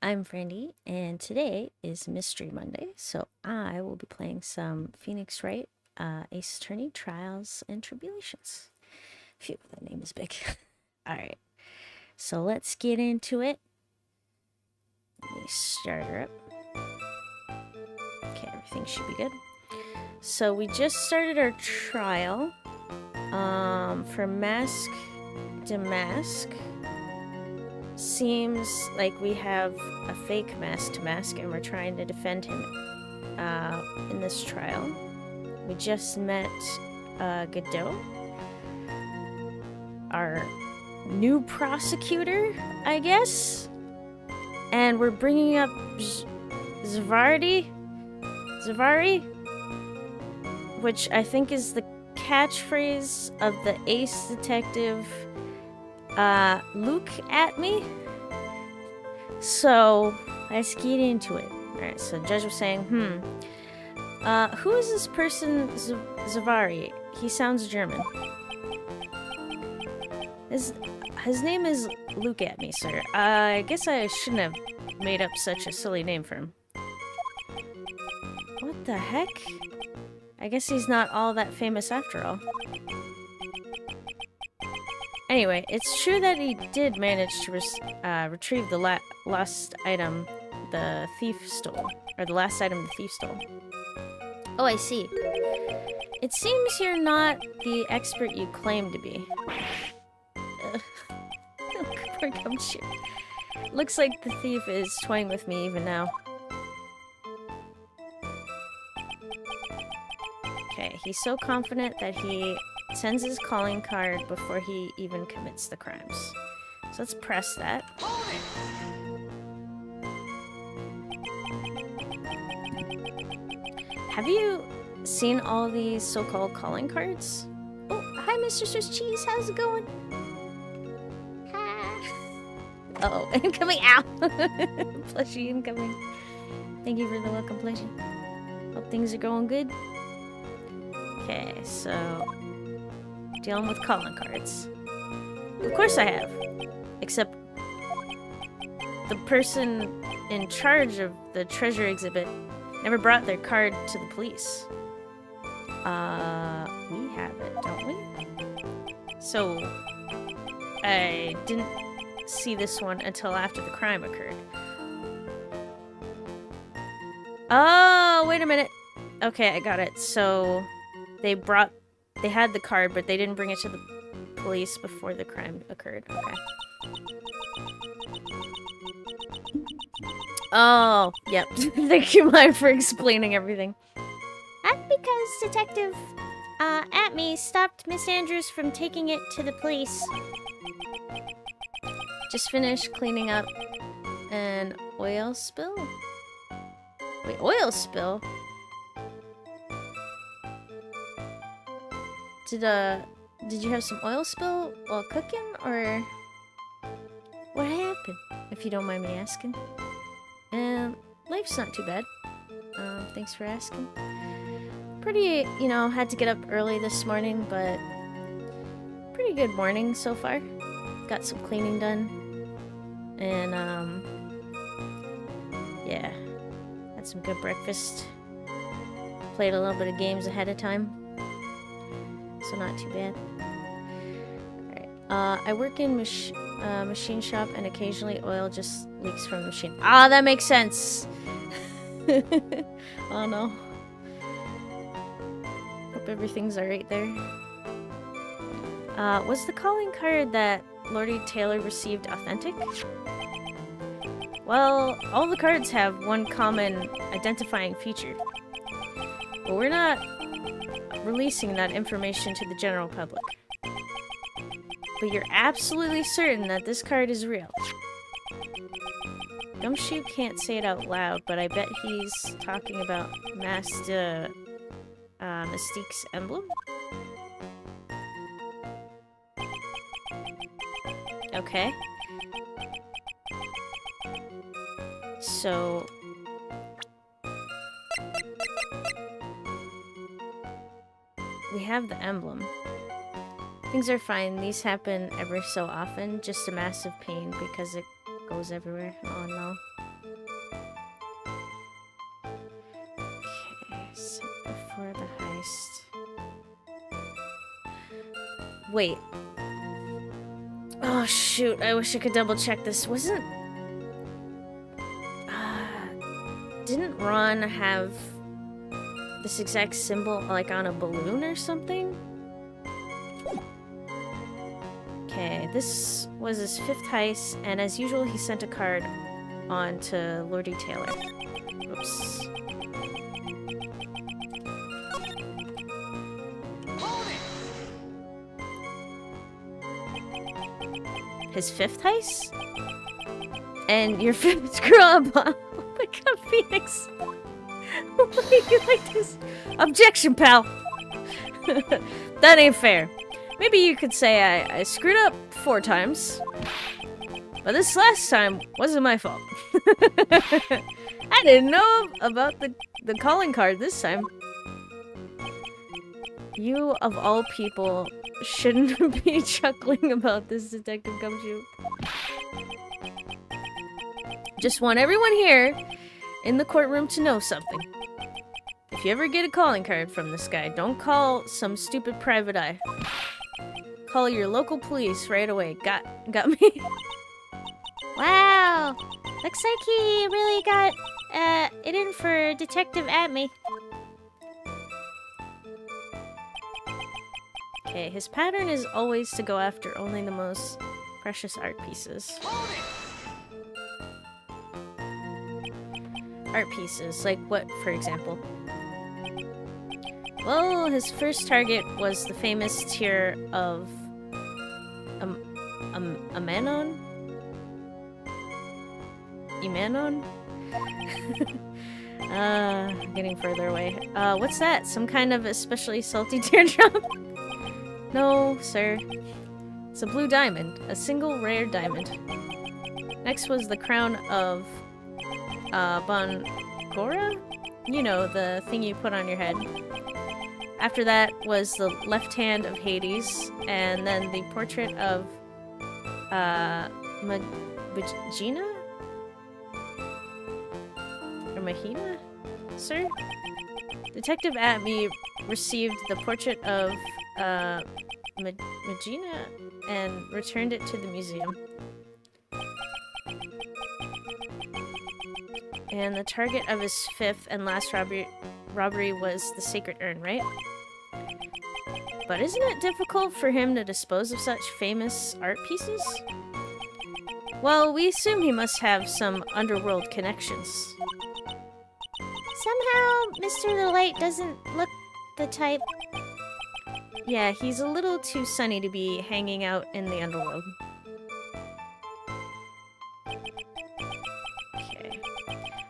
I'm Brandy, and today is Mystery Monday, so I will be playing some Phoenix Wright, Ace Attorney, Trials, and Tribulations. Phew, that name is big. Alright, so let's get into it. Let me start her up. Okay, everything should be good. So we just started our trial for Mask to Mask. Seems like we have a fake Mask to Mask, and we're trying to defend him in this trial. We just met Godot, our new prosecutor, I guess, and we're bringing up Zavari, which I think is the catchphrase of the ace detective Luke at me. So let's get into it. Alright, so the judge was saying, who is this person, Zavari? He sounds German. His name is Luke at me, sir. I guess I shouldn't have made up such a silly name for him. What the heck? I guess he's not all that famous after all. Anyway, it's true that he did manage to retrieve the lost item the thief stole. Or the last item the thief stole. Oh, I see. It seems you're not the expert you claim to be. Poor Gumshoe. Looks like the thief is toying with me even now. Okay, he's so confident that he sends his calling card before he even commits the crimes. So let's press that. Have you seen all these so-called calling cards? Oh, hi, Mr. Swiss Cheese. How's it going? Uh-oh, incoming. Ow! Plushie incoming. Thank you for the welcome, Plushie. Hope things are going good. Okay, so dealing with calling cards. Of course I have. Except the person in charge of the treasure exhibit never brought their card to the police. We have it, don't we? So I didn't see this one until after the crime occurred. Oh, wait a minute. Okay, I got it. So they had the card, but they didn't bring it to the police before the crime occurred. Okay. Oh, yep. Thank you, Maya, for explaining everything. That's because Detective Atme stopped Miss Andrews from taking it to the police. Just finished cleaning up an oil spill? Wait, oil spill? Did you have some oil spill while cooking, or what happened, if you don't mind me asking? Life's not too bad. Thanks for asking. Pretty, had to get up early this morning, but pretty good morning so far. Got some cleaning done, and yeah, had some good breakfast. Played a little bit of games ahead of time. So not too bad. Alright. I work in machine shop, and occasionally oil just leaks from the machine. Ah, that makes sense! Oh no. Hope everything's alright there. Was the calling card that Lordy Taylor received authentic? Well, all the cards have one common identifying feature. But we're not releasing that information to the general public. But you're absolutely certain that this card is real. Gumshoe can't say it out loud, but I bet he's talking about Mystique's emblem? Okay. So we have the emblem. Things are fine. These happen every so often. Just a massive pain because it goes everywhere. Oh no. Wait. Oh, shoot. I wish I could double check this. Wasn't... didn't Ron have this exact symbol, like, on a balloon or something? Okay, this was his 5th heist, and as usual, he sent a card on to Lordy Taylor. Oops. His 5th heist? And your 5th screw-up. Oh my god, Phoenix. Why do you like this? Objection, pal. That ain't fair. Maybe you could say I screwed up 4 times. But this last time wasn't my fault. I didn't know about the calling card this time. You, of all people, shouldn't be chuckling about this, Detective Gumshoe. Just want everyone here in the courtroom to know something. If you ever get a calling card from this guy, don't call some stupid private eye. Call your local police right away. Got me? Wow! Looks like he really got it in for Detective Atme. Okay, his pattern is always to go after only the most precious art pieces. Art pieces, like what, for example? Well, his first target was the famous tier of Emanon? Emanon? I'm getting further away. What's that? Some kind of especially salty teardrop? No, sir. It's a blue diamond. A single rare diamond. Next was the crown of Bongora? You know, the thing you put on your head. After that was the left hand of Hades, and then the portrait of Magina? Or Mahina? Sir? Detective Atme received the portrait of Magina and returned it to the museum. And the target of his 5th and last robbery was the sacred urn, right? But isn't it difficult for him to dispose of such famous art pieces? Well, we assume he must have some underworld connections. Somehow, Mr. Delight doesn't look the type. Yeah, he's a little too sunny to be hanging out in the underworld. Okay.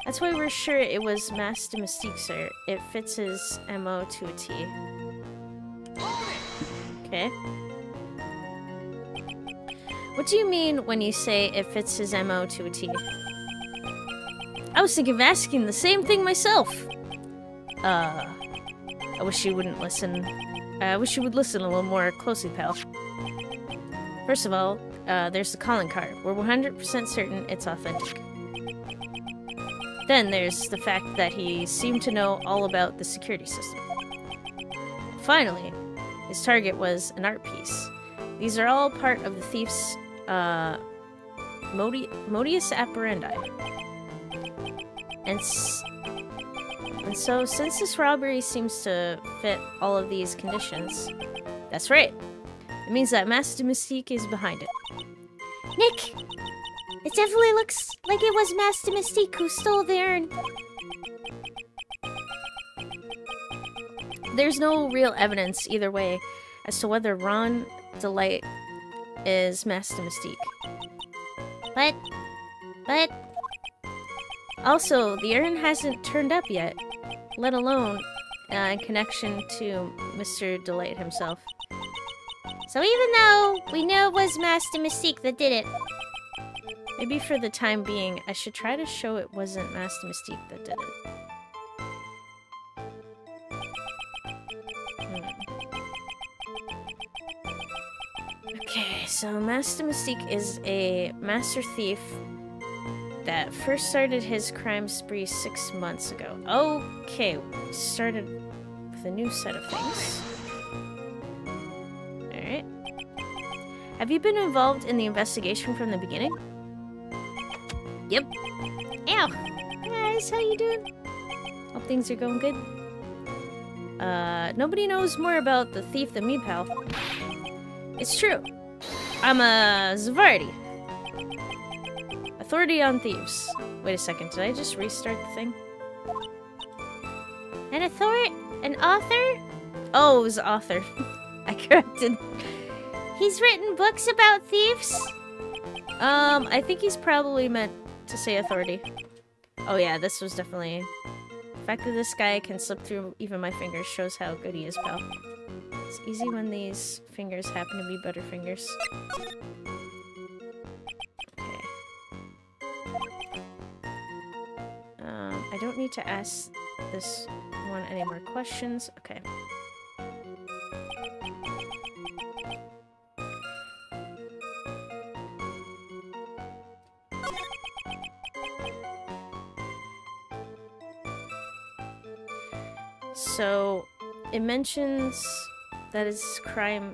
That's why we're sure it was Master Mystique, sir. It fits his MO to a T. Okay. What do you mean when you say it fits his MO to a T? I was thinking of asking the same thing myself. I wish you wouldn't listen. I wish you would listen a little more closely, pal. First of all, there's the calling card. We're 100% certain it's authentic. Then there's the fact that he seemed to know all about the security system. Finally, his target was an art piece. These are all part of the thief's modus operandi. And so, since this robbery seems to fit all of these conditions, that's right. It means that Master Mystique is behind it. Nick! It definitely looks like it was Master Mystique who stole the urn. There's no real evidence either way as to whether Ron Delight is Master Mystique. But... Also, the urn hasn't turned up yet, let alone in connection to Mr. Delight himself. So even though we know it was Master Mystique that did it... Maybe for the time being, I should try to show it wasn't Master Mystique that did it. Okay, so Master Mystique is a master thief that first started his crime spree 6 months ago. Okay, we started with a new set of things. Alright. Have you been involved in the investigation from the beginning? Yep. Ow. Guys, how you doing? Hope things are going good. Nobody knows more about the thief than me, pal. It's true. I'm a Zavardi. Authority on thieves. Wait a second, did I just restart the thing? An author? Oh, it was author. I corrected. He's written books about thieves? I think he's probably meant to say authority. Oh yeah, this was definitely... The fact that this guy can slip through even my fingers shows how good he is, pal. It's easy when these fingers happen to be butterfingers. Okay. I don't need to ask this one any more questions. Okay. So, it mentions that his crime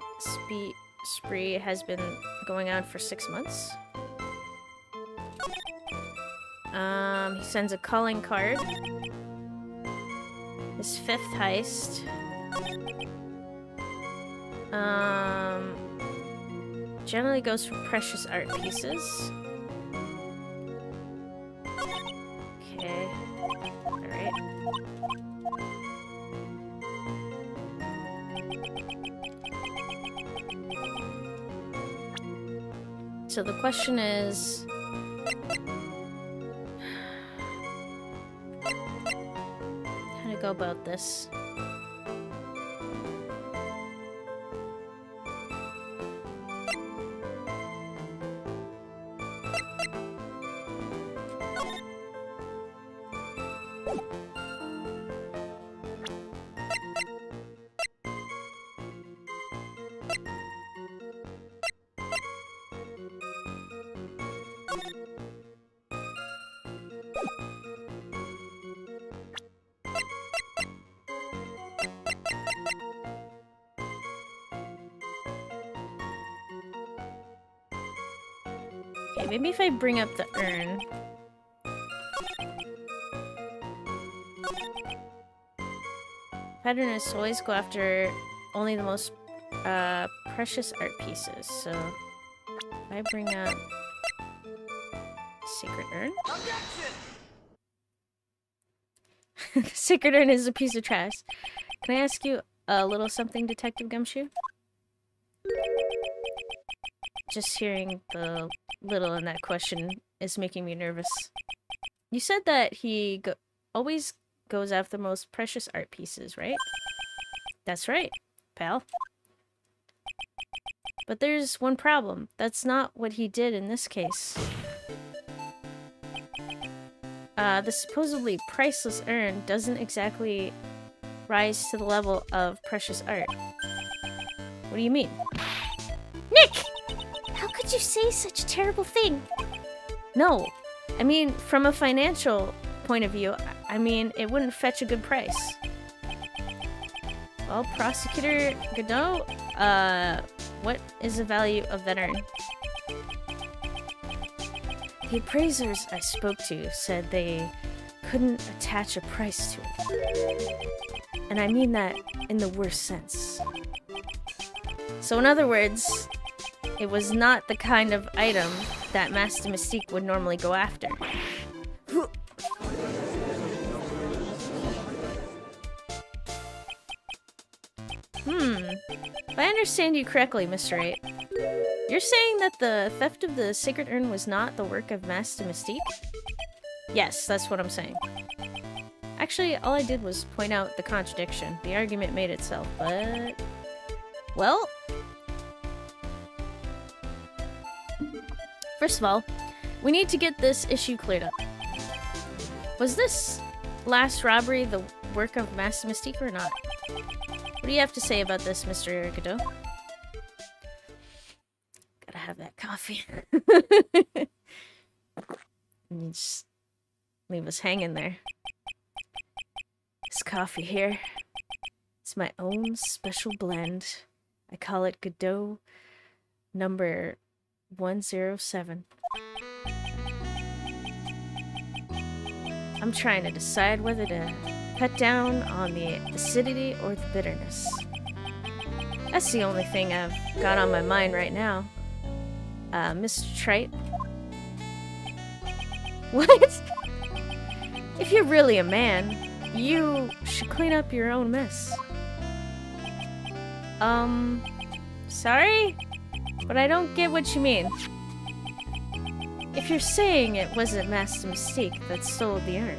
spree has been going on for 6 months. He sends a calling card. His 5th heist. Generally goes for precious art pieces. Okay. Alright. So the question is... how to go about this? Okay, maybe if I bring up the urn. Pattern is to always go after only the most precious art pieces. So if I bring up Sacred Urn. Sacred Urn is a piece of trash. Can I ask you a little something, Detective Gumshoe? Just hearing the little in that question is making me nervous. You said that he always goes after the most precious art pieces, right? That's right, pal. But there's one problem. That's not what he did in this case. The supposedly priceless urn doesn't exactly rise to the level of precious art. What do you mean? Nick! How could you say such a terrible thing? No. I mean, from a financial point of view, I mean, it wouldn't fetch a good price. Well, Prosecutor Godot, what is the value of that urn? The appraisers I spoke to said they couldn't attach a price to it. And I mean that in the worst sense. So in other words, it was not the kind of item that Master Mystique would normally go after. If I understand you correctly, Mr. 8, you're saying that the theft of the Sacred Urn was not the work of Master Mystique? Yes, that's what I'm saying. Actually, all I did was point out the contradiction. The argument made itself, but... well... first of all, we need to get this issue cleared up. Was this last robbery the work of Master Mystique or not? What do you have to say about this, Mr. Godot? Gotta have that coffee. You just leave us hanging there. This coffee here, it's my own special blend. I call it Godot number 107. I'm trying to decide whether to cut down on the acidity or the bitterness. That's the only thing I've got on my mind right now. Mr. Trite? What? If you're really a man, you should clean up your own mess. Sorry? But I don't get what you mean. If you're saying it wasn't Master Mystique that stole the urn,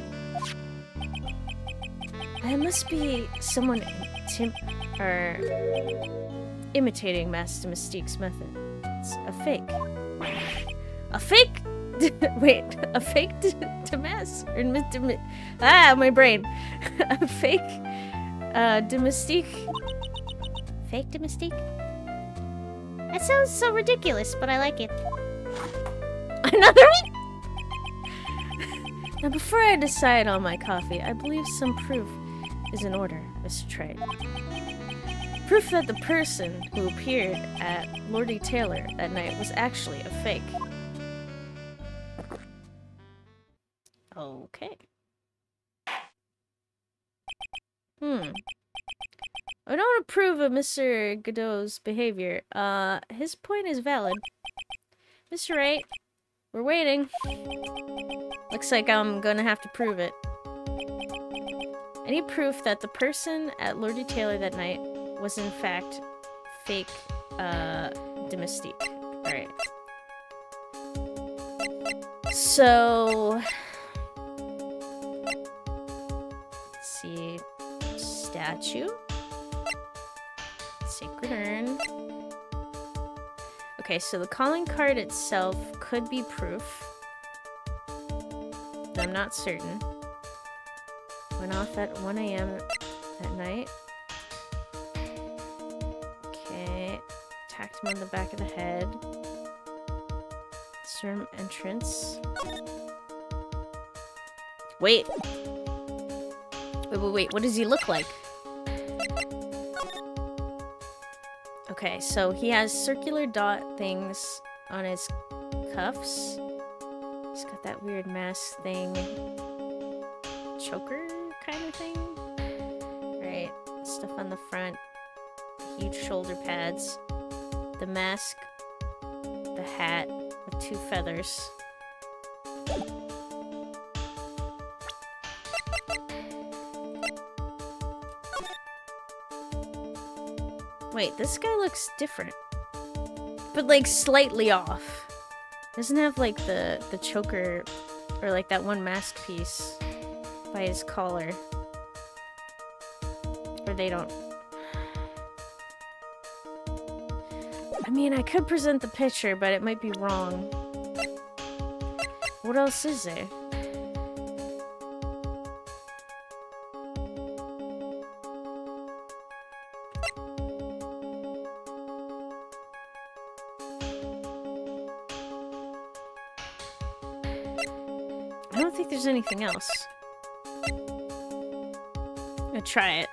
it must be someone imitating Master Mystique's method. It's a fake. A fake? Wait, a fake Damas? My brain. A fake Mystique? Fake to Mystique? That sounds so ridiculous, but I like it. Another one? Now, before I decide on my coffee, I believe some proof is in order, Mr. Trite. Proof that the person who appeared at Lordy Taylor that night was actually a fake. Okay. I don't approve of Mr. Godot's behavior. His point is valid. Mr. Wright, we're waiting. Looks like I'm gonna have to prove it. Any proof that the person at Lordy Taylor that night was in fact fake, Mystique. Alright. So... let's see... statue? Sacred urn. Okay, so the calling card itself could be proof. But I'm not certain. Went off at 1 a.m. at night. Okay. Attacked him on the back of the head. Room entrance. Wait. Wait. What does he look like? Okay, so he has circular dot things on his cuffs. He's got that weird mask thing. Choker kind of thing. Right. Stuff on the front. Huge shoulder pads. The mask. The hat with 2 feathers. Wait, this guy looks different. But like slightly off. Doesn't have like the choker or like that one mask piece by his collar. Or they don't. I mean, I could present the picture, but it might be wrong. What else is there? I don't think there's anything else. I'm gonna try it.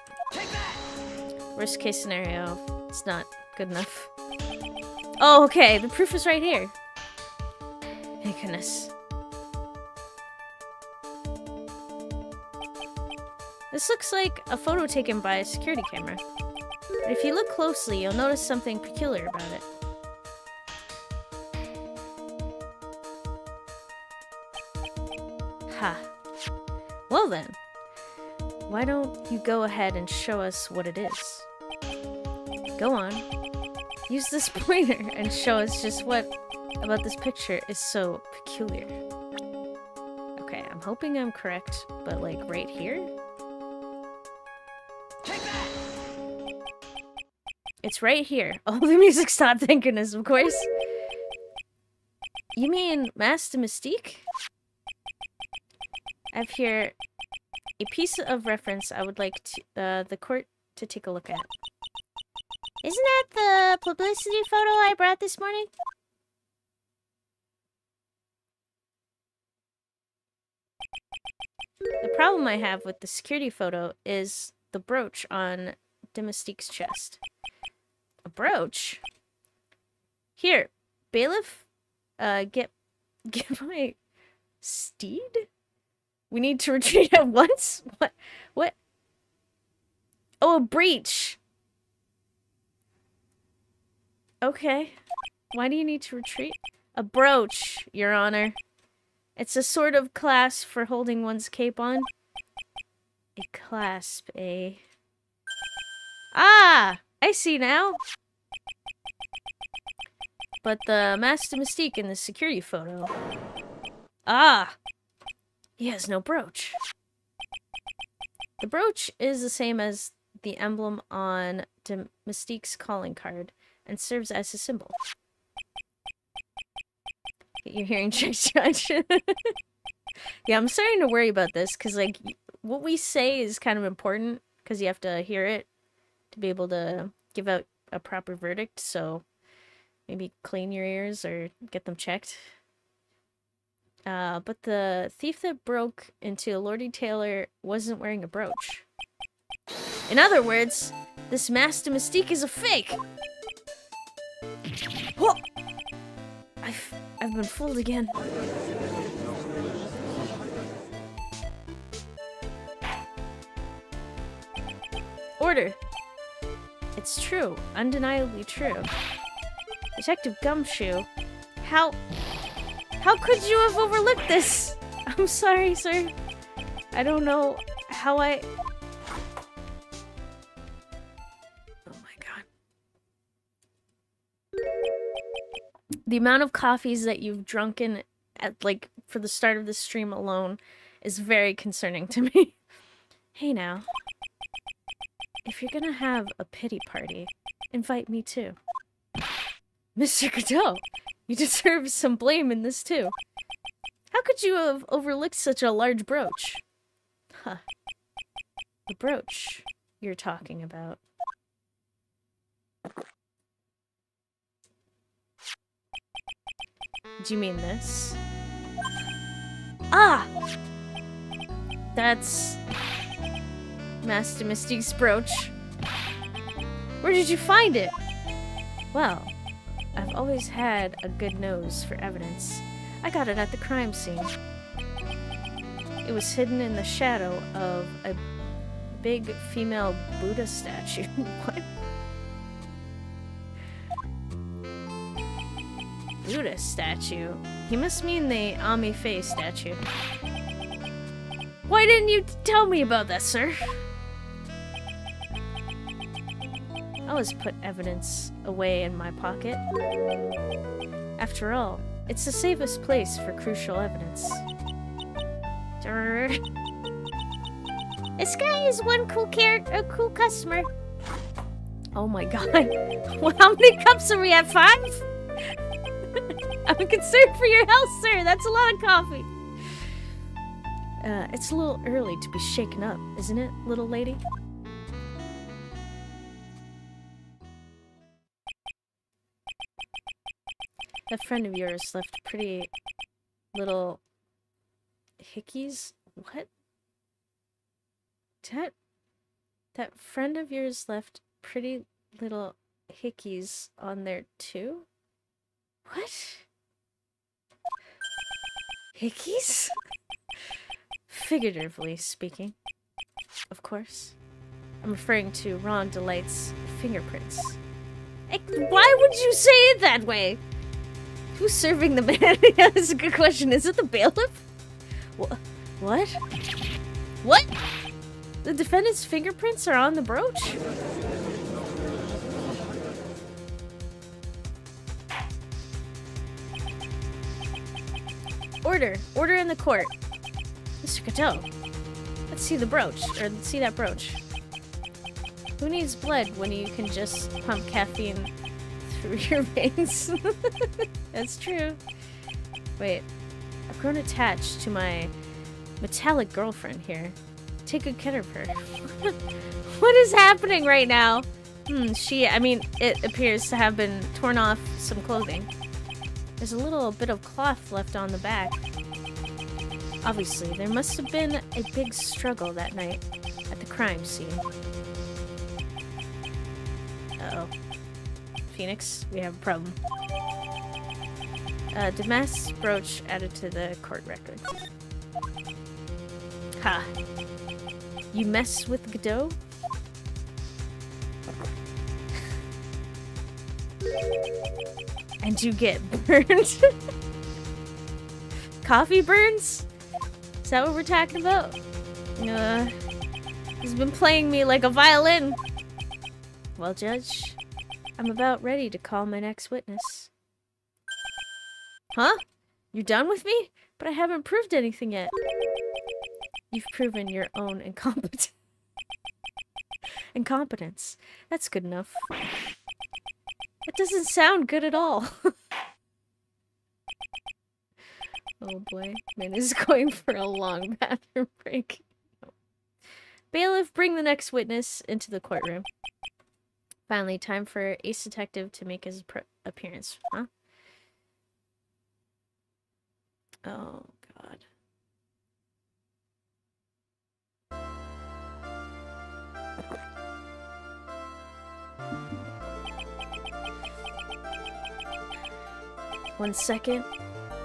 Worst case scenario, it's not good enough. Oh, okay, the proof is right here. Thank goodness. This looks like a photo taken by a security camera. But if you look closely, you'll notice something peculiar about it. Ha. Well then, why don't you go ahead and show us what it is? Go on. Use this pointer and show us just what about this picture is so peculiar. Okay, I'm hoping I'm correct, but like right here? It's right here. Oh, the music stopped, thank goodness, of course. You mean Master Mystique? I have here a piece of reference I would like to, the court to take a look at. Isn't that the publicity photo I brought this morning? The problem I have with the security photo is the brooch on Mystique's chest. A brooch? Here, bailiff, get my steed? We need to retreat at once? What? What? Oh, a breach. Okay. Why do you need to retreat? A brooch, Your Honor. It's a sort of clasp for holding one's cape on. A clasp, eh? Ah! I see now. But the Master Mystique in the security photo. Ah! He has no brooch. The brooch is the same as the emblem on Mystique's calling card and serves as a symbol. You're hearing Judge. Yeah, I'm starting to worry about this because, like, what we say is kind of important because you have to hear it to be able to give out a proper verdict. So maybe clean your ears or get them checked. But the thief that broke into Lordy Taylor wasn't wearing a brooch. In other words, this Master Mystique is a fake! Whoa! I've been fooled again. Order! It's true. Undeniably true. Detective Gumshoe, how could you have overlooked this? I'm sorry, sir. I don't know how I... Oh my god. The amount of coffees that you've drunken at, like, for the start of the stream alone is very concerning to me. Hey now. If you're gonna have a pity party, invite me too. Mr. Godot, you deserve some blame in this too. How could you have overlooked such a large brooch? Huh. The brooch you're talking about. Do you mean this? Ah! That's... Master Mystique's brooch. Where did you find it? Well, I've always had a good nose for evidence. I got it at the crime scene. It was hidden in the shadow of a big female Buddha statue. What? Buddha statue? He must mean the Ami Faye statue. Why didn't you tell me about that, sir? I always put evidence away in my pocket. After all, it's the safest place for crucial evidence. This guy is one cool cool customer. Oh my god. Well, how many cups are we at? 5? I'm concerned for your health, sir. That's a lot of coffee. It's a little early to be shaken up, isn't it, little lady? That friend of yours left pretty little hickeys? What? That friend of yours left pretty little hickeys on there too? What? Hickeys? Figuratively speaking, of course. I'm referring to Ron Delight's fingerprints. Why would you say it that way? Who's serving the man? Yeah, that's a good question. Is it the bailiff? What? What? The defendant's fingerprints are on the brooch? Order in the court. Mr. Cato, let's see the brooch, or let's see that brooch. Who needs blood when you can just pump caffeine through your veins? That's true. Wait, I've grown attached to my metallic girlfriend here. Take good care of her. What is happening right now? It appears to have been torn off some clothing. There's a little bit of cloth left on the back. Obviously, there must have been a big struggle that night at the crime scene. Uh-oh. Phoenix, we have a problem. Damas brooch added to the court record. Ha! You mess with Godot? And you get burned? Coffee burns? Is that what we're talking about? He's been playing me like a violin. Well, Judge, I'm about ready to call my next witness. Huh? You're done with me? But I haven't proved anything yet. You've proven your own incompetence. That's good enough. It doesn't sound good at all. Oh boy, man is going for a long bathroom break. Bailiff, bring the next witness into the courtroom. Finally, time for Ace Detective to make his appearance, huh? Oh, God. One second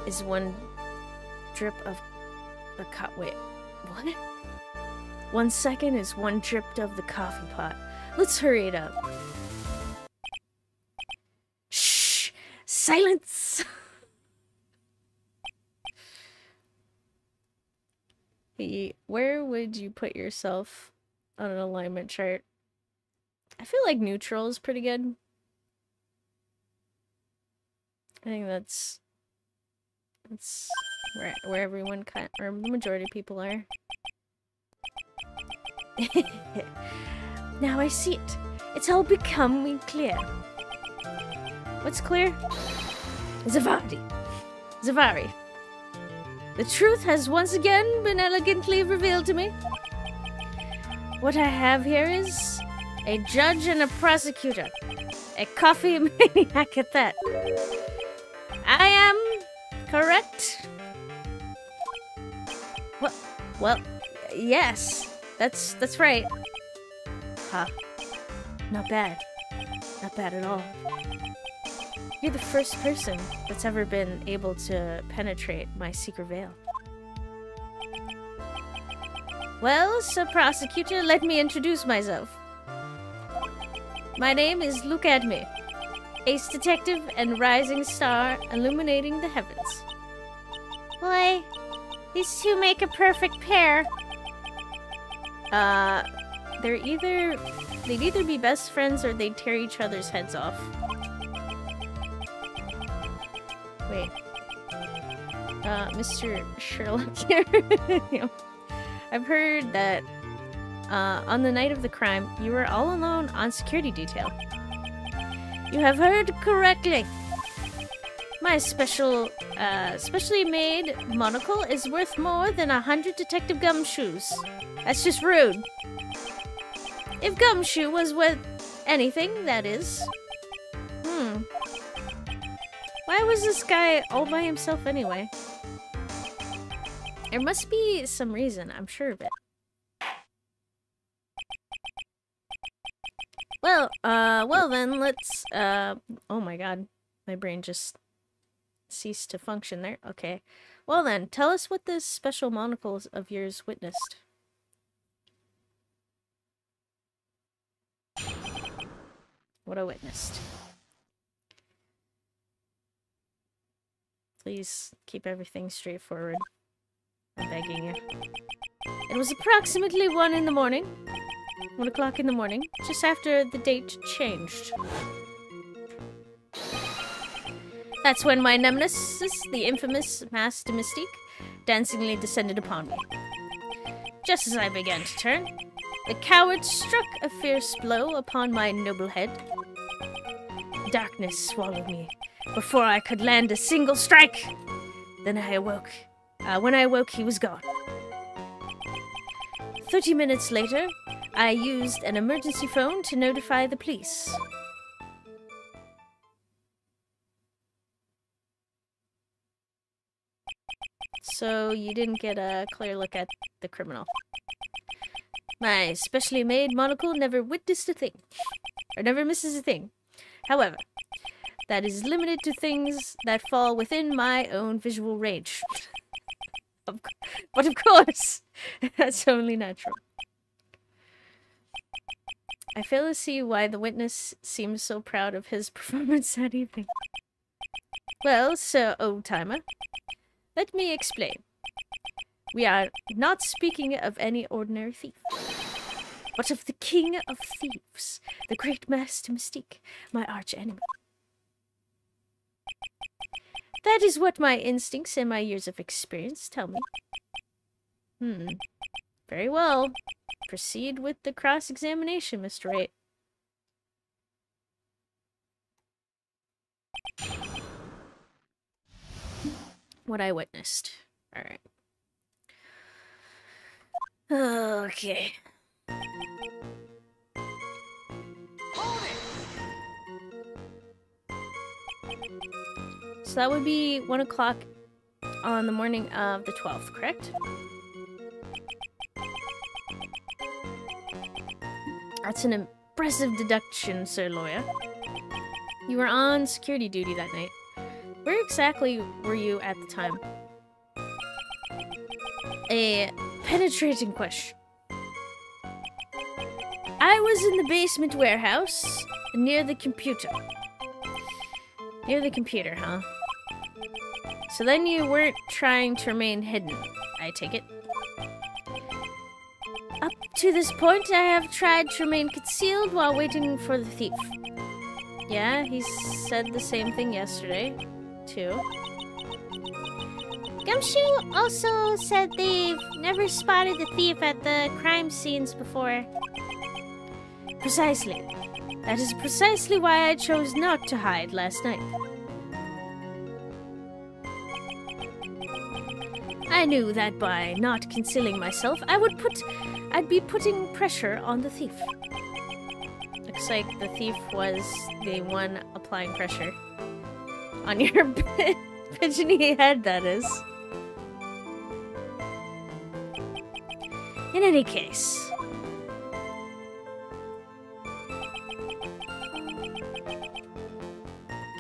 is one drip of the wait, what? 1 second is one drip of the coffee pot. Let's hurry it up. Shh! Silence! Where would you put yourself on an alignment chart? I feel like neutral is pretty good. I think that's where everyone or the majority of people are. Now I see it. It's all becoming clear. What's clear? Zavari. The truth has once again been elegantly revealed to me. What I have here is a judge and a prosecutor. A coffee maniac at that. I am correct? Well, yes. That's right. Huh. Not bad. Not bad at all. You're the first person that's ever been able to penetrate my secret veil. Well, Sir Prosecutor, let me introduce myself. My name is Luke Adme, Ace Detective and Rising Star illuminating the heavens. Boy, these two make a perfect pair. They'd either be best friends or they'd tear each other's heads off. Wait. Mr. Sherlock here. I've heard that on the night of the crime, you were all alone on security detail. You have heard correctly. My specially made monocle is worth more than 100 Detective Gumshoes. That's just rude. If Gumshoe was worth anything, that is. Why was this guy all by himself anyway? There must be some reason, I'm sure of it. Well then, let's, oh my god. My brain just ceased to function there. Okay. Well then, tell us what this special monocle of yours witnessed. What I witnessed. Please keep everything straightforward. I'm begging you. It was approximately 1 o'clock in the morning, just after the date changed. That's when my nemesis, the infamous Master Mystique, dancingly descended upon me. Just as I began to turn, the coward struck a fierce blow upon my noble head. Darkness swallowed me before I could land a single strike. Then I awoke. When I awoke, he was gone. 30 minutes later, I used an emergency phone to notify the police. So you didn't get a clear look at the criminal. My specially made monocle never witnessed a thing. Or never misses a thing. However, that is limited to things that fall within my own visual range. But of course, that's only natural. I fail to see why the witness seems so proud of his performance that evening. Well, Sir Old-Timer, let me explain. We are not speaking of any ordinary thief, but of the king of thieves, the great Master Mystique, my arch-enemy. That is what my instincts and my years of experience tell me. Very well. Proceed with the cross-examination, Mr. Wright. What I witnessed. Alright. Okay. So that would be 1 o'clock on the morning of the 12th, correct? That's an impressive deduction, Sir Lawyer. You were on security duty that night. Where exactly were you at the time? A penetrating question. I was in the basement warehouse, near the computer. Near the computer, huh? So then you weren't trying to remain hidden, I take it? Up to this point, I have tried to remain concealed while waiting for the thief. Yeah, he said the same thing yesterday, too. Gumshoe also said they've never spotted the thief at the crime scenes before. Precisely. That is precisely why I chose not to hide last night. I knew that by not concealing myself, I'd be putting pressure on the thief. Looks like the thief was the one applying pressure on your pigeony head, that is. In any case,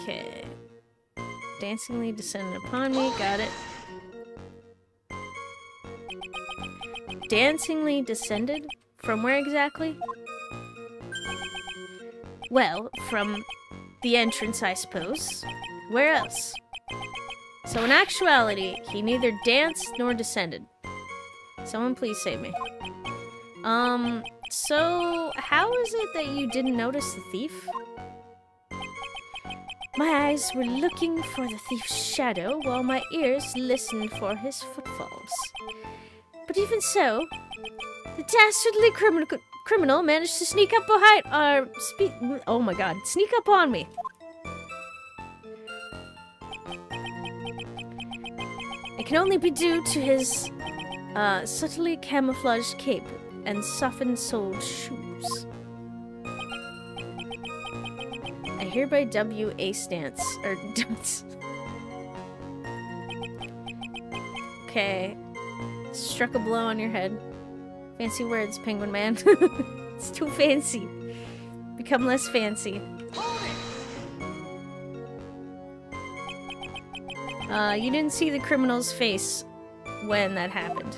okay. Dancingly descended upon me, got it. Dancingly descended? From where exactly? Well, from the entrance, I suppose. Where else? So in actuality, he neither danced nor descended. Someone please save me. So how is it that you didn't notice the thief? My eyes were looking for the thief's shadow while my ears listened for his footfalls. But even so, the dastardly criminal managed to sneak up behind oh my god, sneak up on me. It can only be due to his subtly camouflaged cape and softened-soled shoes. I hereby W a stance, or dance. Okay. Struck a blow on your head. Fancy words, Penguin Man. It's too fancy. Become less fancy. You didn't see the criminal's face when that happened.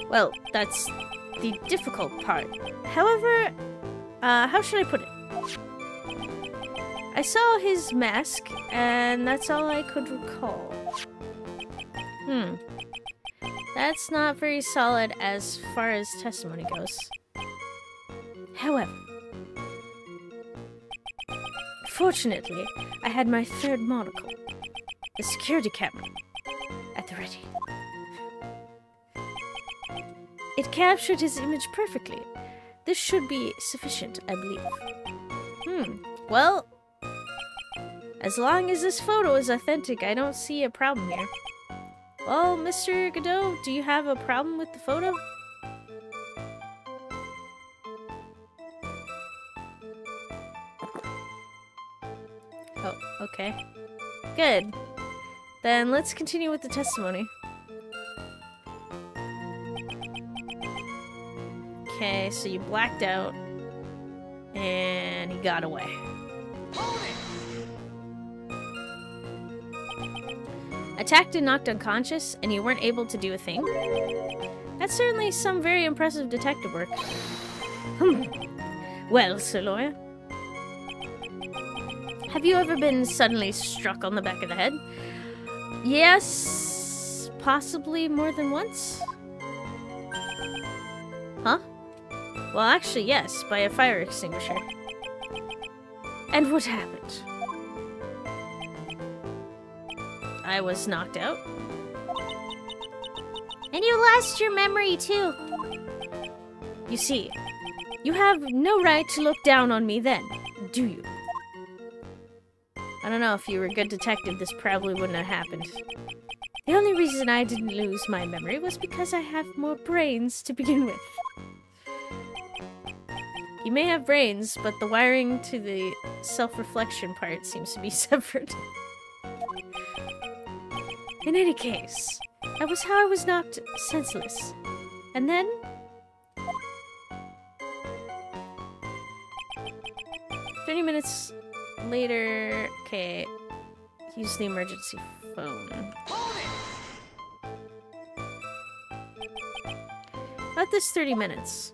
Well, that's the difficult part. However, how should I put it? I saw his mask, and that's all I could recall. That's not very solid as far as testimony goes. However, fortunately, I had my third monocle, the security camera, at the ready. It captured his image perfectly. This should be sufficient, I believe. Well, as long as this photo is authentic, I don't see a problem here. Well, Mr. Godot, do you have a problem with the photo? Oh, okay. Good. Then let's continue with the testimony. Okay, so you blacked out, and he got away. Attacked and knocked unconscious, and you weren't able to do a thing? That's certainly some very impressive detective work. Well, Sir Lawyer, have you ever been suddenly struck on the back of the head? Yes, possibly more than once. Huh? Well, actually, yes, by a fire extinguisher. And what happened? I was knocked out. And you lost your memory, too. You see, you have no right to look down on me then, do you? I don't know, if you were a good detective, this probably wouldn't have happened. The only reason I didn't lose my memory was because I have more brains to begin with. You may have brains, but the wiring to the self-reflection part seems to be severed. In any case, that was how I was knocked senseless. And then... 30 minutes later... Okay. Use the emergency phone. About this 30 minutes.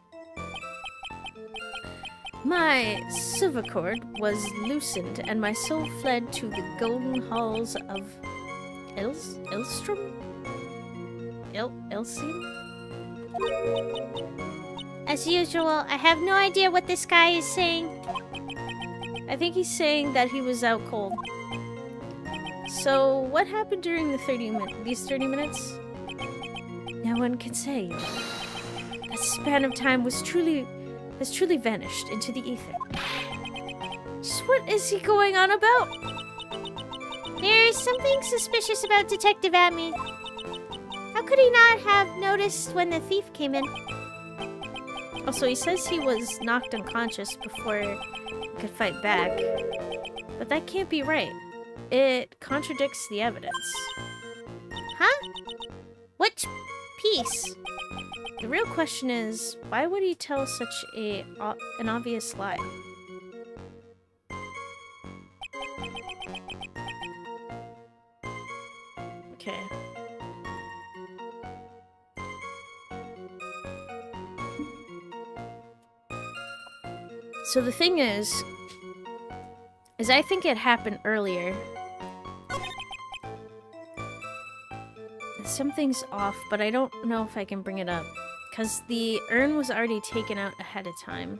My silver cord was loosened, and my soul fled to the golden halls of Elstrom? Elsin? As usual, I have no idea what this guy is saying. I think he's saying that he was out cold. So, what happened during the these 30 minutes? No one can say. That span of time has truly vanished into the ether. Just what is he going on about? There's something suspicious about Detective Amy. How could he not have noticed when the thief came in? Also, he says he was knocked unconscious before he could fight back. But that can't be right. It contradicts the evidence. Huh? Which piece? The real question is, why would he tell such an obvious lie? Okay. So the thing is I think it happened earlier. Something's off, but I don't know if I can bring it up. Because the urn was already taken out ahead of time.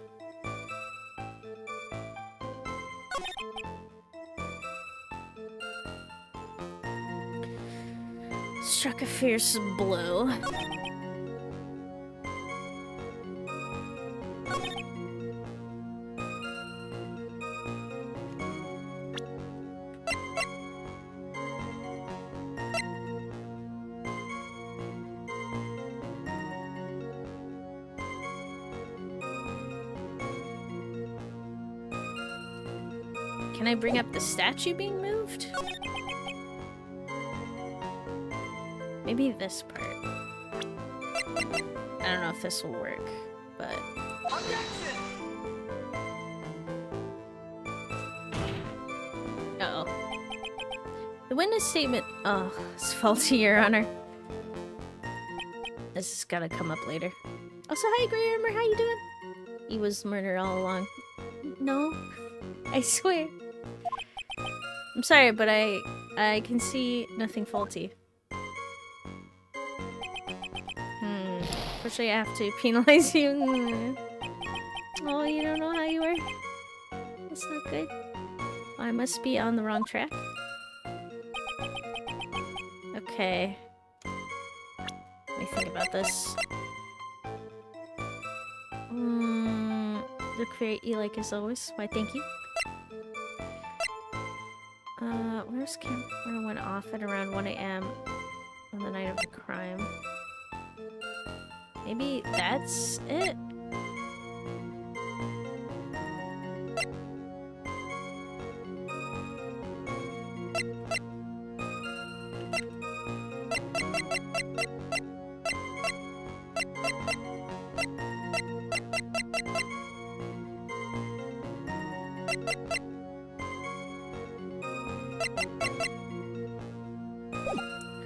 Struck a fierce blow. Can I bring up the statue being moved? Maybe this part. I don't know if this will work, but... Uh-oh. The witness statement... Oh, it's faulty, Your Honor. This is gotta come up later. Also, hi, Grey Armor, how you doing? He was murdered all along. No, I swear. I'm sorry, but I can see nothing faulty. Unfortunately, I have to penalize you. Oh, you don't know how you were? That's not good. I must be on the wrong track. Okay. Let me think about this. Look very E-like as always. Why, thank you. Where's camera went off at around 1 AM on the night of the crime? Maybe that's it?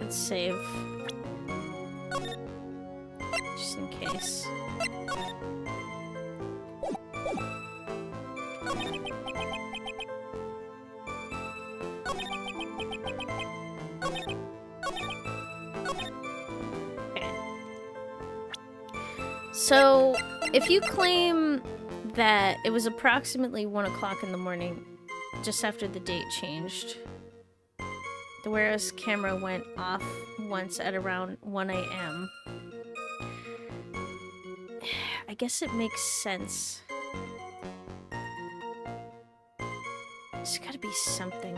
Let's save. Just in case. So, if you claim that it was approximately 1 o'clock in the morning, just after the date changed, the warehouse camera went off once at around 1 a.m. I guess it makes sense. There's gotta be something.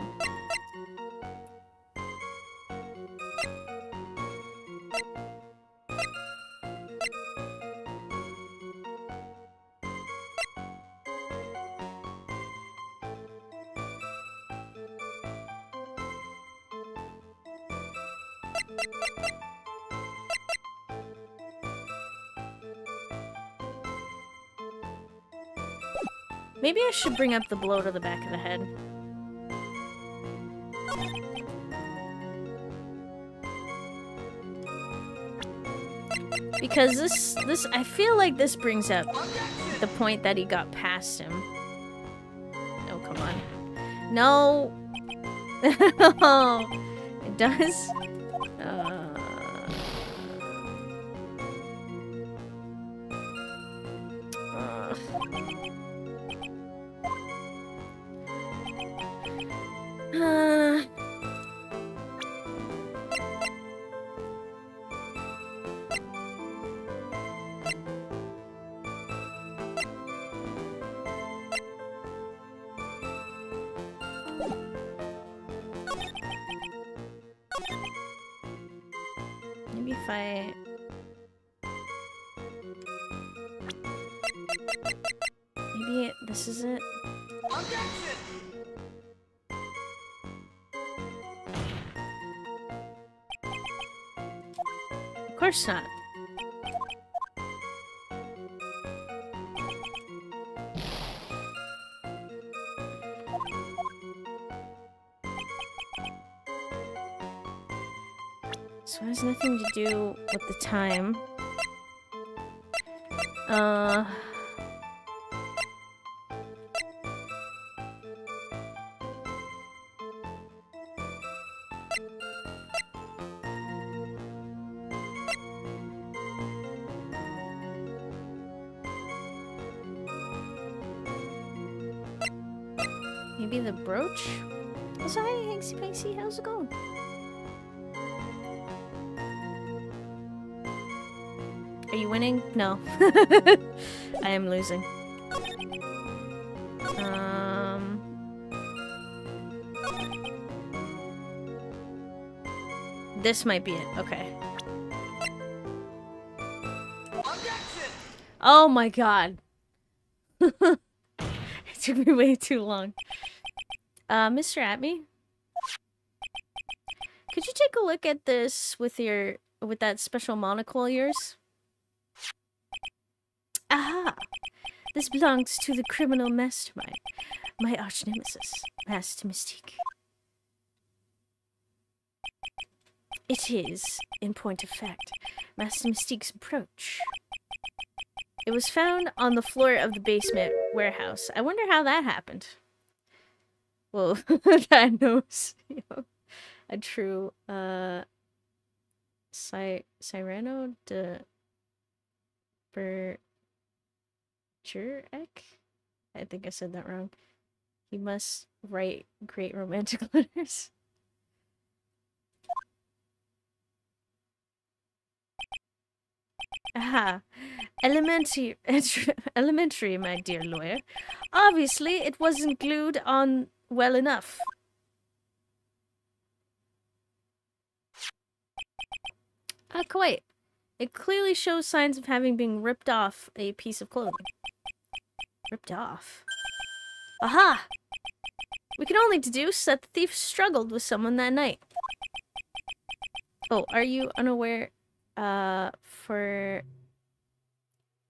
Maybe I should bring up the blow to the back of the head. Because this I feel like this brings up the point that he got past him. Oh, come on. No! It does? Maybe if I... Maybe this is it? Of course not. So it has nothing to do with the time. Maybe the brooch? Oh, hi, Hanksy Panksy, how's it going? Are you winning? No. I am losing. This might be it. Okay. Oh my god. It took me way too long. Mr. Atme? Could you take a look at this with that special monocle of yours? Aha! This belongs to the criminal mastermind, my arch nemesis, Master Mystique. It is, in point of fact, Master Mystique's brooch. It was found on the floor of the basement warehouse. I wonder how that happened. Well, that knows, you know, a true, Cyrano de Bergerac? I think I said that wrong. He must write great romantic letters. Aha. Elementary, my dear lawyer. Obviously, it wasn't glued on well enough. Quite. It clearly shows signs of having been ripped off a piece of clothing. Ripped off? Aha! We can only deduce that the thief struggled with someone that night. Oh, are you unaware, for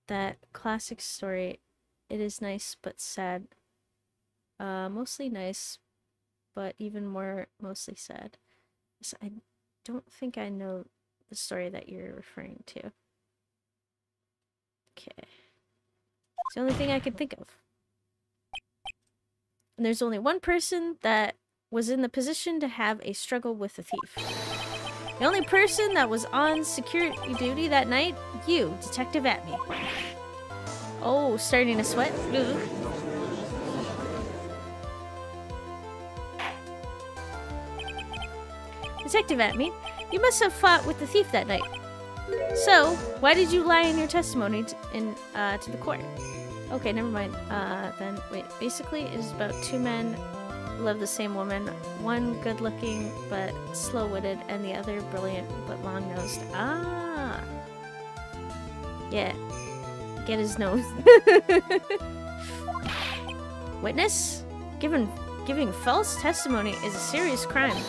that classic story, it is nice but sad. Mostly nice, but even more mostly sad. So I don't think I know the story that you're referring to. Okay. It's the only thing I can think of. And there's only one person that was in the position to have a struggle with a thief. The only person that was on security duty that night, you, Detective Atme. Oh, starting to sweat? Ugh. Detective Atme, you must have fought with the thief that night. So, why did you lie in your testimony to the court? Okay, never mind. Then, wait. Basically, it is about two men who love the same woman. One good-looking but slow-witted, and the other brilliant but long-nosed. Ah! Yeah. Get his nose. Witness? Giving false testimony is a serious crime.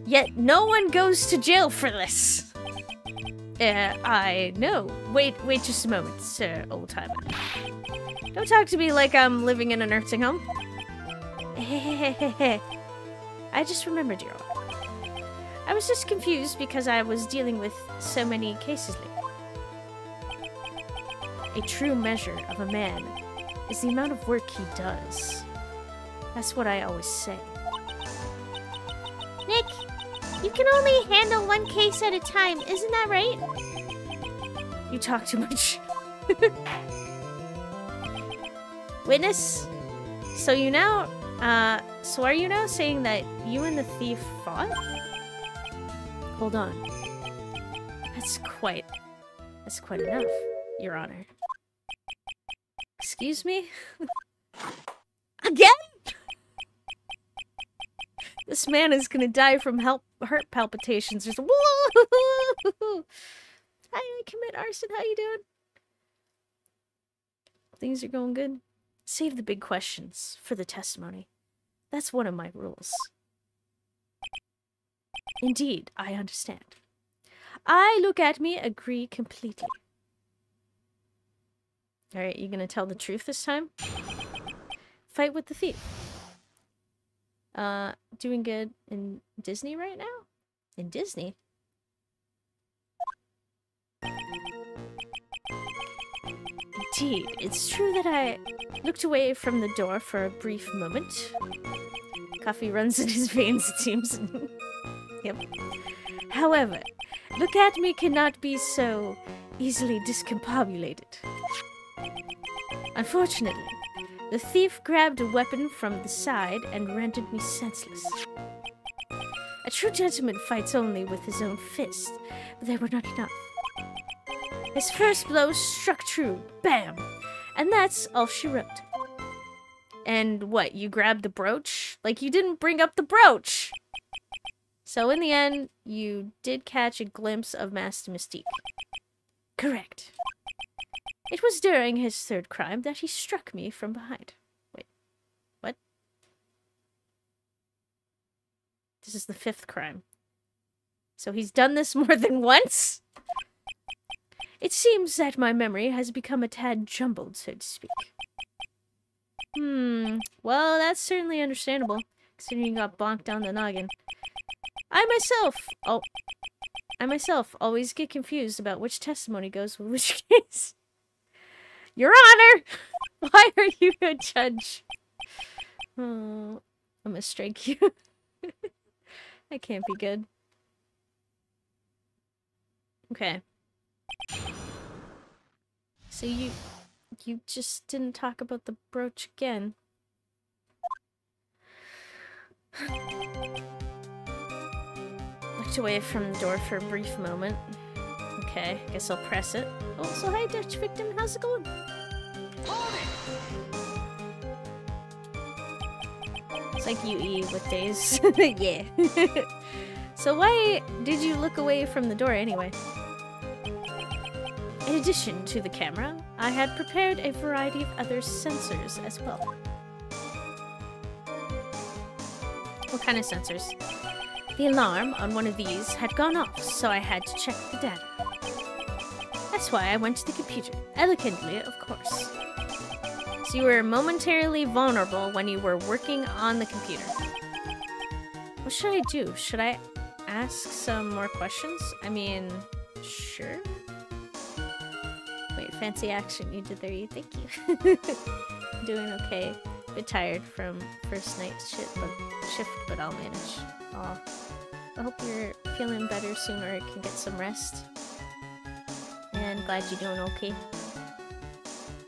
Yet no one goes to jail for this. I know. Wait just a moment, sir, old-timer. Don't talk to me like I'm living in a nursing home. I just remembered, Your Honor. I was just confused because I was dealing with so many cases lately. A true measure of a man is the amount of work he does. That's what I always say. Nick, you can only handle one case at a time, isn't that right? You talk too much. Witness? So are you now saying that you and the thief fought? Hold on. That's quite enough, Your Honor. Excuse me? Again? This man is gonna die from heart palpitations. Just whoa! Hi, commit arson. How you doing? Things are going good. Save the big questions for the testimony. That's one of my rules. Indeed, I understand. I look at me, agree completely. Alright, you gonna tell the truth this time? Fight with the thief. Doing good in Disney right now? In Disney? Indeed, it's true that I looked away from the door for a brief moment. Coffee runs in his veins, it seems. Yep. However, look at me cannot be so easily discombobulated. Unfortunately, the thief grabbed a weapon from the side and rendered me senseless. A true gentleman fights only with his own fist, but they were not enough. His first blow struck true. Bam! And that's all she wrote. And what, you grabbed the brooch? Like, you didn't bring up the brooch! So in the end, you did catch a glimpse of Master Mystique. Correct. It was during his third crime that he struck me from behind. Wait, what? This is the fifth crime. So he's done this more than once? It seems that my memory has become a tad jumbled, so to speak. Well, that's certainly understandable, considering you got bonked on the noggin. I myself always get confused about which testimony goes with which case. Your Honor! Why are you a judge? Oh, I'm gonna strike you. That can't be good. Okay. So you just didn't talk about the brooch again. Looked away from the door for a brief moment. Okay, guess I'll press it. Oh, so hi, Dutch victim. How's it going? It's like UE with days. Yeah. So why did you look away from the door anyway? In addition to the camera, I had prepared a variety of other sensors as well. What kind of sensors? The alarm on one of these had gone off, so I had to check the data. That's why I went to the computer. Elegantly, of course. So you were momentarily vulnerable when you were working on the computer. What should I do? Should I ask some more questions? I mean, sure. Wait, fancy action you did there, you. Thank you. Doing okay. Bit tired from first night's shift, but I'll manage. Aw. I hope you're feeling better soon or can get some rest. And glad you're doing okay.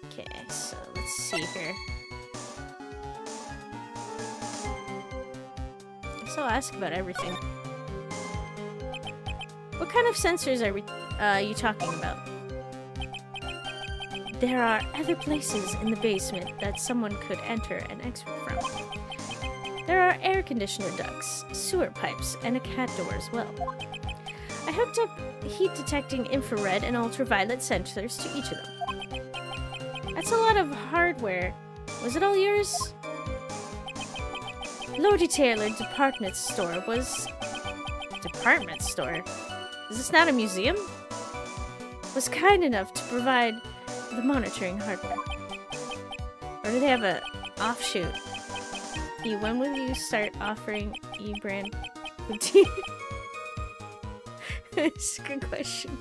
Okay, so let's see here. So I'll ask about everything. What kind of sensors are you talking about? There are other places in the basement that someone could enter and exit from. There are air conditioner ducts, sewer pipes, and a cat door as well. I hooked up heat-detecting infrared and ultraviolet sensors to each of them. That's a lot of hardware. Was it all yours? Lordy Taylor Department Store was... Department store? Is this not a museum? Was kind enough to provide the monitoring hardware. Or do they have a offshoot? When will you start offering e-brand boutique? That's a good question.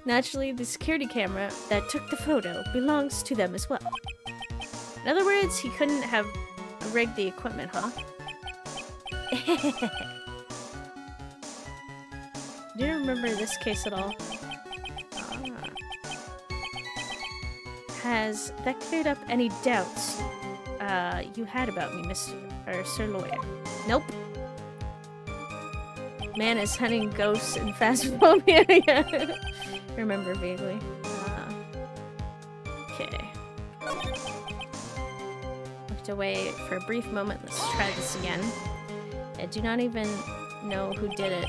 Naturally, the security camera that took the photo belongs to them as well. In other words, he couldn't have rigged the equipment, huh? Do you remember this case at all? Has that cleared up any doubts you had about me, Sir Lawyer? Nope. Man is hunting ghosts in Phasmophobia. Yeah. Remember vaguely. Okay. Looked away for a brief moment. Let's try this again. I do not even know who did it.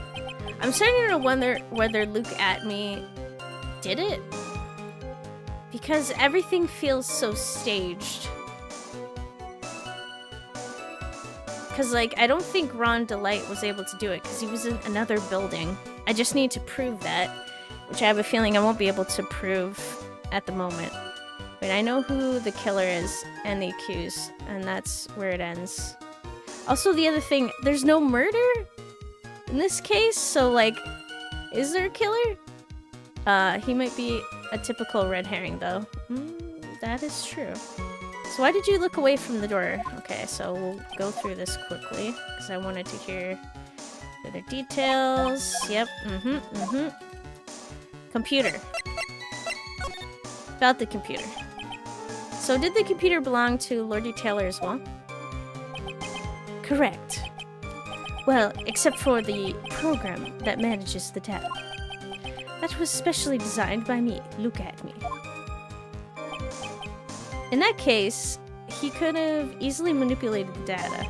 I'm starting to wonder whether Luke at me did it. Because everything feels so staged. Because, like, I don't think Ron Delight was able to do it because he was in another building. I just need to prove that, which I have a feeling I won't be able to prove at the moment. But I know who the killer is and the accused, and that's where it ends. Also, the other thing, there's no murder in this case, so, like, is there a killer? He might be a typical red herring, though. That is true. So why did you look away from the door? Okay, so we'll go through this quickly, because I wanted to hear the other details. Yep, Computer. About the computer. So did the computer belong to Lordy Taylor as well? Correct. Well, except for the program that manages the data. That was specially designed by me. Look at me. In that case, he could have easily manipulated the data.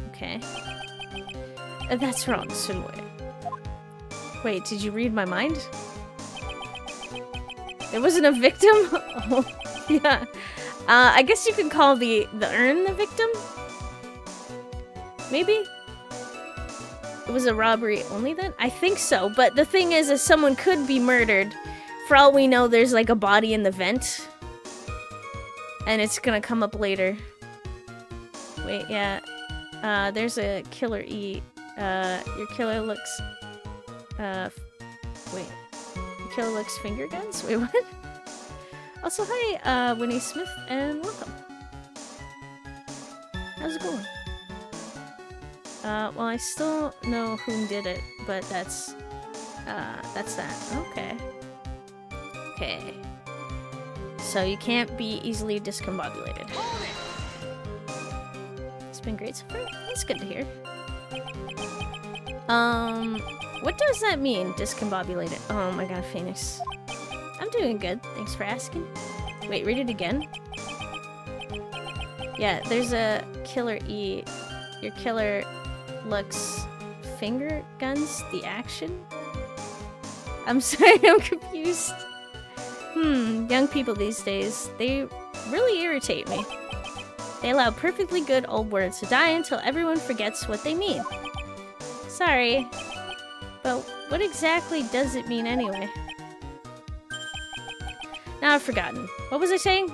Okay. That's wrong, Sir Lawyer. Wait, did you read my mind? There wasn't a victim? Oh, yeah. I guess you could call the urn the victim? Maybe? It was a robbery only then? I think so, but the thing is someone could be murdered. For all we know, there's like a body in the vent. And it's gonna come up later. Wait, yeah. There's a killer E. Your killer looks... wait. Your killer looks finger guns? Wait, what? Also, hi, Winnie Smith, and welcome. How's it going? Well, I still know who did it, but that's that. Okay. Okay. So you can't be easily discombobulated. It's been great so far. That's good to hear. What does that mean, discombobulated? Oh my god, Phoenix. I'm doing good, thanks for asking. Wait, read it again? Yeah, there's a killer E. Your killer looks finger guns the action? I'm sorry, I'm confused. Young people these days, they really irritate me. They allow perfectly good old words to die until everyone forgets what they mean. Sorry, but what exactly does it mean anyway? Now I've forgotten. What was I saying?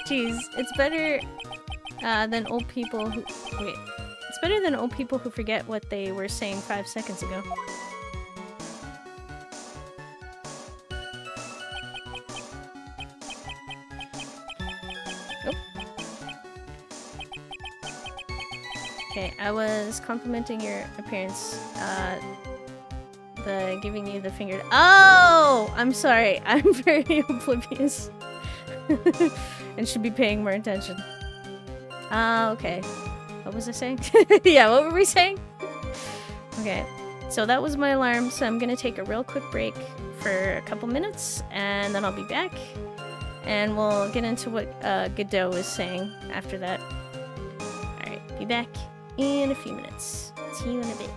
Jeez, it's better than old people who... Wait. It's better than old people who forget what they were saying 5 seconds ago. Oh. Okay, I was complimenting your appearance. The giving you the finger... Oh! I'm sorry. I'm very oblivious. And should be paying more attention. Okay. What was I saying? Yeah, what were we saying? Okay, so that was my alarm, so I'm gonna take a real quick break for a couple minutes, and then I'll be back, and we'll get into what Godot was saying after that. Alright, be back in a few minutes. See you in a bit.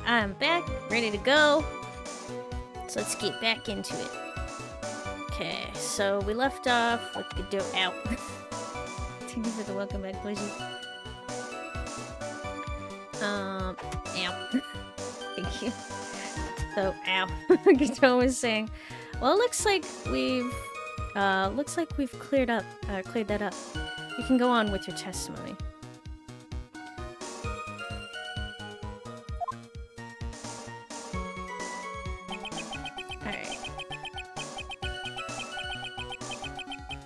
I'm back, ready to go. So let's get back into it. Okay, so we left off with the door out. Thank you for the welcome back, pleasure. Ow. Thank you. So, ow. Gato was saying, well, it looks like we've cleared that up. You can go on with your testimony. Alright.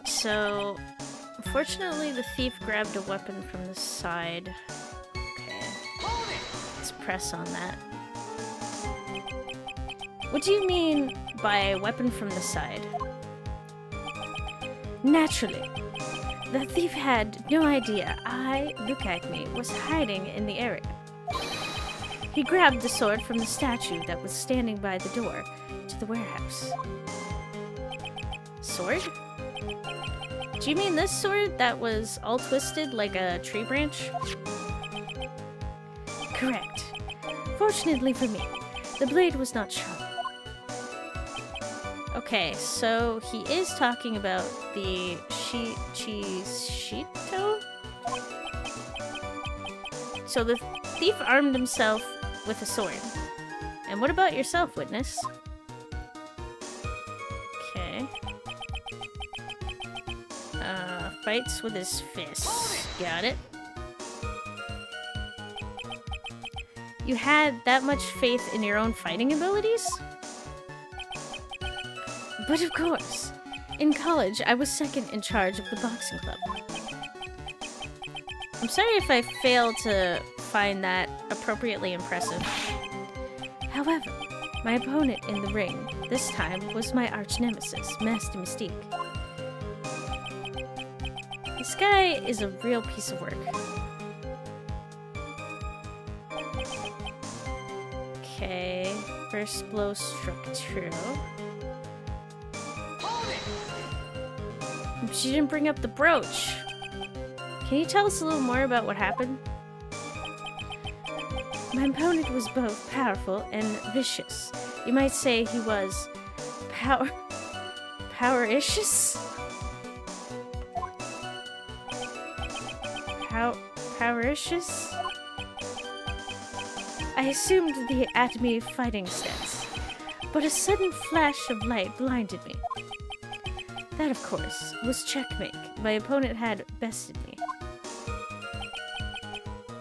So, unfortunately, the thief grabbed a weapon from the side. Okay. Let's press on that. What do you mean by weapon from the side? Naturally. The thief had no idea I, look at me, was hiding in the area. He grabbed the sword from the statue that was standing by the door to the warehouse. Sword? Do you mean this sword that was all twisted like a tree branch? Correct. Fortunately for me, the blade was not sharp. Okay, so he is talking about the Shito? So the thief armed himself with a sword. And what about yourself, witness? Okay. Fights with his fists. Got it. You had that much faith in your own fighting abilities? But of course. In college, I was second in charge of the boxing club. I'm sorry if I failed to find that appropriately impressive. However, my opponent in the ring this time was my arch nemesis, Master Mystique. This guy is a real piece of work. Okay, first blow struck true. She didn't bring up the brooch. Can you tell us a little more about what happened? My opponent was both powerful and vicious. You might say he was powericious? Powericious? I assumed the Atomy fighting stance, but a sudden flash of light blinded me. That, of course, was checkmate. My opponent had bested me.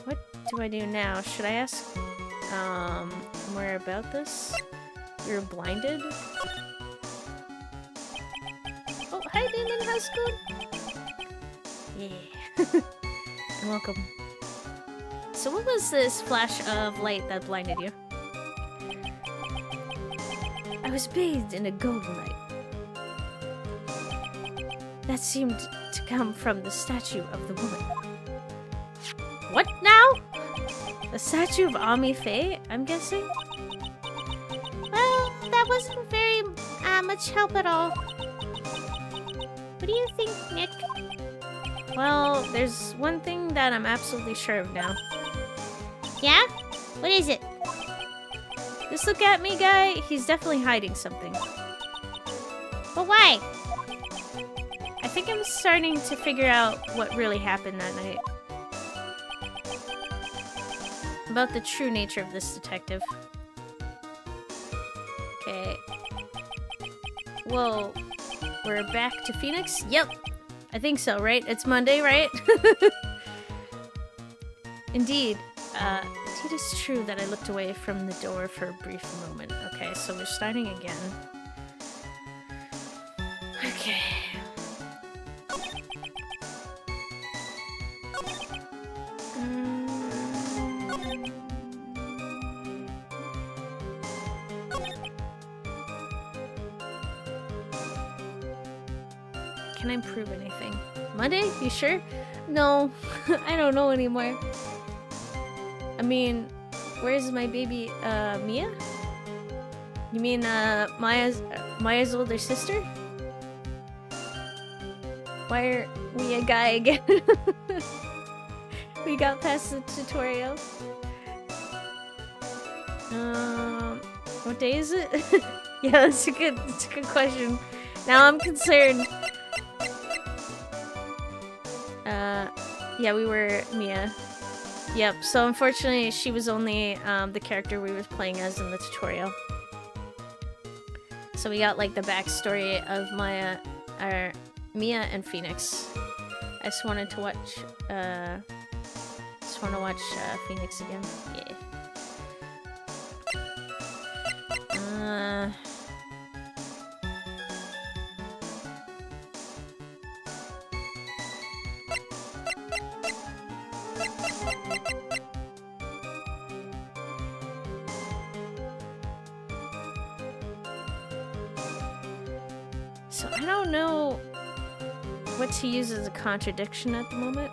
What do I do now? Should I ask more about this? You're blinded? Oh, hi, Damon. How's it going? Yeah. Welcome. So what was this flash of light that blinded you? I was bathed in a golden light. That seemed to come from the statue of the woman. What now? The statue of Ami Faye, I'm guessing? Well, that wasn't very much help at all. What do you think, Nick? Well, there's one thing that I'm absolutely sure of now. Yeah? What is it? This look at me guy, he's definitely hiding something. But why? I think I'm starting to figure out what really happened that night. About the true nature of this detective. Okay. Whoa. We're back to Phoenix? Yep. I think so, right? It's Monday, right? Indeed. It is true that I looked away from the door for a brief moment. Okay, so we're starting again. Okay. Can I prove anything? Monday? You sure? No, I don't know anymore. I mean, where's my baby, Mia? You mean, Maya's older sister? Why are we a guy again? We got past the tutorial. What day is it? Yeah, that's a good question. Now I'm concerned. Yeah, we were Mia. Yep, so unfortunately she was only the character we were playing as in the tutorial. So we got like the backstory of Mia and Phoenix. I just wanted to watch Phoenix again. Yeah. So I don't know what to use as a contradiction at the moment.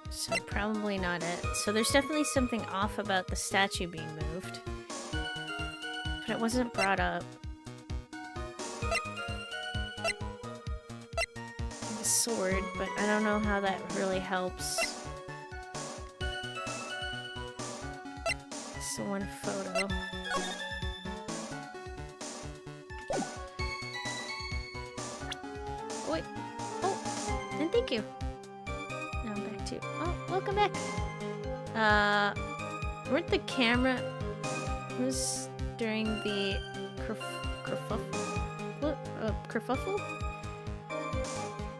So probably not it. So there's definitely something off about the statue being moved. But it wasn't brought up. The sword, but I don't know how that really helps. It's the one photo. Wait. Oh, and thank you. Now I'm back to... Oh, welcome back. Weren't the camera... was during the kerfuffle?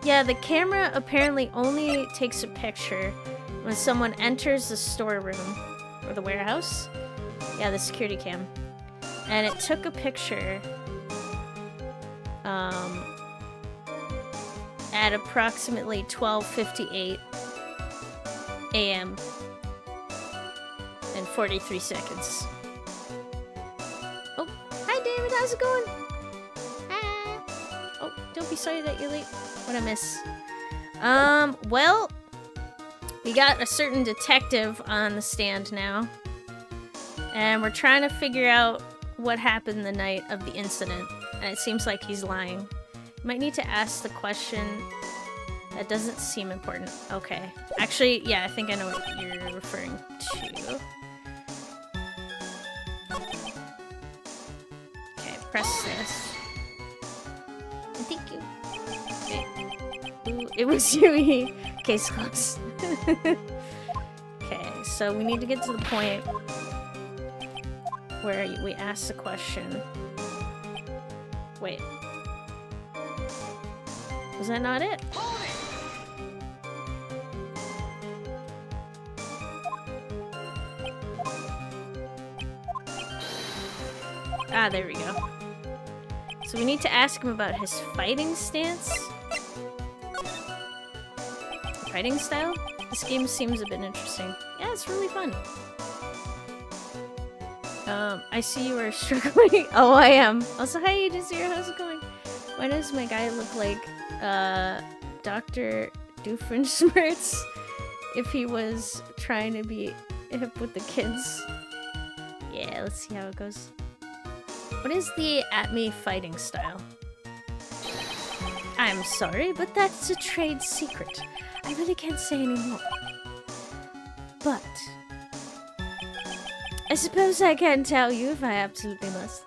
Yeah, the camera apparently only takes a picture when someone enters the storeroom or the warehouse. Yeah, the security cam. And it took a picture at approximately 12:58 a.m. and 43 seconds. Oh, hi David, how's it going? Hi. Oh, don't be sorry that you're late. What'd I miss? Well, we got a certain detective on the stand now. And we're trying to figure out what happened the night of the incident. And it seems like he's lying. You might need to ask the question. That doesn't seem important. Okay. Actually, yeah, I think I know what you're referring to. Okay, press this. Thank you. Okay. Ooh, it was you. Case closed. Okay, so we need to get to the point where we ask the question. Wait. Was that not it? Ah, there we go. So we need to ask him about his fighting stance. Fighting style? This game seems a bit interesting. Yeah, it's really fun. I see you are struggling. Oh, I am. Also, hi, Yudizira. How's it going? Why does my guy look like, Dr. Doofenshmirtz if he was trying to be hip with the kids? Yeah, let's see how it goes. What is the at-me fighting style? I'm sorry, but that's a trade secret. I really can't say anymore. But I suppose I can tell you if I absolutely must.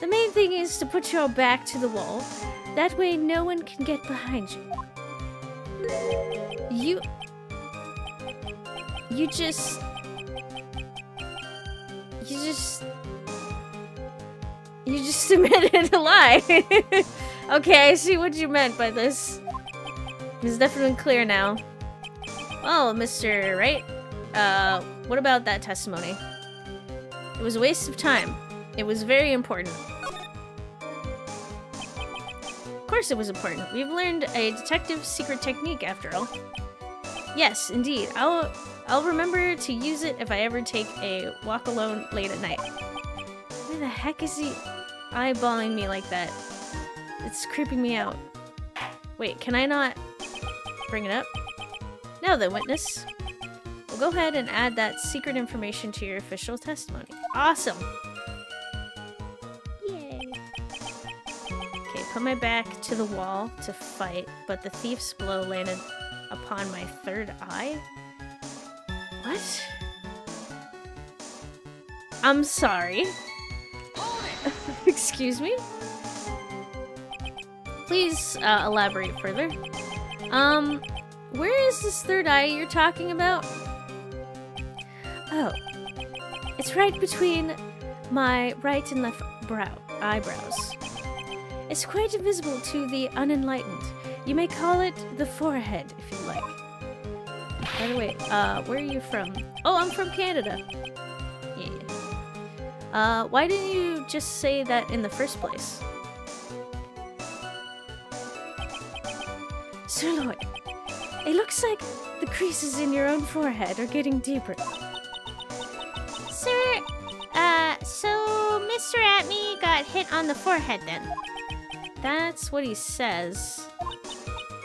The main thing is to put your back to the wall. That way no one can get behind you. You just admitted a lie. Okay, I see what you meant by this. It's definitely clear now. Oh, Mr. Wright. What about that testimony? It was a waste of time. It was very important. Of course it was important. We've learned a detective's secret technique after all. Yes, indeed. I'll remember to use it if I ever take a walk alone late at night. Why the heck is he eyeballing me like that? It's creeping me out. Wait, can I not bring it up? Now then, witness. Well, go ahead and add that secret information to your official testimony. Awesome! Yay. Okay, put my back to the wall to fight, but the thief's blow landed upon my third eye? What? I'm sorry. Excuse me? Please elaborate further. Where is this third eye you're talking about? Oh, it's right between my right and left eyebrows. It's quite invisible to the unenlightened. You may call it the forehead, if you like. By the way, where are you from? Oh, I'm from Canada. Yeah. Why didn't you just say that in the first place? Sir Lloyd, it looks like the creases in your own forehead are getting deeper. Sir, so Mr. Atme got hit on the forehead then? That's what he says.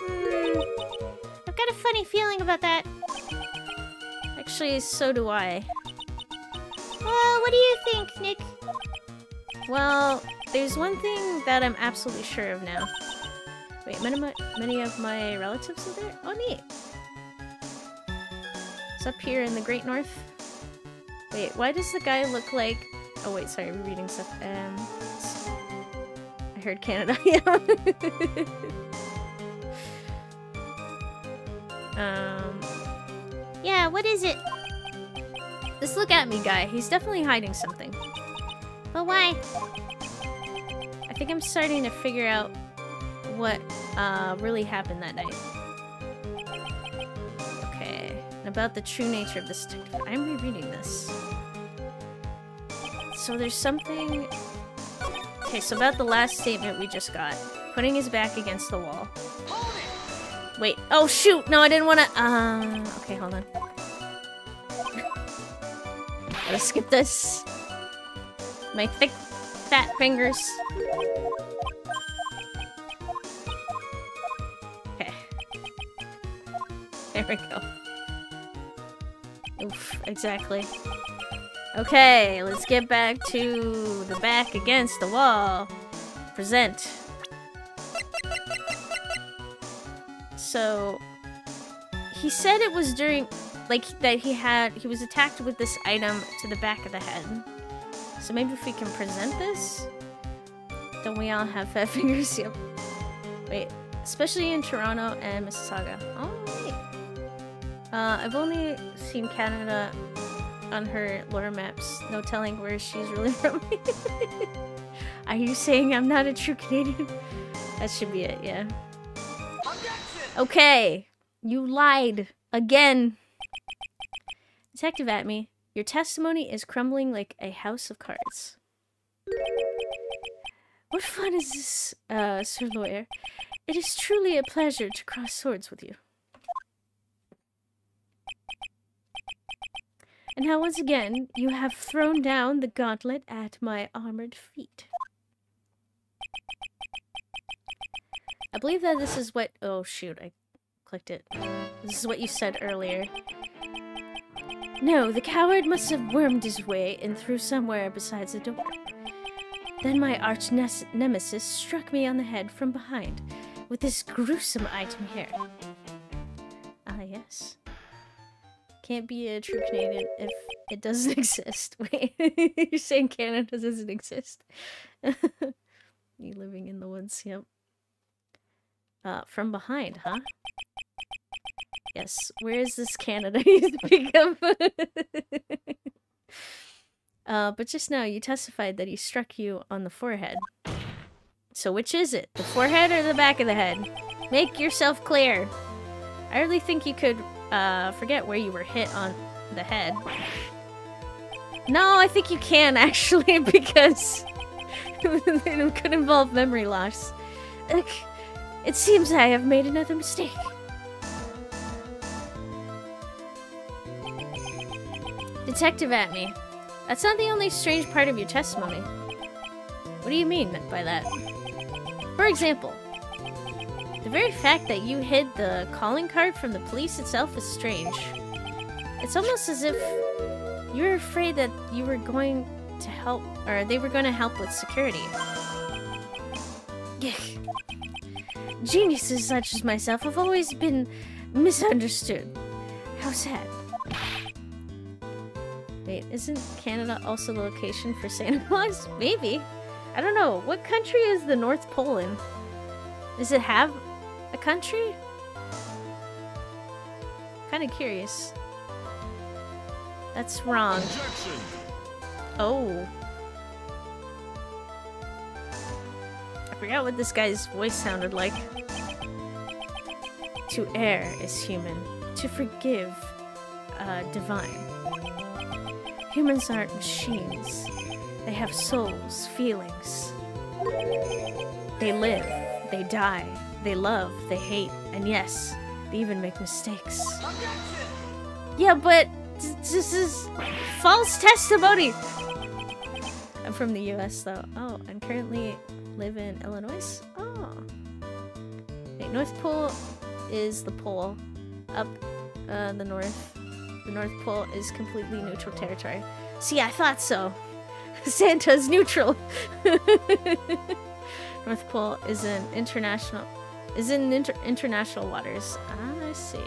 I've got a funny feeling about that. Actually, so do I. What do you think, Nick? Well, there's one thing that I'm absolutely sure of now. Wait, many of my relatives are there? Oh, neat. It's up here in the Great North. Wait, why does the guy look like... Oh, wait, sorry, we're reading stuff. I heard Canada. Yeah, what is it? This look at me guy, he's definitely hiding something. But why? I think I'm starting to figure out what really happened that night. Okay, and about the true nature of this detective. I'm rereading this. So there's something... Okay, so about the last statement we just got. Putting his back against the wall. Wait, oh shoot! No, I didn't want to... okay, hold on. Gotta skip this. My thick, fat fingers. Okay. There we go. Oof, exactly. Okay, let's get back to the back against the wall. Present. So, he said it was during, like, that he was attacked with this item to the back of the head. So maybe if we can present this? Don't we all have fat fingers? Yep. Wait, especially in Toronto and Mississauga. Oh, wait. I've only seen Canada on her lore maps. No telling where she's really from. Are you saying I'm not a true Canadian? That should be it, yeah. Okay, you lied again. Detective Atme, your testimony is crumbling like a house of cards. What fun is this, Sir Lawyer? It is truly a pleasure to cross swords with you. And now once again, you have thrown down the gauntlet at my armored feet. I believe that this is what... Oh, shoot, I clicked it. This is what you said earlier. No, the coward must have wormed his way in through somewhere besides the door. Then my arch-nemesis struck me on the head from behind with this gruesome item here. Ah, yes. Can't be a true Canadian if it doesn't exist. Wait, you're saying Canada doesn't exist? You living in the woods, yep. From behind, huh? Yes, where is this Canada you speak of? But just now you testified that he struck you on the forehead. So which is it? The forehead or the back of the head? Make yourself clear. I really think you could forget where you were hit on the head. No, I think you can actually, because it could involve memory loss. It seems I have made another mistake. Detective at me. That's not the only strange part of your testimony. What do you mean by that? For example, the very fact that you hid the calling card from the police itself is strange. It's almost as if you were afraid that you were going to help, or they were going to help with security. Geniuses such as myself have always been misunderstood. How sad. Wait, isn't Canada also the location for Santa Claus? Maybe. I don't know. What country is the North Pole in? Does it have a country? Kind of curious. That's wrong. Objection. Oh. I forgot what this guy's voice sounded like. To err is human. To forgive, divine. Humans aren't machines. They have souls, feelings. They live, they die, they love, they hate, and yes, they even make mistakes. Yeah, but this is false testimony! I'm from the US though. Oh, and currently live in Illinois? Oh. Wait, North Pole is the pole. Up the North. The North Pole is completely neutral territory. See, I thought so. Santa's neutral. North Pole is in international waters. Ah, I see.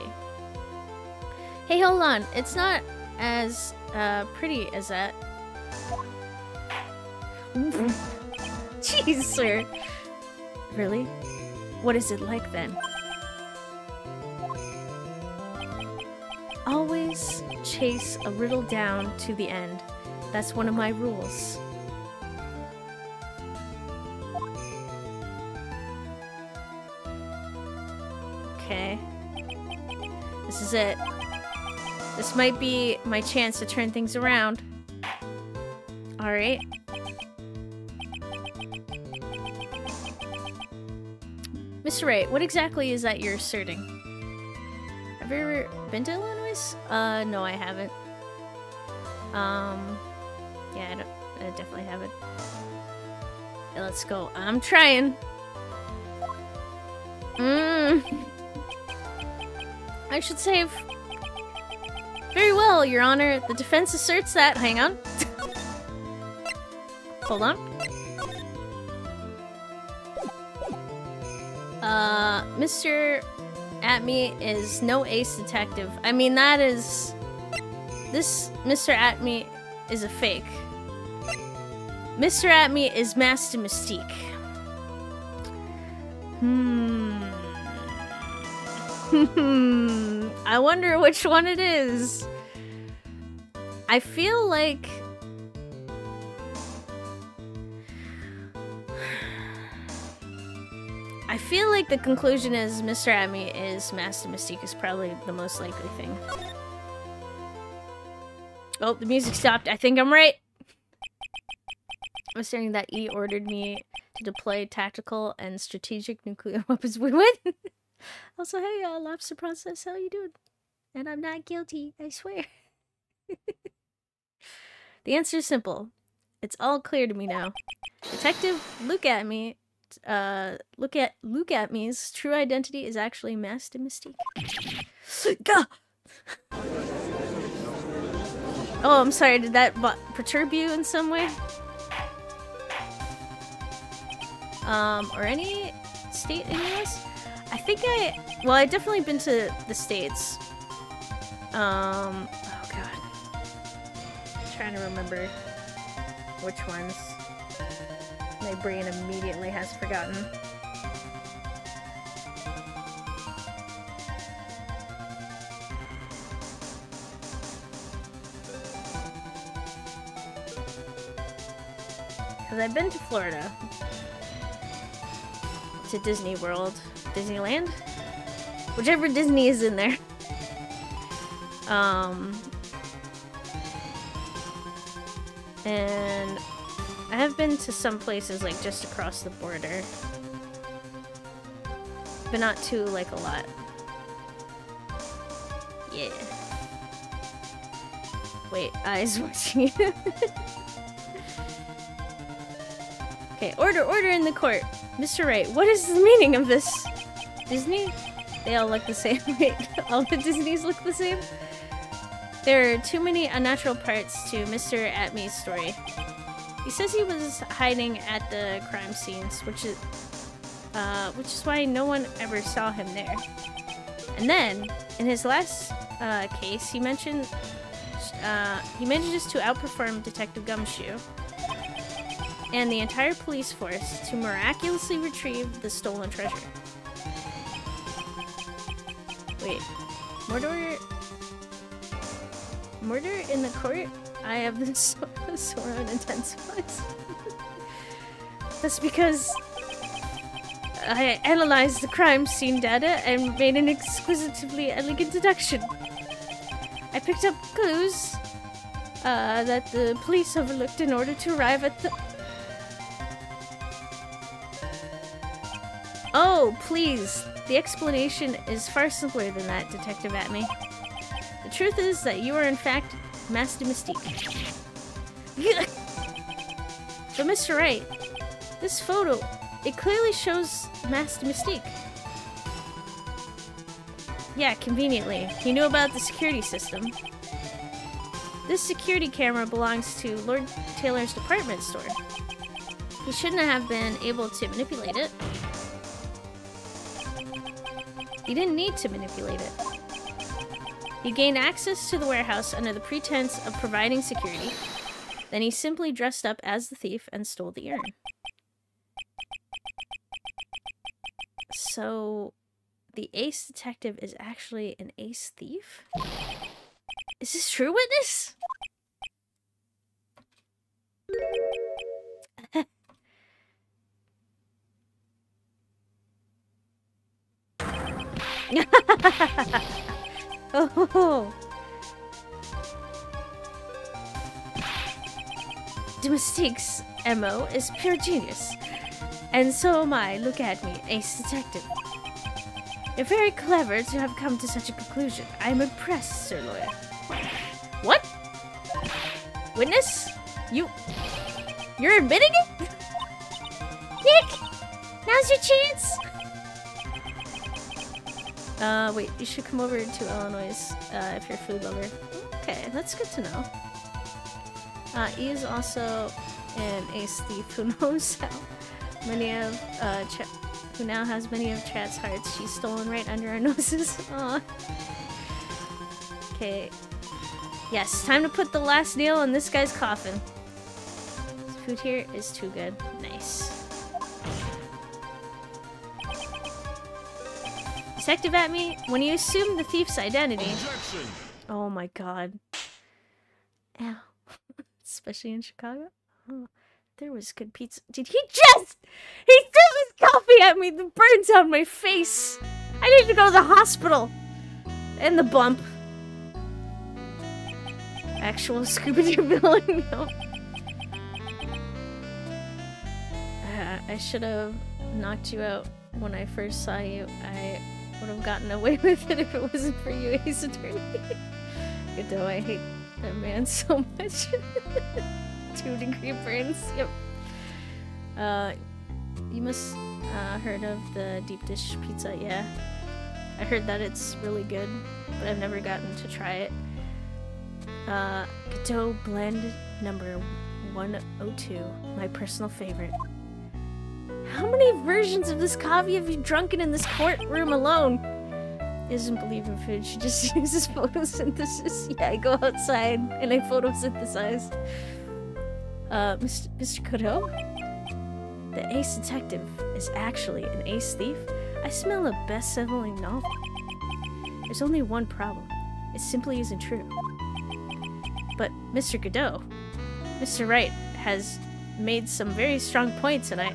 Hey, hold on. It's not as pretty as that. Jeez, sir. Really? What is it like then? Always chase a riddle down to the end. That's one of my rules. Okay. This is it. This might be my chance to turn things around. Alright. Mr. Wright, what exactly is that you're asserting? Have you ever been to Illinois? No, I haven't. Yeah, I definitely haven't. Yeah, let's go. I'm trying. I should save. Very well, Your Honor. The defense asserts that. Hang on. Hold on. Mr. Atme is no ace detective. I mean, that is... This Mr. Atme is a fake. Mr. Atme is Master Mystique. I wonder which one it is. I feel like... I feel like the conclusion is Mr. Atme is Master Mystique is probably the most likely thing. Oh, the music stopped. I think I'm right. I'm saying that E ordered me to deploy tactical and strategic nuclear weapons. We win. Also, hey, Lobster Process, how you doing? And I'm not guilty, I swear. The answer is simple. It's all clear to me now. Detective, look at me. Look at me's true identity is actually Master Mystique. Gah! Oh, I'm sorry. Did that perturb you in some way? Or any state in the US? I think well, I've definitely been to the States. Oh god. I'm trying to remember which ones. My brain immediately has forgotten. Because I've been to Florida. To Disney World. Disneyland? Whichever Disney is in there. And I have been to some places like just across the border. But not to like a lot. Yeah. wait, eyes watching you. Okay, order in the court. Mr. Wright, what is the meaning of this? Disney? They all look the same. Wait, all the Disneys look the same? There are too many unnatural parts to Mr. Atme's story. He says he was hiding at the crime scenes, which is why no one ever saw him there. And then, in his last case, he manages to outperform Detective Gumshoe and the entire police force to miraculously retrieve the stolen treasure. Wait, murder in the court? I have this sworn intensifies. That's because I analyzed the crime scene data and made an exquisitely elegant deduction. I picked up clues that the police overlooked in order to arrive at the... Oh, please. The explanation is far simpler than that, Detective Atme. The truth is that you are in fact Master Mystique. But Mr. Wright, this photo, it clearly shows Master Mystique. Yeah, conveniently. He knew about the security system. This security camera belongs to Lord Taylor's department store. He shouldn't have been able to manipulate it. He didn't need to manipulate it. He gained access to the warehouse under the pretense of providing security. Then he simply dressed up as the thief and stole the urn. So, the ace detective is actually an ace thief? Is this true, witness? Oh. Mystique's MO is pure genius. And so am I. Look at me, ace detective. You're very clever to have come to such a conclusion. I'm impressed, Sir Lawyer. What? Witness? You're admitting it? Nick! Now's your chance! Wait, you should come over to Illinois if you're a food lover. Okay, that's good to know. E is also an ace thief who knows how many of who now has many of Chat's hearts. She's stolen right under our noses. Aww. Okay. Yes, time to put the last nail in this guy's coffin. This food here is too good. Nice. Detective Atme, when you assume the thief's identity... Objection. Oh my god. Ow. Especially in Chicago. Oh, there was good pizza. Did he just... He threw this coffee at me! The burns on my face! I need to go to the hospital! And the bump. Actual Scooby-Doo villain, no. I should have knocked you out when I first saw you. I would have gotten away with it if it wasn't for you, Ace Attorney. Good though, I hate that man so much. 2-degree burns, yep. You must heard of the deep dish pizza, yeah. I heard that it's really good, but I've never gotten to try it. Godot blend number 102, my personal favorite. How many versions of this coffee have you drunken in this courtroom alone? Doesn't believe in food, she just uses photosynthesis. Yeah, I go outside and I photosynthesize. Mr. Godot? The ace detective is actually an ace thief? I smell a best-selling novel. There's only one problem. It simply isn't true. But Mr. Godot, Mr. Wright has made some very strong points, and I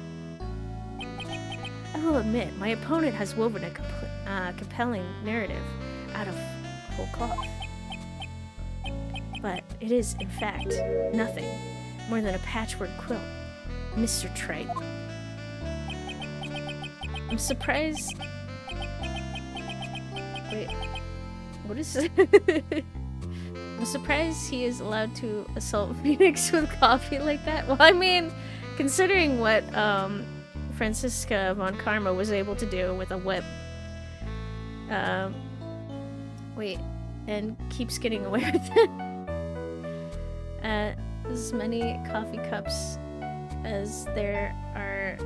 will admit, my opponent has woven a compelling narrative out of whole cloth. But it is, in fact, nothing more than a patchwork quilt, Mr. Trite. I'm surprised... Wait, what is it? I'm surprised he is allowed to assault Phoenix with coffee like that. Well, I mean, considering what Franziska von Karma was able to do with a whip. Wait, and keeps getting away with it. As many coffee cups as there are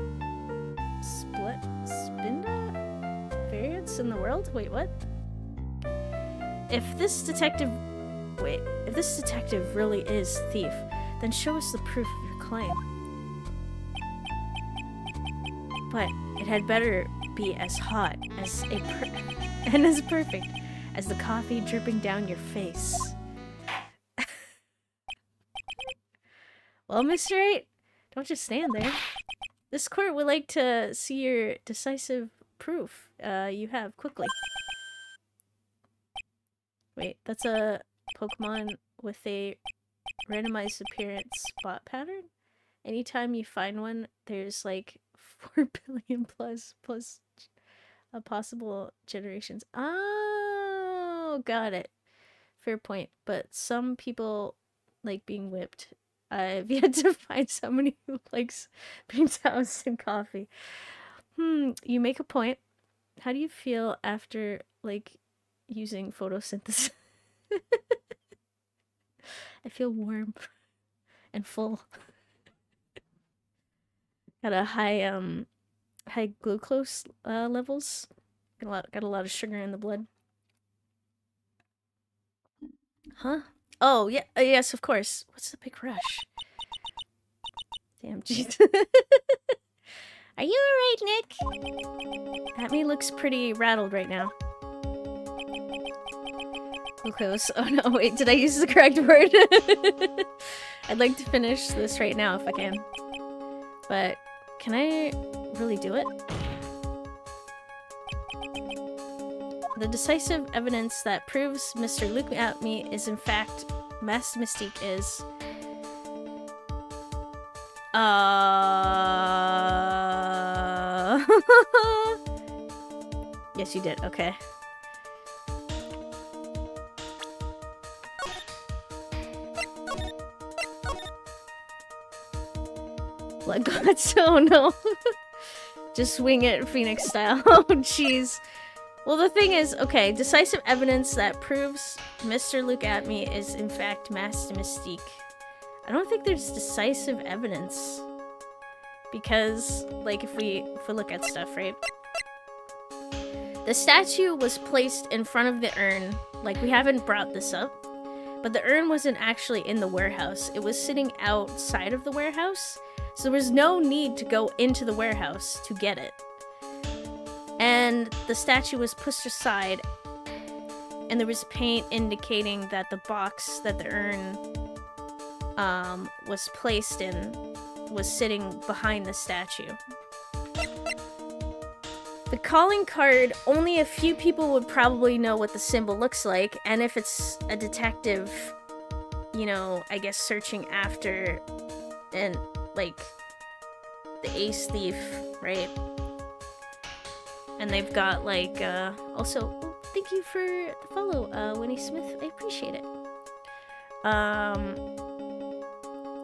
Spinda variants in the world? Wait, what? If this detective really is thief, then show us the proof of your claim. But it had better be as hot as and as perfect as the coffee dripping down your face. Well, Mr. 8, don't just stand there. This court would like to see your decisive proof you have quickly. Wait, that's a Pokemon with a randomized appearance spot pattern? Anytime you find one, there's like 4 billion plus possible generations. Oh, got it. Fair point. But some people like being whipped. I've yet to find somebody who likes being doused in coffee. You make a point. How do you feel after, like, using photosynthesis? I feel warm and full. Got a high glucose levels. Got a lot of sugar in the blood. Huh? Oh, yeah, yes, of course. What's the big rush? Damn, jeez. Are you alright, Nick? Atme looks pretty rattled right now. Glucose. Oh no, wait, did I use the correct word? I'd like to finish this right now if I can. But can I really do it? The decisive evidence that proves Mr. Look At Me is in fact Master Mystique is... Yes, you did. Okay. Blood gods. Oh no. Just wing it, Phoenix style. Oh jeez. Well, the thing is, okay, decisive evidence that proves Mr. Look At Me is in fact Master Mystique. I don't think there's decisive evidence. Because, like, if we look at stuff, right? The statue was placed in front of the urn. Like, we haven't brought this up. But the urn wasn't actually in the warehouse. It was sitting outside of the warehouse. So there was no need to go into the warehouse to get it. And the statue was pushed aside, and there was paint indicating that the box that the urn was placed in was sitting behind the statue. The calling card, only a few people would probably know what the symbol looks like, and if it's a detective, you know, I guess searching after, and like, the ace thief, right? And they've got, like, also, oh, thank you for the follow, Winnie Smith. I appreciate it.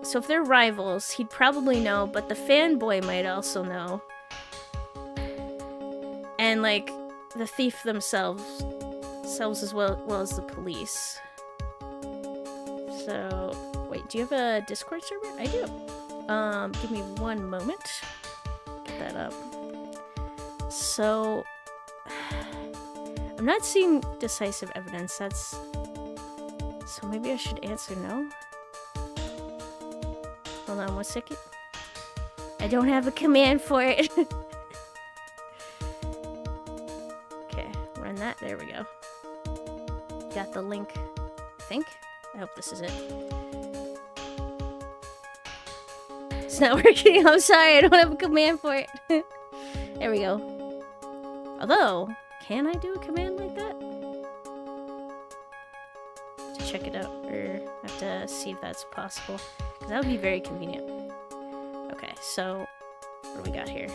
So if they're rivals, he'd probably know, but the fanboy might also know. And, like, the thief themselves as well as the police. So, wait, do you have a Discord server? I do. Give me one moment. Get that up. So, I'm not seeing decisive evidence. That's... So maybe I should answer no? Hold on one second. I don't have a command for it. Okay, run that. There we go. Got the link, I think. I hope this is it. It's not working. I'm sorry, I don't have a command for it. There we go. Although, can I do a command like that? To check it out, or I have to see if that's possible. Because that would be very convenient. Okay, so what do we got here?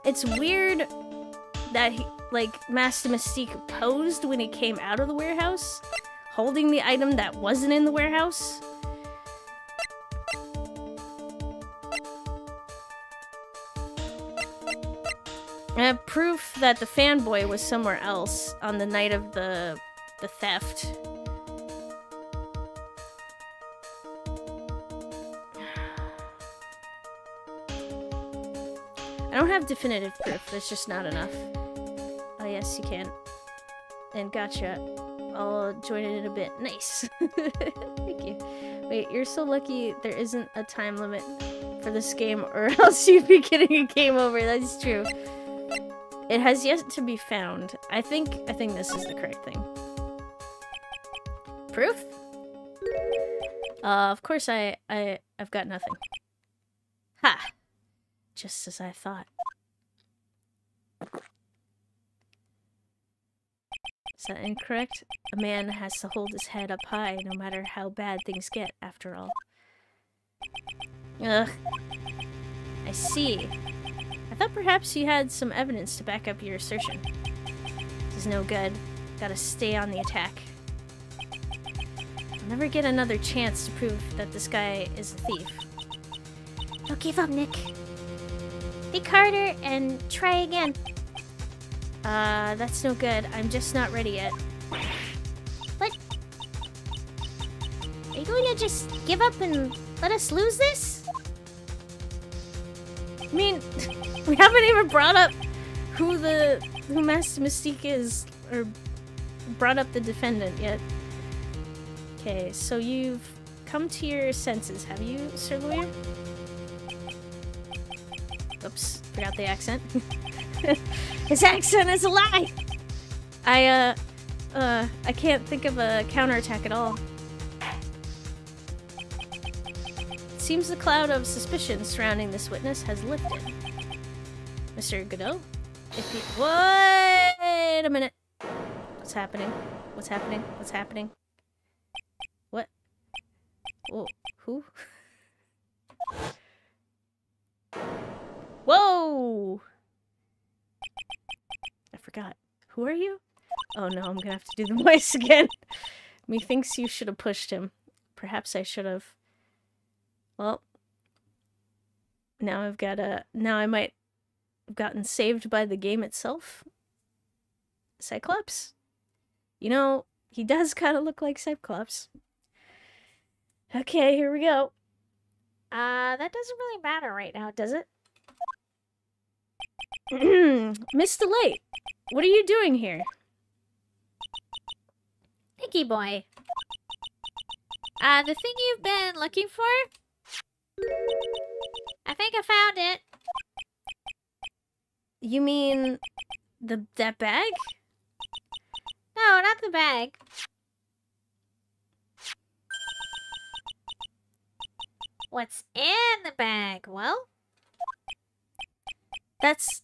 It's weird that he, like, Master Mystique posed when he came out of the warehouse, holding the item that wasn't in the warehouse. I have proof that the fanboy was somewhere else on the night of the theft. I don't have definitive proof. That's just not enough. Oh, yes, you can. And gotcha. I'll join it in a bit. Nice. Thank you. Wait, you're so lucky there isn't a time limit for this game, or else you'd be getting a game over. That's true. It has yet to be found. I think this is the correct thing. Proof? Of course I've got nothing. Ha! Just as I thought. Is that incorrect? A man has to hold his head up high no matter how bad things get, after all. Ugh. I see. I thought perhaps you had some evidence to back up your assertion. This is no good. Gotta stay on the attack. I'll never get another chance to prove that this guy is a thief. Don't give up, Nick. Think harder and try again. That's no good. I'm just not ready yet. What? Are you going to just give up and let us lose this? I mean, we haven't even brought up who Master Mystique is, or brought up the defendant yet. Okay, so you've come to your senses, have you, Sir Lawyer? Oops, forgot the accent. His accent is a lie! I can't think of a counterattack at all. It seems the cloud of suspicion surrounding this witness has lifted. Mr. Godot? If you— Wait a minute! What's happening? What's happening? What's happening? What? Whoa, who? Whoa! I forgot. Who are you? Oh no, I'm gonna have to do the voice again. Methinks you should have pushed him. Perhaps I should have. Well, now I've got a— now I might have gotten saved by the game itself. Cyclops? You know, he does kind of look like Cyclops. Okay, here we go. That doesn't really matter right now, does it? Miss Delate, what are you doing here? Nicky boy. The thing you've been looking for? I think I found it. You mean that bag? No, not the bag. What's in the bag? Well, that's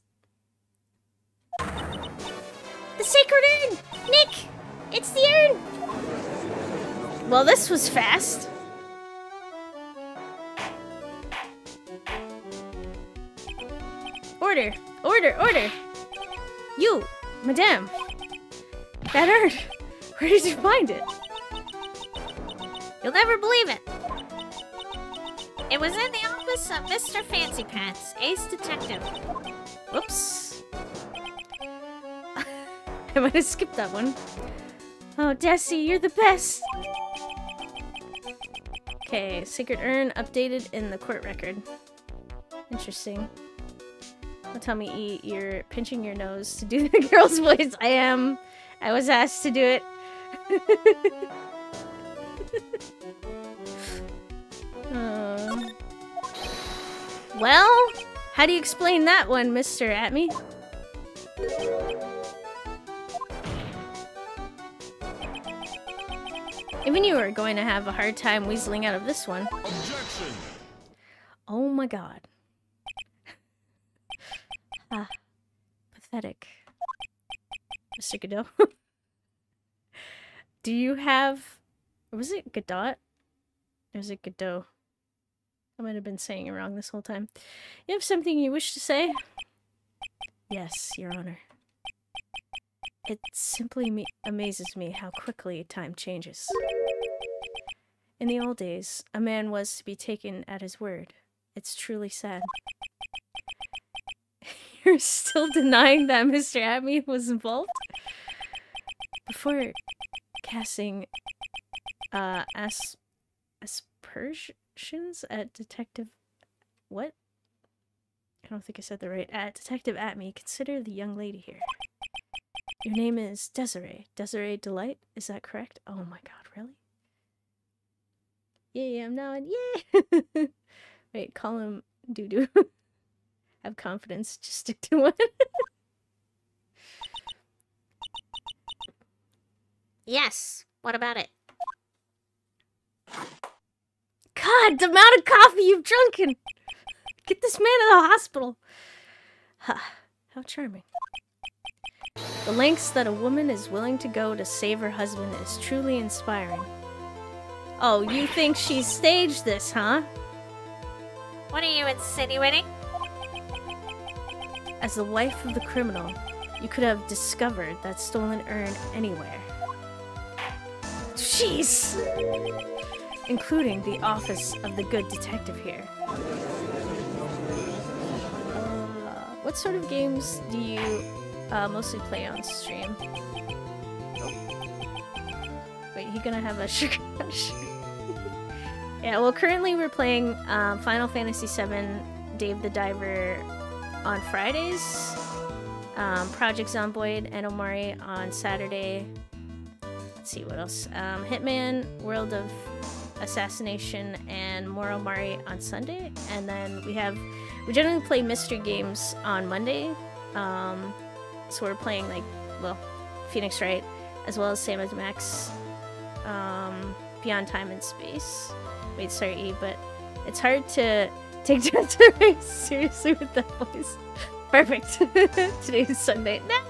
the sacred urn! Nick! It's the urn! Well, this was fast. Order! Order! Order! You! Madame! That urn! Where did you find it? You'll never believe it. It was in the office of Mr. Fancy Pants, ace detective. Whoops. I might have skipped that one. Oh, Desi, you're the best! Okay, Sacred Urn updated in the court record. Interesting. Don't tell me you're pinching your nose to do the girl's voice. I am. I was asked to do it. Well, how do you explain that one, Mr. Atme? Even you are going to have a hard time weaseling out of this one. Objection! Oh my god. Ah, pathetic. Mr. Godot. Do you have... Was it Godot? Or was it Godot? I might have been saying it wrong this whole time. You have something you wish to say? Yes, Your Honor. It simply amazes me how quickly time changes. In the old days, a man was to be taken at his word. It's truly sad. You're still denying that Mr. Atme was involved? Before casting aspersions at Detective... What? I don't think I said that right. At Detective Atme, consider the young lady here. Your name is Desiree. Desiree Delight? Is that correct? Oh my god, really? Yeah, I'm nodding. Yeah! Wait, call him Doo-Doo. Have confidence, just stick to one. Yes. What about it? God, the amount of coffee you've drunken! Get this man to the hospital! How charming. The lengths that a woman is willing to go to save her husband is truly inspiring. Oh, you think she staged this, huh? What are you insinuating? As the wife of the criminal, you could have discovered that stolen urn anywhere. Jeez! Including the office of the good detective here. What sort of games do you mostly play on stream? Oh. Wait, he gonna have a sugar rush? Yeah, well, currently we're playing Final Fantasy VII Dave the Diver on Fridays, Project Zomboid and Omari on Saturday. Let's see what else. Hitman, World of Assassination, and more Omari on Sunday. And then we generally play mystery games on Monday. So we're playing Phoenix Wright, as well as Sam & Max, Beyond Time and Space. Wait, sorry, E, but it's hard to take Desiree seriously with that voice. Perfect. Today's Sunday. Nah.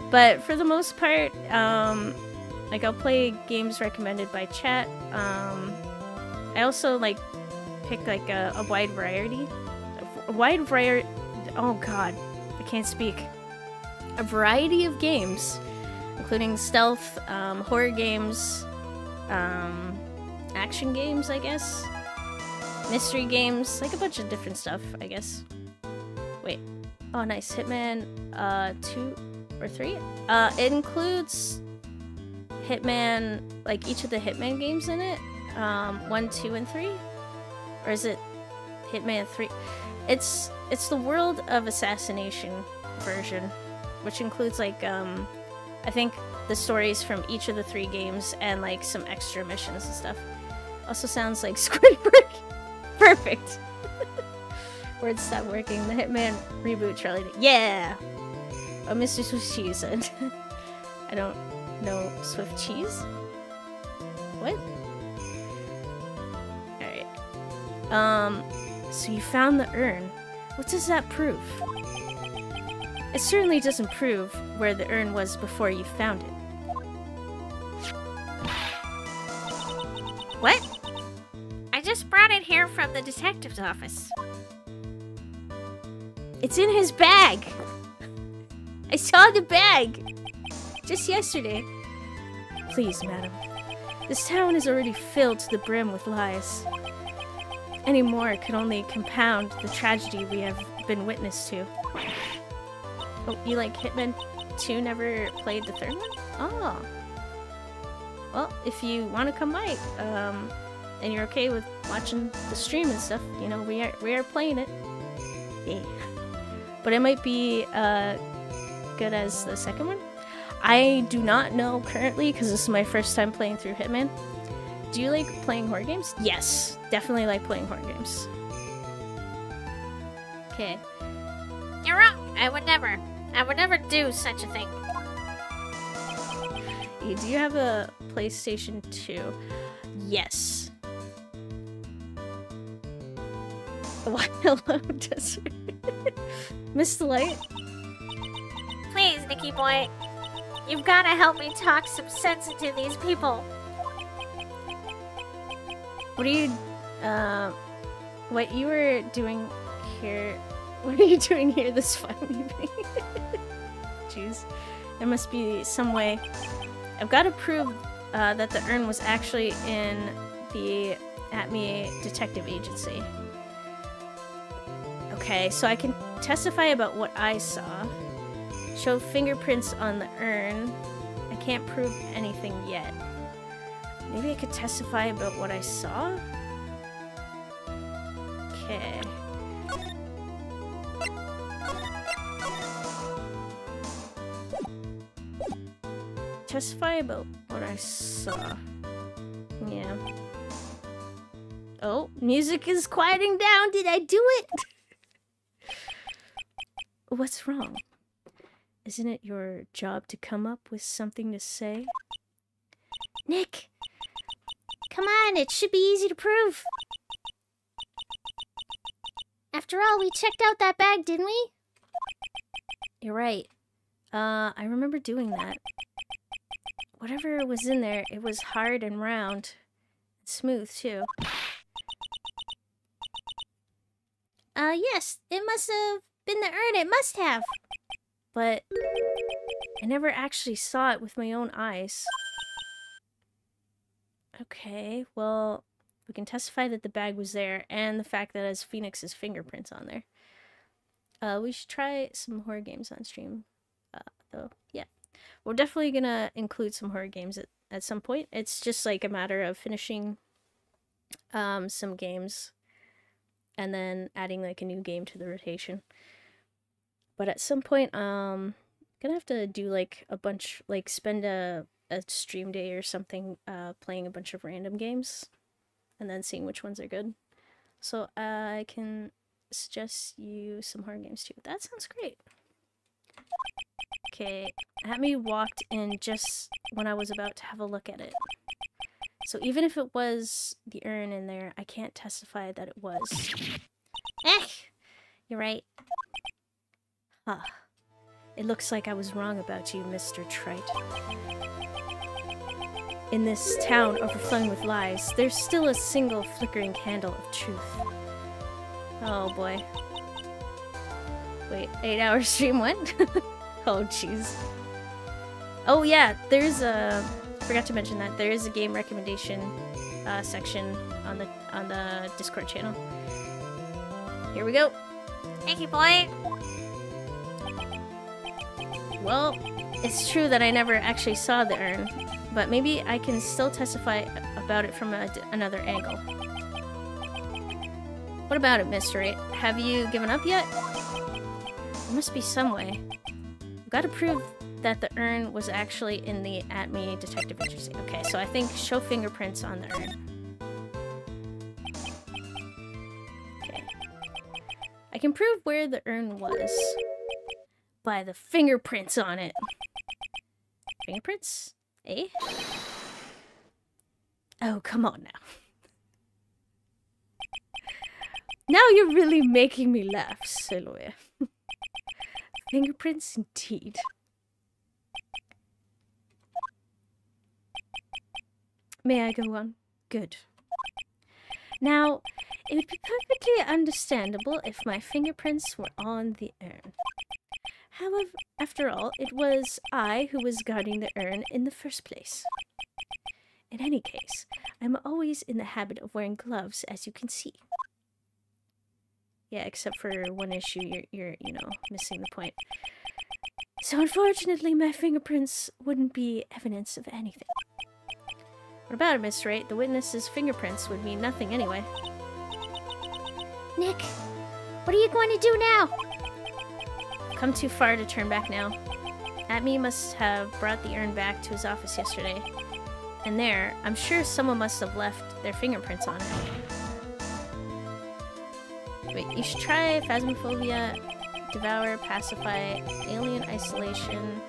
But for the most part, I'll play games recommended by chat. I also pick a wide variety. Oh god, I can't speak. A variety of games, including stealth, horror games, action games, I guess. Mystery games, a bunch of different stuff, I guess. Wait. Oh, nice. Hitman 2 or 3? It includes Hitman, each of the Hitman games in it. 1, 2, and 3? Or is it Hitman 3? It's the World of Assassination version, which includes I think the stories from each of the 3 games and some extra missions and stuff. Also sounds like Squidward. Perfect. Words stop working. The Hitman reboot Charlie. Yeah. Oh, Mr. Swift Cheese said. I don't know Swift Cheese. What? All right. So you found the urn. What does that prove? It certainly doesn't prove where the urn was before you found it. What? I just brought it here from the detective's office. It's in his bag! I saw the bag! Just yesterday. Please, madam. This town is already filled to the brim with lies. Any more could only compound the tragedy we have been witness to. Oh, you like Hitman 2 never played the 3rd one? Oh. Well, if you want to come by, and you're okay with watching the stream and stuff, we are playing it. Yeah. But it might be good as the 2nd one. I do not know currently, because this is my first time playing through Hitman. Do you like playing horror games? Yes, definitely like playing horror games. Okay. You're wrong. I would never do such a thing. Do you have a PlayStation 2? Yes. Why hello, Desiree? Miss Delight? Please, Nicky boy. You've got to help me talk some sense into these people. What are you, what you were doing here? What are you doing here this fun evening? Jeez. There must be some way. I've got to prove that the urn was actually in the Atme Detective Agency. Okay, so I can testify about what I saw. Show fingerprints on the urn. I can't prove anything yet. Maybe I could testify about what I saw? Okay. Testify about what I saw. Yeah. Oh, music is quieting down. Did I do it? What's wrong? Isn't it your job to come up with something to say? Nick! Come on, it should be easy to prove. After all, we checked out that bag, didn't we? You're right. I remember doing that. Whatever was in there, it was hard and round. And smooth, too. Yes, it must have been the urn. It must have. But I never actually saw it with my own eyes. Okay, well, we can testify that the bag was there and the fact that it has Phoenix's fingerprints on there. We should try some horror games on stream, though. Yeah, we're definitely gonna include some horror games at some point. It's just like a matter of finishing some games and then adding like a new game to the rotation. But at some point, gonna have to do like a bunch, like spend a stream day or something playing a bunch of random games and then seeing which ones are good. So I can suggest you some horror games too. That sounds great. Okay, Atme walked in just when I was about to have a look at it. So even if it was the urn in there, I can't testify that it was. You're right. Huh. It looks like I was wrong about you, Mr. Trite. In this town overflowing with lies, there's still a single flickering candle of truth. Oh boy. Wait, 8-hour stream went? Oh jeez. Oh yeah, there's a... forgot to mention that there is a game recommendation section on the Discord channel. Here we go. Thank you, boy. Well, it's true that I never actually saw the urn, but maybe I can still testify about it from another angle. What about it, Mr. Wright? Have you given up yet? There must be some way. I've got to prove that the urn was actually in the Atme Detective Agency. Okay, so I think show fingerprints on the urn. Okay. I can prove where the urn was by the fingerprints on it. Fingerprints? Eh? Oh, come on now. Now you're really making me laugh, Silhouette. Fingerprints indeed. May I go on? Good. Now, it would be perfectly understandable if my fingerprints were on the urn. However, after all, it was I who was guarding the urn in the first place. In any case, I'm always in the habit of wearing gloves, as you can see. Yeah, except for one issue, you're missing the point. So unfortunately, my fingerprints wouldn't be evidence of anything. What about it, Miss Wright? The witness's fingerprints would mean nothing anyway. Nick, what are you going to do now? Come too far to turn back now. Atme must have brought the urn back to his office yesterday. And there, I'm sure someone must have left their fingerprints on it. Wait, you should try Phasmophobia, Devour, Pacify, Alien Isolation,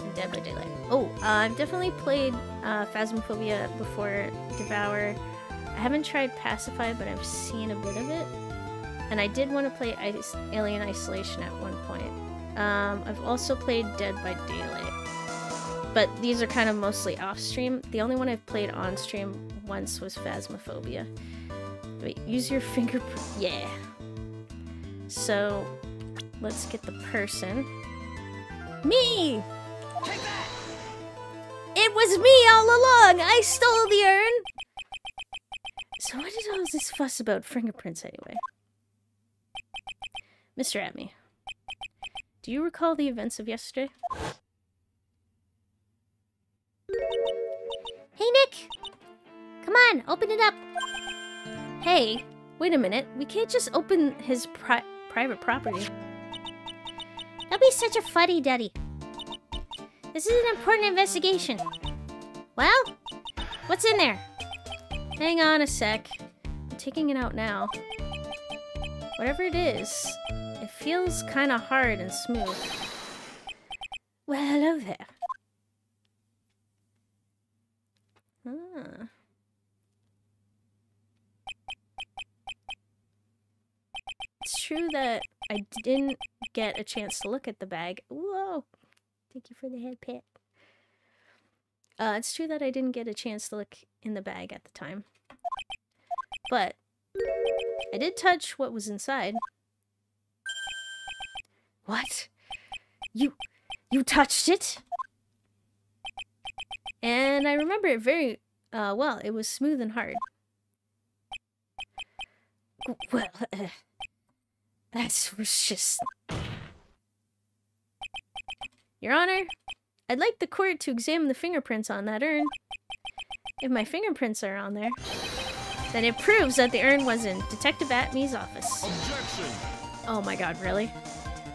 and Dead by Daylight. Oh, I've definitely played Phasmophobia before Devour. I haven't tried Pacify, but I've seen a bit of it. And I did want to play Alien Isolation at one point. I've also played Dead by Daylight. But these are kind of mostly off-stream. The only one I've played on-stream once was Phasmophobia. Wait, use your fingerprint. Yeah. So, let's get the person. Me! It was me all along! I stole the urn! So what is all this fuss about fingerprints anyway? Mr. Atme, do you recall the events of yesterday? Hey, Nick! Come on, open it up. Hey, wait a minute. We can't just open his private property. Don't be such a fuddy-duddy. This is an important investigation. Well, what's in there? Hang on a sec. I'm taking it out now. Whatever it is, it feels kind of hard and smooth. Well, hello there. It's true that I didn't get a chance to look at the bag. Whoa! Thank you for the head pat. It's true that I didn't get a chance to look in the bag at the time. But I did touch what was inside. What? You touched it? And I remember it very well. It was smooth and hard. Well, that was just... Your Honor, I'd like the court to examine the fingerprints on that urn. If my fingerprints are on there, then it proves that the urn was in Detective Atme's office. Objection! Oh my god, really?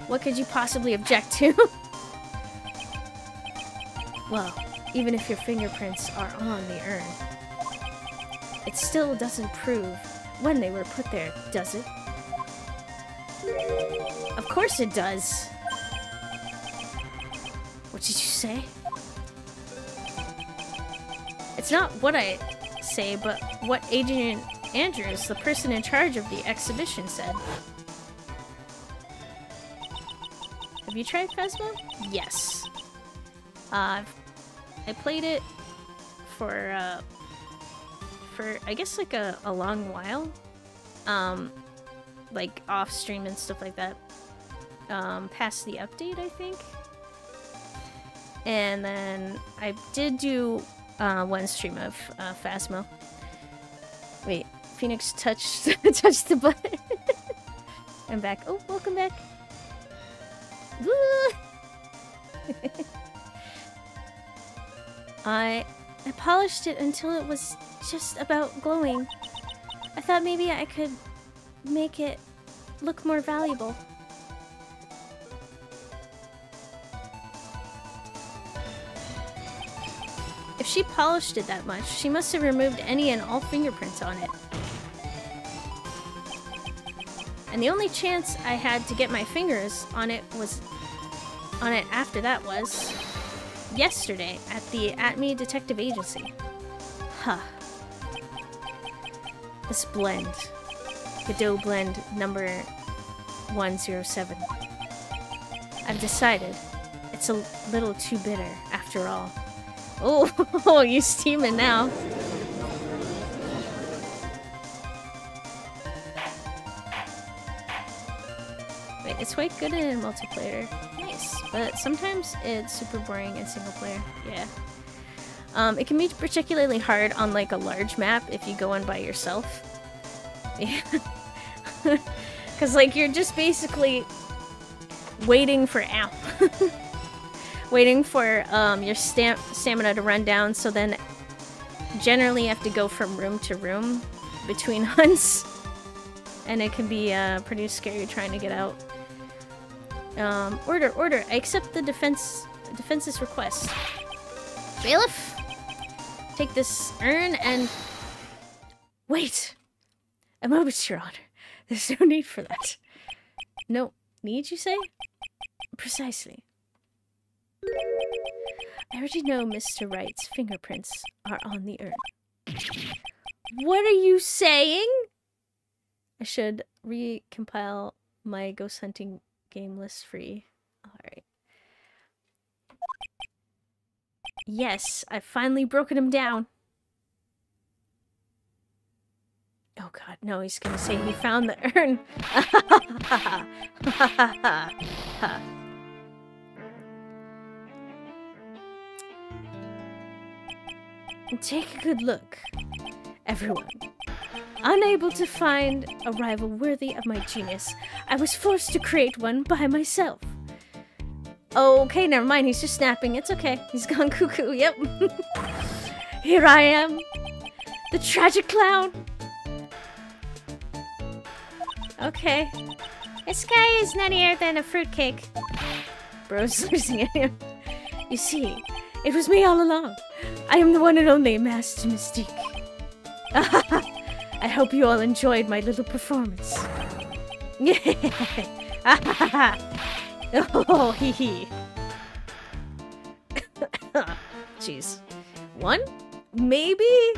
What could you possibly object to? Well, even if your fingerprints are on the urn, it still doesn't prove when they were put there, does it? Of course it does. What did you say? It's not what I say, but what Agent Andrews, the person in charge of the exhibition, said. Have you tried Phasmo? Yes. I played it for I guess like a long while. Like off stream and stuff like that. Past the update, I think. And then I did do one stream of Phasmo. Wait, Phoenix touched the button. I'm back. Oh, welcome back. Woo! I polished it until it was just about glowing. I thought maybe I could make it look more valuable. If she polished it that much, she must have removed any and all fingerprints on it. And the only chance I had to get my fingers on it after that was yesterday at the Atme Detective Agency. Huh. This blend. Godot blend number 107. I've decided it's a little too bitter after all. Oh, you're steaming now. Wait, it's quite good in multiplayer. Nice. But sometimes it's super boring in single player. Yeah. It can be particularly hard on like a large map if you go in by yourself. Yeah. Because like you're just basically waiting for waiting for your stamina to run down, so then generally you have to go from room to room between hunts, and it can be pretty scary trying to get out. Order! I accept the defense's request. Bailiff, take this urn and... Wait! A moment, Your Honor. There's no need for that. No need, you say? Precisely. I already know Mr. Wright's fingerprints are on the urn. What are you saying? I should recompile my ghost hunting game list free. Alright. Yes, I've finally broken him down. Oh god, no, he's gonna say he found the urn. Take a good look, everyone. Unable to find a rival worthy of my genius, I was forced to create one by myself. Okay, never mind. He's just snapping. It's okay. He's gone cuckoo. Yep. Here I am, the tragic clown. Okay. This guy is nuttier than a fruitcake. Bro's losing at him. You see, it was me all along. I am the one and only Master Mystique. I hope you all enjoyed my little performance. Oh, hee hee. Jeez. One? Maybe?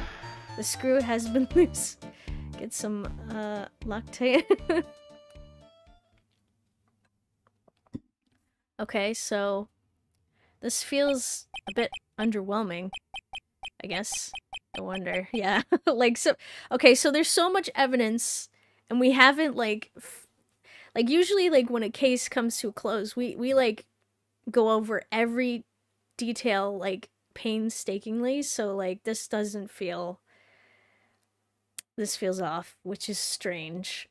The screw has been loose. Get some, Loctite. Okay, so this feels a bit underwhelming, I guess. I wonder. Yeah. Like, so, okay, so there's so much evidence, and we haven't, like, usually, like, when a case comes to a close, we like, go over every detail, like, painstakingly, so, like, this feels off, which is strange.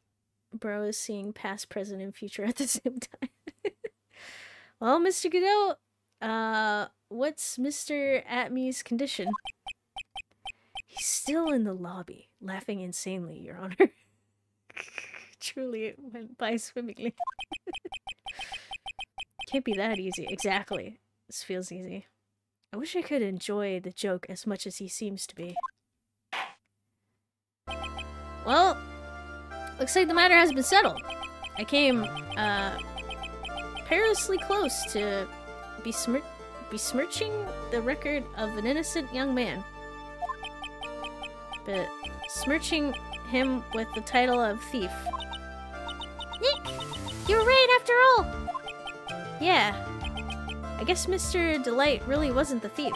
Bro is seeing past, present, and future at the same time. Well, Mr. Godot, what's Mr. Atme's condition? He's still in the lobby, laughing insanely, Your Honor. Truly, it went by swimmingly. Can't be that easy. Exactly. This feels easy. I wish I could enjoy the joke as much as he seems to be. Well, looks like the matter has been settled. I came, perilously close to besmirching the record of an innocent young man. But smirching him with the title of thief. Nick, you were right after all. Yeah. I guess Mr. Delight really wasn't the thief.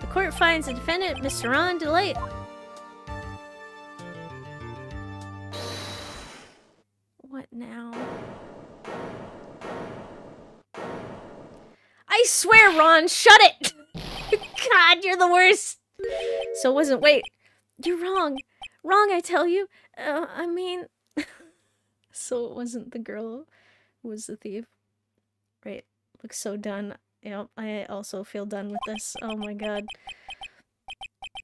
The court finds the defendant, Mr. Ron Delight. What now? I swear, Ron, shut it! God, you're the worst! So it wasn't, wait. You're wrong. Wrong, I tell you. I mean... So it wasn't the girl who was the thief. Right. Looks so done. Yep, I also feel done with this. Oh my god.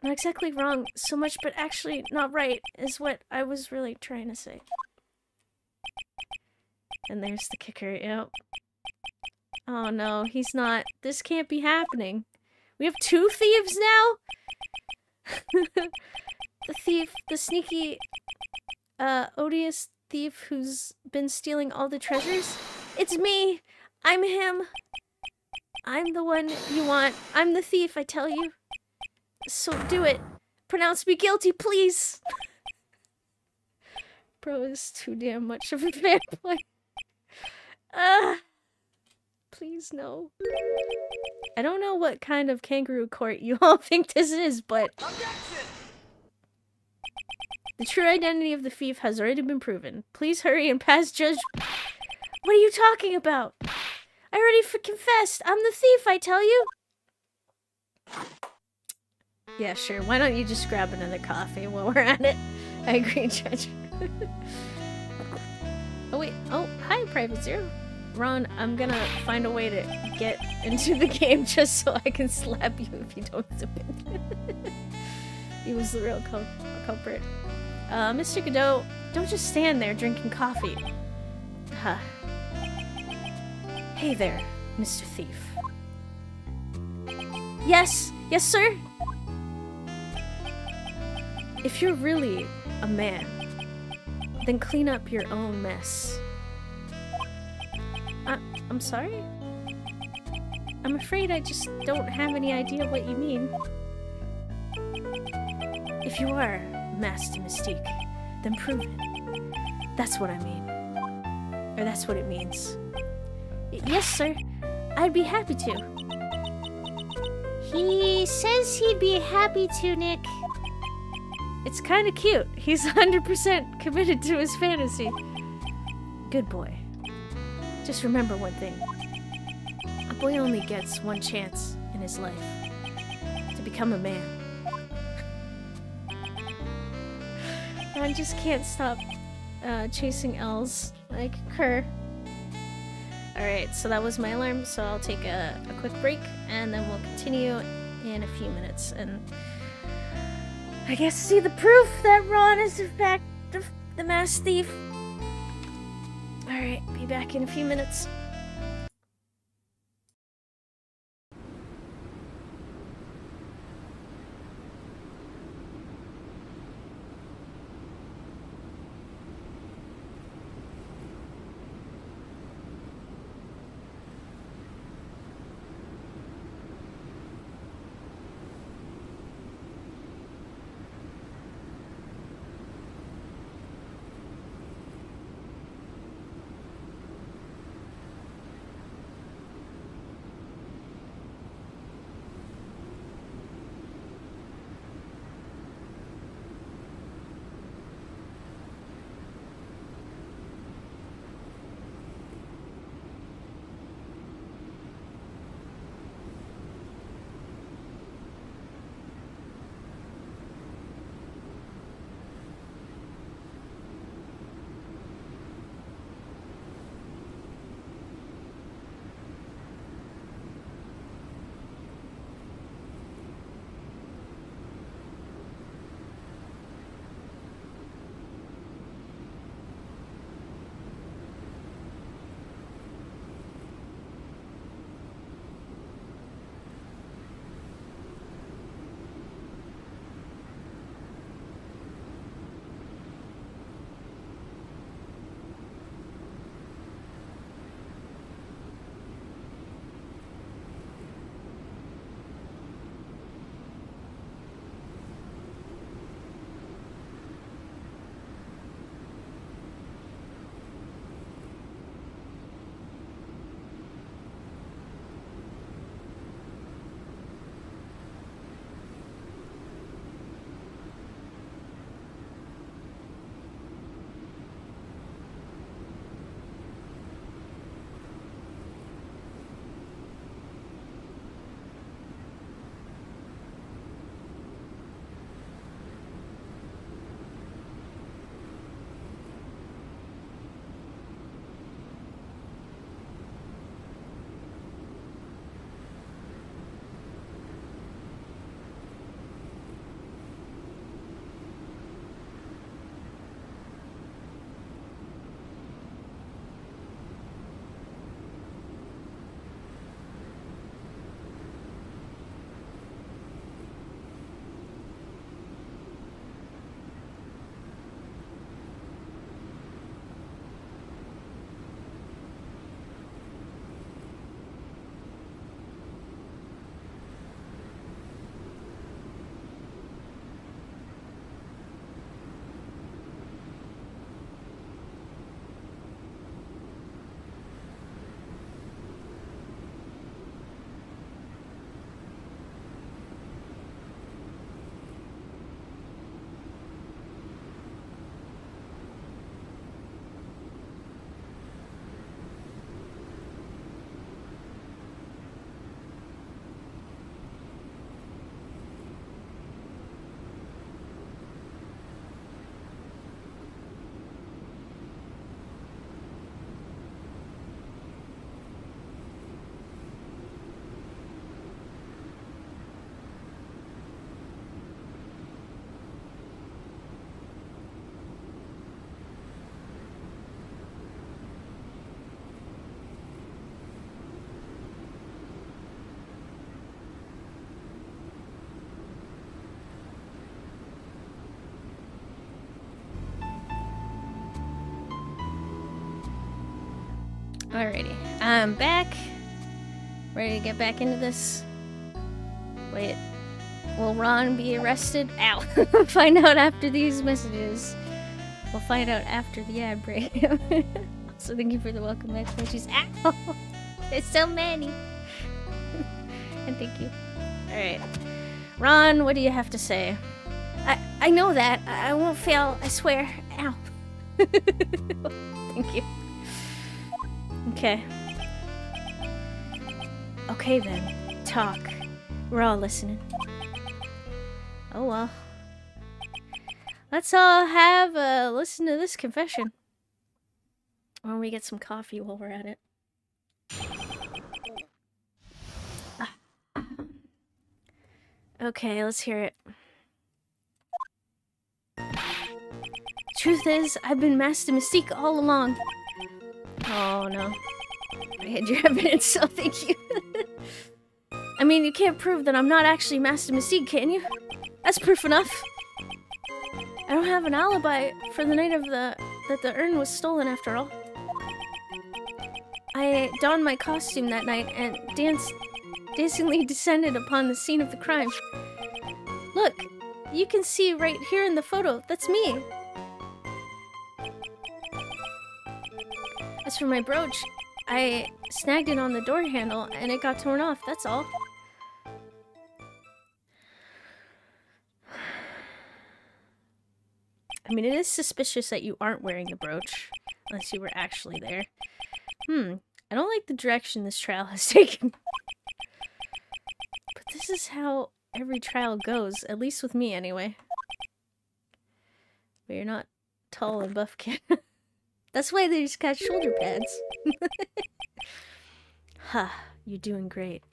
Not exactly wrong so much, but actually not right, is what I was really trying to say. And there's the kicker, yep. Oh no, he's not. This can't be happening. We have two thieves now? The thief, the sneaky, odious thief who's been stealing all the treasures? It's me! I'm him! I'm the one you want. I'm the thief, I tell you. So do it. Pronounce me guilty, please! Bro is too damn much of a fanboy. Please no. I don't know what kind of kangaroo court you all think this is, but... The true identity of the thief has already been proven. Please hurry and pass judge... What are you talking about? I already confessed. I'm the thief, I tell you. Yeah, sure. Why don't you just grab another coffee while we're at it? I agree, Judge. Oh, wait. Oh, hi, Private Zero. Ron, I'm gonna find a way to get into the game just so I can slap you if you don't submit. He was the real culprit. Mr. Godot, don't just stand there drinking coffee. Huh. Hey there, Mr. Thief. Yes! Yes, sir? If you're really a man, then clean up your own mess. I'm sorry? I'm afraid I just don't have any idea what you mean. If you are Master Mystique, then prove it. That's what I mean. Or that's what it means. Yes, sir. I'd be happy to. He says he'd be happy to, Nick. It's kind of cute. He's 100% committed to his fantasy. Good boy. Just remember one thing. A boy only gets one chance in his life to become a man. Ron just can't stop chasing L's like Kerr. Alright, so that was my alarm, so I'll take a quick break, and then we'll continue in a few minutes, and I guess see the proof that Ron is in fact the masked thief. Alright, be back in a few minutes. Alrighty, I'm back. Ready to get back into this. Wait, will Ron be arrested? Ow! Find out after these messages. We'll find out after the ad break. So thank you for the welcome emojis. Ow! There's so many. And thank you. Alright. Ron, what do you have to say? I know that. I won't fail, I swear. Ow. Thank you. Okay. Okay then. Talk. We're all listening. Oh well. Let's all have a listen to this confession. Or we get some coffee while we're at it. Okay, let's hear it. Truth is, I've been Master Mystique all along. Oh no. I had your evidence, so thank you. I mean, you can't prove that I'm not actually Master Mystique, can you? That's proof enough. I don't have an alibi for the night of that the urn was stolen, after all. I donned my costume that night and dancingly descended upon the scene of the crime. Look, you can see right here in the photo, that's me. As for my brooch, I snagged it on the door handle and it got torn off, that's all. I mean, it is suspicious that you aren't wearing the brooch, unless you were actually there. I don't like the direction this trial has taken. But this is how every trial goes, at least with me anyway. But you're not tall and buff, kid. That's why they just got shoulder pads. Ha, you're doing great.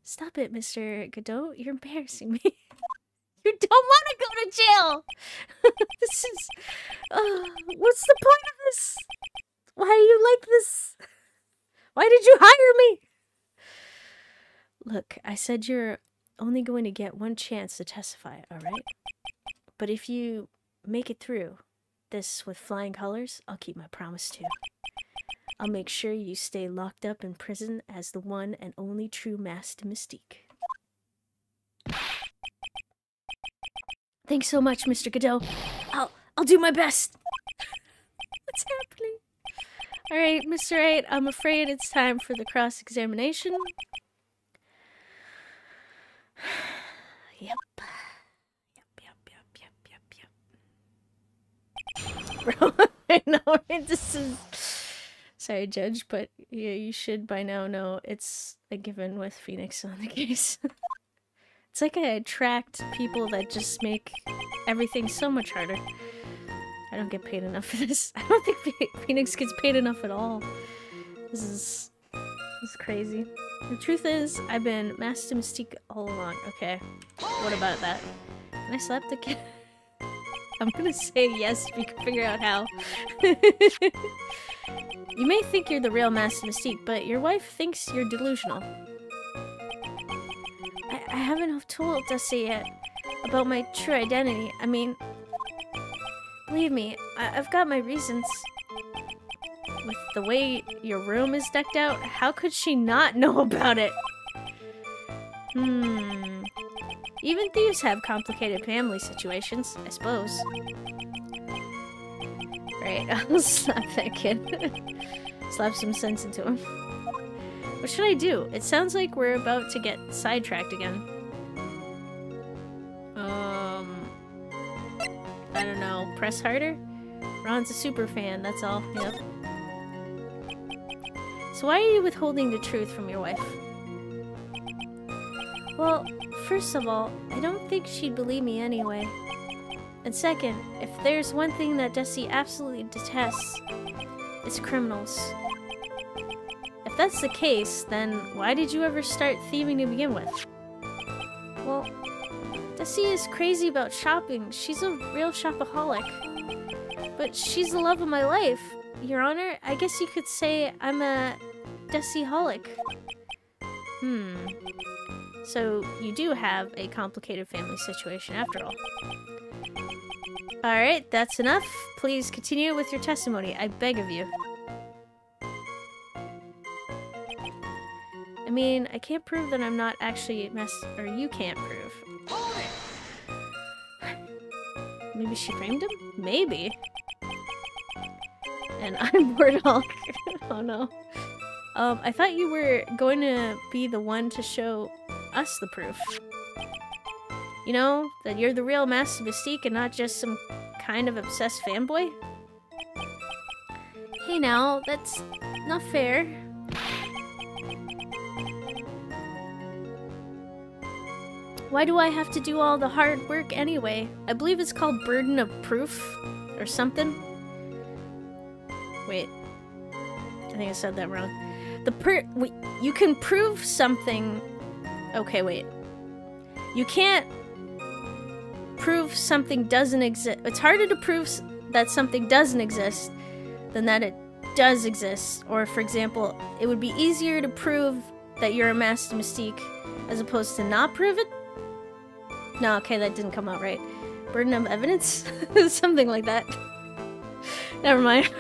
Stop it, Mr. Godot. You're embarrassing me. You don't want to go to jail! This is... what's the point of this? Why are you like this? Why did you hire me? Look, I said you're only going to get one chance to testify, alright? But if you make it through this with flying colors, I'll keep my promise too. I'll make sure you stay locked up in prison as the one and only true Master Mystique. Thanks so much, Mr. Godot. I'll do my best. What's happening? Alright, Mr. Wright, I'm afraid it's time for the cross-examination. Yep. Bro, I know, right? This is... Sorry, Judge, but yeah, you should by now know it's a given with Phoenix on the case. It's like I attract people that just make everything so much harder. I don't get paid enough for this. I don't think Phoenix gets paid enough at all. This is crazy. The truth is, I've been Master Mystique all along. Okay, what about that? Can I slap the kid? I'm gonna say yes if you can figure out how. You may think you're the real Master Mystique, but your wife thinks you're delusional. I haven't told Dusty yet about my true identity. I mean, believe me, I've got my reasons. With the way your room is decked out, how could she not know about it? Even thieves have complicated family situations, I suppose. Right, I'll slap that kid. Slap some sense into him. What should I do? It sounds like we're about to get sidetracked again. I don't know. Press harder? Ron's a super fan, that's all. Yep. So why are you withholding the truth from your wife? Well, first of all, I don't think she'd believe me anyway. And second, if there's one thing that Desi absolutely detests, it's criminals. If that's the case, then why did you ever start thieving to begin with? Well, Desi is crazy about shopping. She's a real shopaholic. But she's the love of my life. Your Honor, I guess you could say I'm a Desi-holic. So you do have a complicated family situation after all. Alright, that's enough. Please continue with your testimony, I beg of you. I mean, I can't prove that I'm not actually or you can't prove. Maybe she framed him? Maybe. And I'm Wardhawk. Oh no. I thought you were going to be the one to show us the proof. You know, that you're the real Master Mystique and not just some kind of obsessed fanboy? Hey now, that's not fair. Why do I have to do all the hard work anyway? I believe it's called burden of proof or something. Wait. I think I said that wrong. You can prove something. Okay, wait. You can't prove something doesn't exist. It's harder to prove that something doesn't exist than that it does exist. Or, for example, it would be easier to prove that you're a Master Mystique as opposed to not prove it. No, okay, that didn't come out right. Burden of evidence? Something like that. Never mind.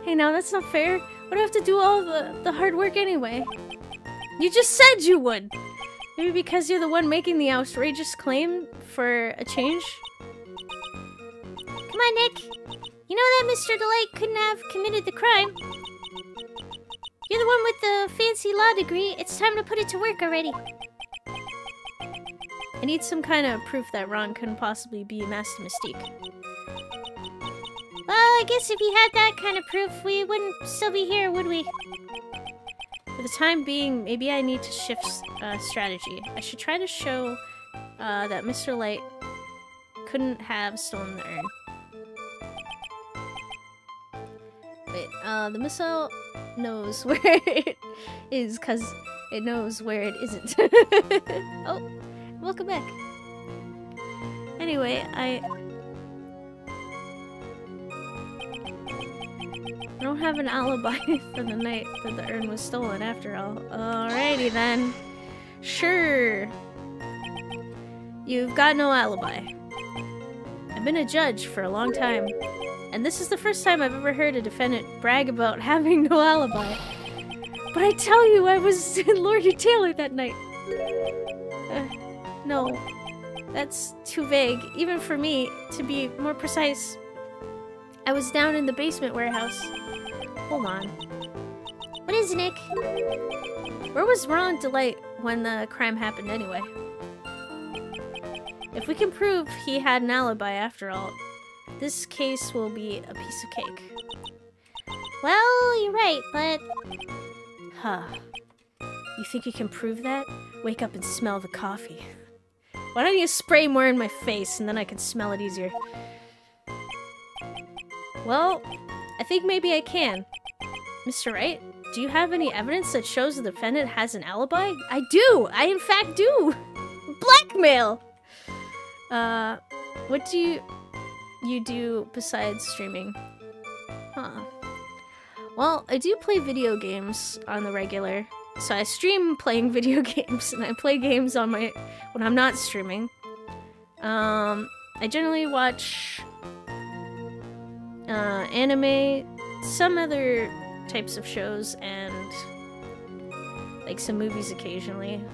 Hey, now that's not fair. Why do I have to do all the hard work anyway? You just said you would! Maybe because you're the one making the outrageous claim for a change? Come on, Nick. You know that Mr. Delight couldn't have committed the crime. You're the one with the fancy law degree. It's time to put it to work already. I need some kind of proof that Ron couldn't possibly be Master Mystique. Well, I guess if he had that kind of proof, we wouldn't still be here, would we? For the time being, maybe I need to shift strategy. I should try to show that Mr. Light couldn't have stolen the urn. Wait, the missile knows where it is because it knows where it isn't. Oh, welcome back. Anyway, I don't have an alibi for the night that the urn was stolen after all. Alrighty then. Sure. You've got no alibi. I've been a judge for a long time, and this is the first time I've ever heard a defendant brag about having no alibi. But I tell you, I was in Lord Taylor that night. No. That's too vague, even for me. To be more precise, I was down in the basement warehouse. Hold on. What is it, Nick? Where was Ron Delight when the crime happened anyway? If we can prove he had an alibi after all, this case will be a piece of cake. Well, you're right, but... Huh. You think you can prove that? Wake up and smell the coffee. Why don't you spray more in my face and then I can smell it easier? Well, I think maybe I can. Mr. Wright, do you have any evidence that shows the defendant has an alibi? I do! I in fact do! Blackmail! What do you do besides streaming? Huh. Well, I do play video games on the regular. So I stream playing video games, and I play games on when I'm not streaming. I generally watch anime, some other types of shows, and like some movies occasionally.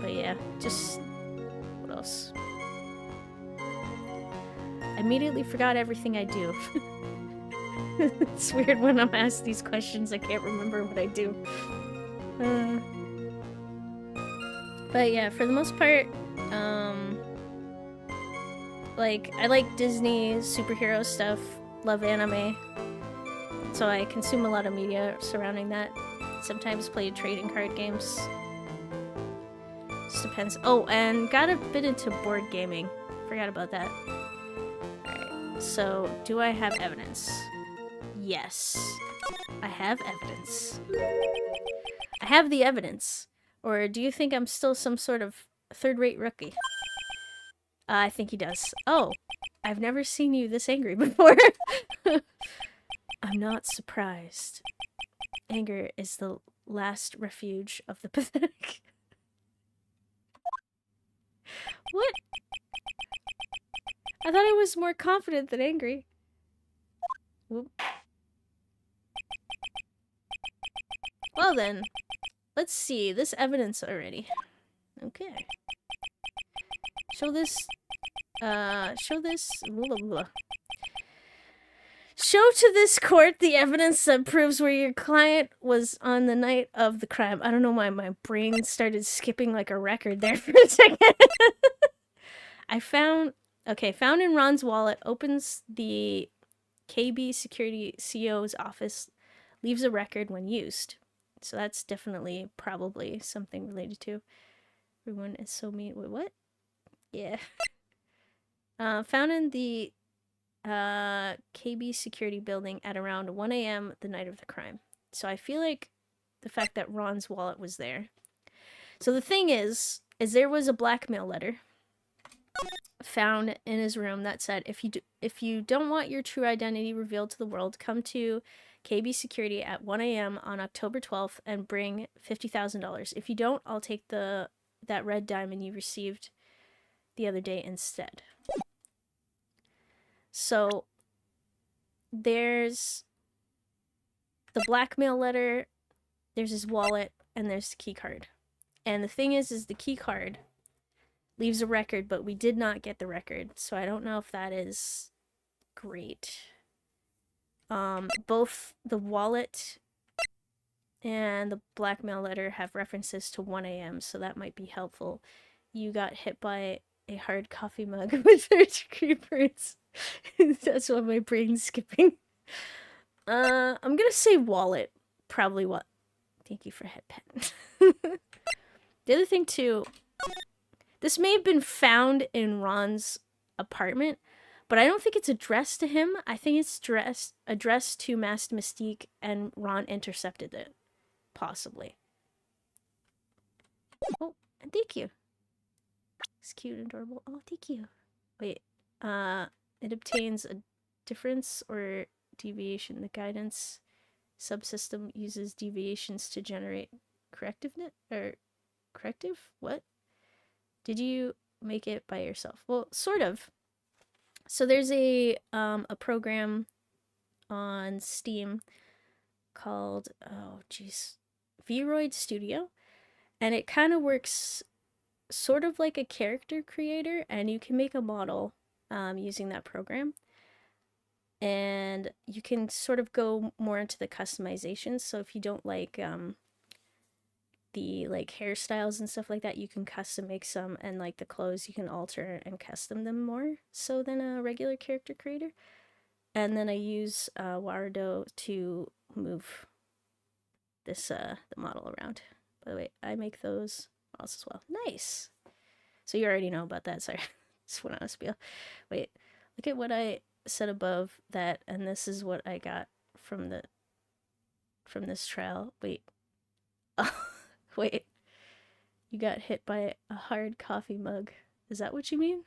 But yeah, just what else? I immediately forgot everything I do. It's weird when I'm asked these questions, I can't remember what I do. But yeah, for the most part, like, I like Disney, superhero stuff, love anime, so I consume a lot of media surrounding that. Sometimes play trading card games. Just depends. Oh, and got a bit into board gaming. Forgot about that. Alright, so do I have evidence? Yes, I have evidence. I have the evidence. Or do you think I'm still some sort of third-rate rookie? I think he does. Oh, I've never seen you this angry before. I'm not surprised. Anger is the last refuge of the pathetic. What? I thought I was more confident than angry. Whoop. Well then, let's see this evidence already. Okay. Show this, blah, blah, blah. Show to this court the evidence that proves where your client was on the night of the crime. I don't know why my brain started skipping like a record there for a second. found in Ron's wallet, opens the KB Security CEO's office, leaves a record when used. So that's definitely probably something related to. Everyone is so mean. Wait, what? Yeah. Found in the KB security building at around 1 a.m. the night of the crime. So I feel like the fact that Ron's wallet was there. So the thing is there was a blackmail letter found in his room that said, if you don't want your true identity revealed to the world, come to KB security at 1 a.m. on October 12th and bring $50,000. If you don't, I'll take that red diamond you received the other day instead. So there's the blackmail letter, there's his wallet, and there's the key card. And the thing is the key card leaves a record, but we did not get the record, so I don't know if that is great. Both the wallet and the blackmail letter have references to 1 a.m., so that might be helpful. You got hit by a hard coffee mug with 30 burns. That's why my brain's skipping. I'm gonna say wallet. Probably what? Thank you for head pet. The other thing too, this may have been found in Ron's apartment, but I don't think it's addressed to him. I think it's addressed to Masked Mystique, and Ron intercepted it. Possibly. Oh, and thank you. It's cute and adorable. Oh, thank you. Wait, it obtains a difference or deviation. The guidance subsystem uses deviations to generate corrective? What? Did you make it by yourself? Well, sort of. So there's a program on Steam called, Vroid Studio, and it kind of works sort of like a character creator, and you can make a model using that program, and you can sort of go more into the customization. So if you don't like the like hairstyles and stuff like that, you can custom make some, and like the clothes you can alter and custom them more so than a regular character creator. And then I use Wardo to move this the model around. By the way, I make those models as well. Nice. So you already know about that. Sorry, just went on a spiel. Wait, look at what I said above that, and this is what I got from this trial. Wait. Oh, wait. You got hit by a hard coffee mug. Is that what you mean?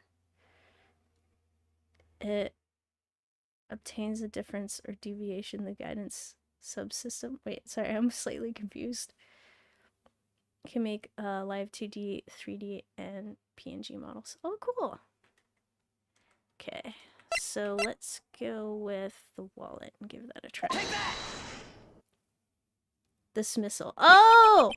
It obtains a difference or deviation, the guidance subsystem. Wait, sorry, I'm slightly confused. You can make live 2D, 3D, and PNG models. Oh, cool. Okay, so let's go with the wallet and give that a try. Dismissal. Oh!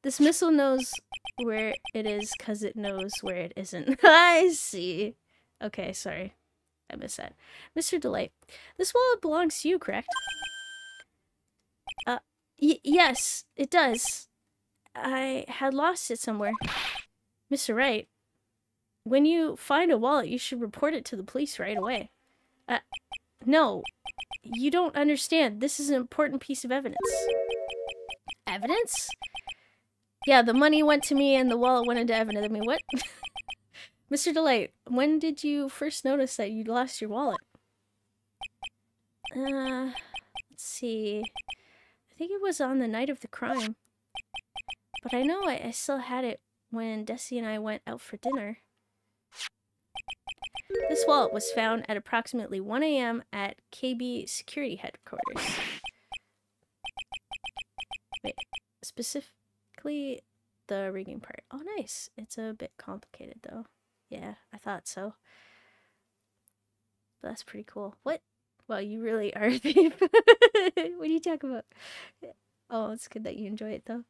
Dismissal knows where it is because it knows where it isn't. I see. Okay, sorry. I missed that. Mr. Delight, this wallet belongs to you, correct? Yes, it does. I had lost it somewhere. Mr. Wright, when you find a wallet, you should report it to the police right away. No, you don't understand. This is an important piece of evidence. Evidence? Yeah, the money went to me and the wallet went into evidence. I mean, what? Mr. Delight, when did you first notice that you'd lost your wallet? Let's see. I think it was on the night of the crime. But I know I still had it when Desi and I went out for dinner. This wallet was found at approximately 1 a.m. at KB security headquarters. Wait, specifically the rigging part. Oh, nice. It's a bit complicated, though. Yeah, I thought so. But that's pretty cool. What? Well, you really are a thief. What are you talking about? Oh, it's good that you enjoy it, though.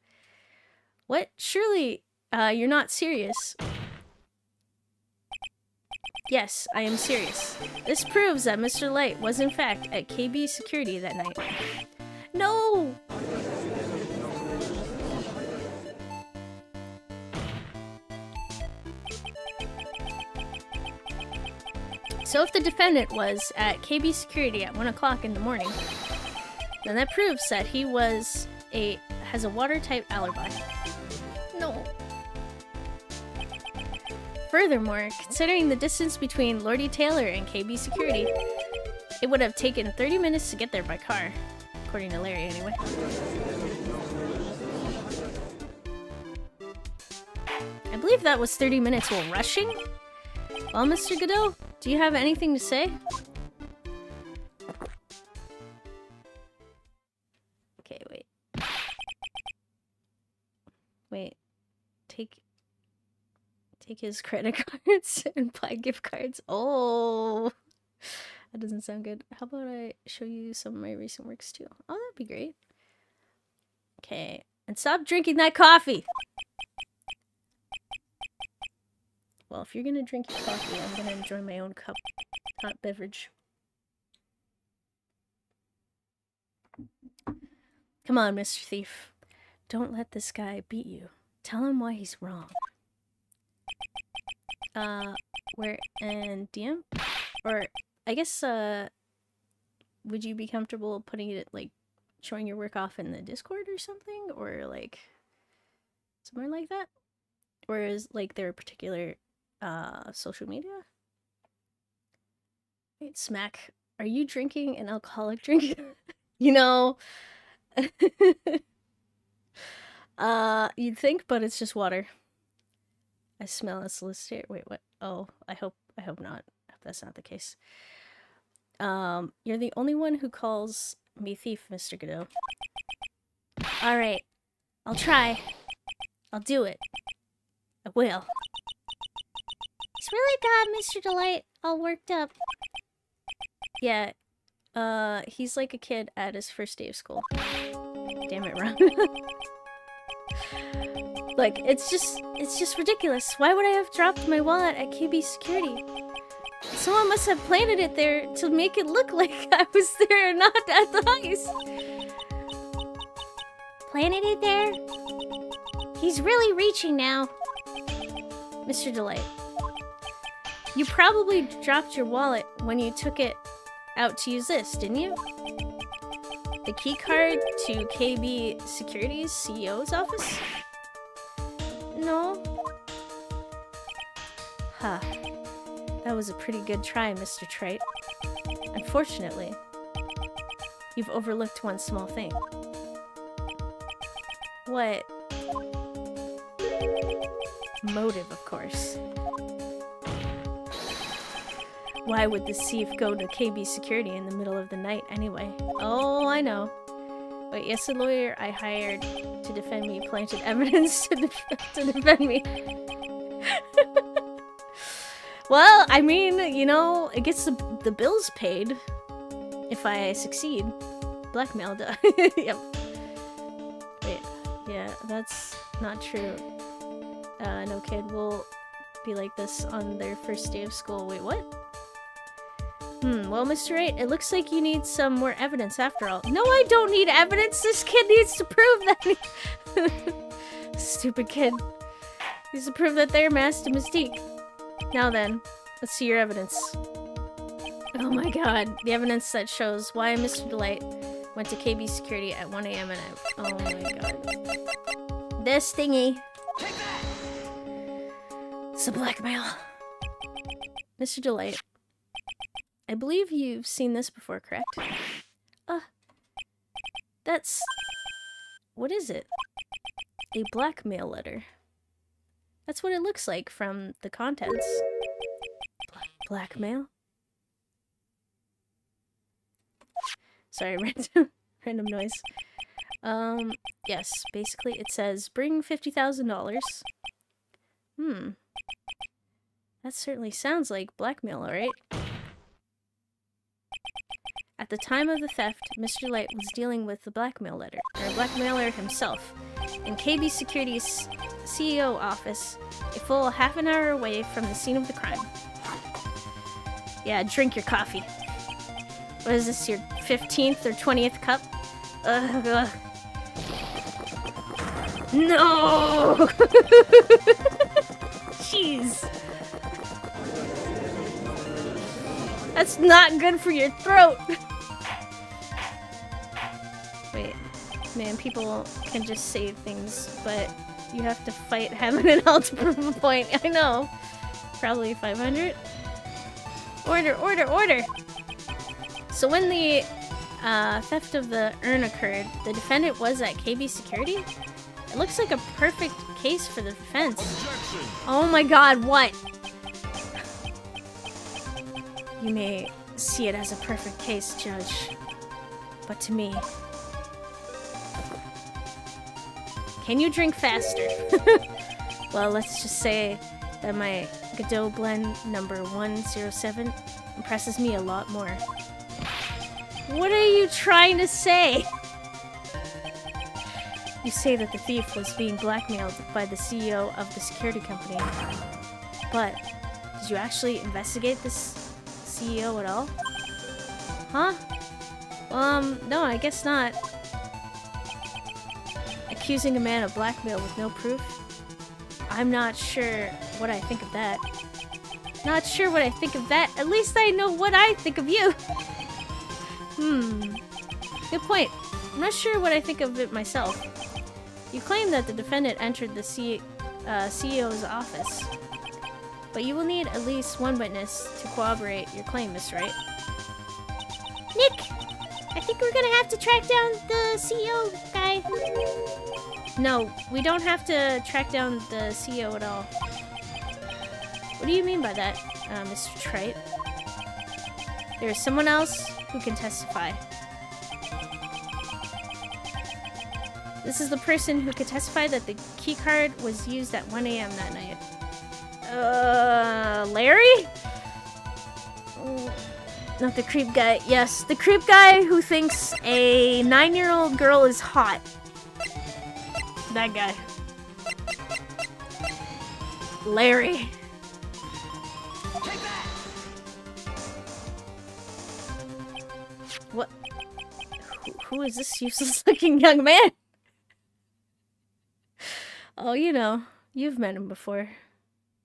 What? Surely, you're not serious. Yes, I am serious. This proves that Mr. Light was in fact at KB security that night. No! So if the defendant was at KB security at 1 o'clock in the morning, then that proves that he was has a water-type alibi. No. Furthermore, considering the distance between Lordy Taylor and KB Security, it would have taken 30 minutes to get there by car. According to Larry, anyway. I believe that was 30 minutes while rushing? Well, Mr. Godot, do you have anything to say? Okay, wait. Wait. Take his credit cards and buy gift cards. Oh, that doesn't sound good. How about I show you some of my recent works too? Oh, that'd be great. Okay, and stop drinking that coffee. Well, if you're gonna drink your coffee, I'm gonna enjoy my own cup, hot beverage. Come on, Mr. Thief. Don't let this guy beat you. Tell him why he's wrong. Where and DM? Or I guess would you be comfortable putting it like showing your work off in the Discord or something? Or like somewhere like that? Or is like their particular social media? Wait, Smack, are you drinking an alcoholic drink? You know, you'd think, but it's just water. I smell a solicitor. Wait, what? Oh, I hope not. I hope that's not the case. You're the only one who calls me thief, Mr. Godot. Alright. I'll try. I'll do it. I will. He's really got Mr. Delight all worked up. Yeah. He's like a kid at his first day of school. Damn it, Ron. Like, it's just ridiculous. Why would I have dropped my wallet at KB Security? Someone must have planted it there to make it look like I was there, not at the heist. Planted it there? He's really reaching now. Mr. Delight, you probably dropped your wallet when you took it out to use this, didn't you? The key card to KB Security's CEO's office? No. Huh. That was a pretty good try, Mr. Trite. Unfortunately, you've overlooked one small thing. What? Motive, of course. Why would the thief go to KB Security in the middle of the night anyway? Oh, I know. Wait, yes, the lawyer I hired to defend me planted evidence to defend me. Well, I mean, you know, it gets the bills paid if I succeed. Blackmail does. Yep. Wait, yeah, that's not true. No kid will be like this on their first day of school. Wait, what? Well, Mr. Wright, it looks like you need some more evidence after all. No, I don't need evidence! This kid needs to prove that Stupid kid. Needs to prove that they're masked to Mystique. Now then, let's see your evidence. Oh my god, the evidence that shows why Mr. Delight went to KB Security at 1 AM and oh my god. This thingy. It's a blackmail. Mr. Delight, I believe you've seen this before, correct? That's... What is it? A blackmail letter. That's what it looks like from the contents. Blackmail? Sorry, random noise. Yes, basically it says, bring $50,000. That certainly sounds like blackmail, alright? At the time of the theft, Mr. Light was dealing with the blackmail letter, or blackmailer himself, in KB Security's CEO office, a full half an hour away from the scene of the crime. Yeah, drink your coffee. What is this, your 15th or 20th cup? Ugh. No! Jeez. That's not good for your throat. Wait. Man, people can just say things, but you have to fight heaven and hell to prove a point. I know. Probably 500. Order, order, order! So when the theft of the urn occurred, the defendant was at KB Security? It looks like a perfect case for the defense. Objection. Oh my god, what? You may see it as a perfect case, Judge. But to me... Can you drink faster? Well, let's just say that my Godot blend number 107 impresses me a lot more. What are you trying to say? You say that the thief was being blackmailed by the CEO of the security company. But, did you actually investigate this CEO at all? Huh? No, I guess not. Accusing a man of blackmail with no proof? I'm not sure what I think of that. Not sure what I think of that. At least I know what I think of you. Good point. I'm not sure what I think of it myself. You claim that the defendant entered the CEO's office. But you will need at least one witness to corroborate your claim, Miss Wright. Nick! I think we're gonna have to track down the CEO guy. No, we don't have to track down the CEO at all. What do you mean by that, Mr. Trite? There is someone else who can testify. This is the person who could testify that the keycard was used at 1 a.m. that night. Larry? Not the creep guy. Yes, the creep guy who thinks a 9-year-old girl is hot. That guy. Larry. Take that. What? Who is this useless looking young man? Oh, you know, you've met him before.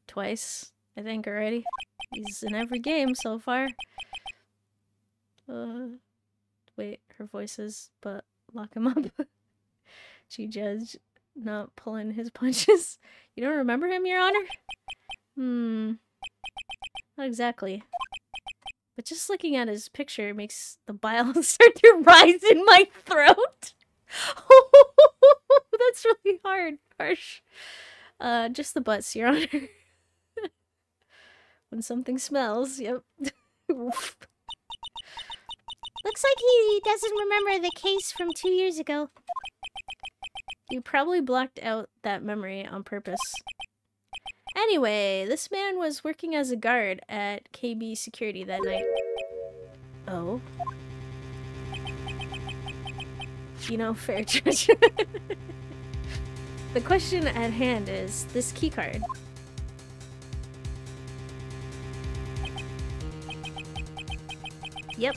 Twice, I think already. He's in every game so far. Wait, her voice is, but lock him up. She judged not pulling his punches. You don't remember him, Your Honor? Not exactly. But just looking at his picture makes the bile start to rise in my throat. That's really harsh. Just the butts, Your Honor. When something smells, yep. Looks like he doesn't remember the case from 2 years ago. You probably blocked out that memory on purpose. Anyway, this man was working as a guard at KB Security that night. Oh. You know, fair judge. The question at hand is this keycard. Yep.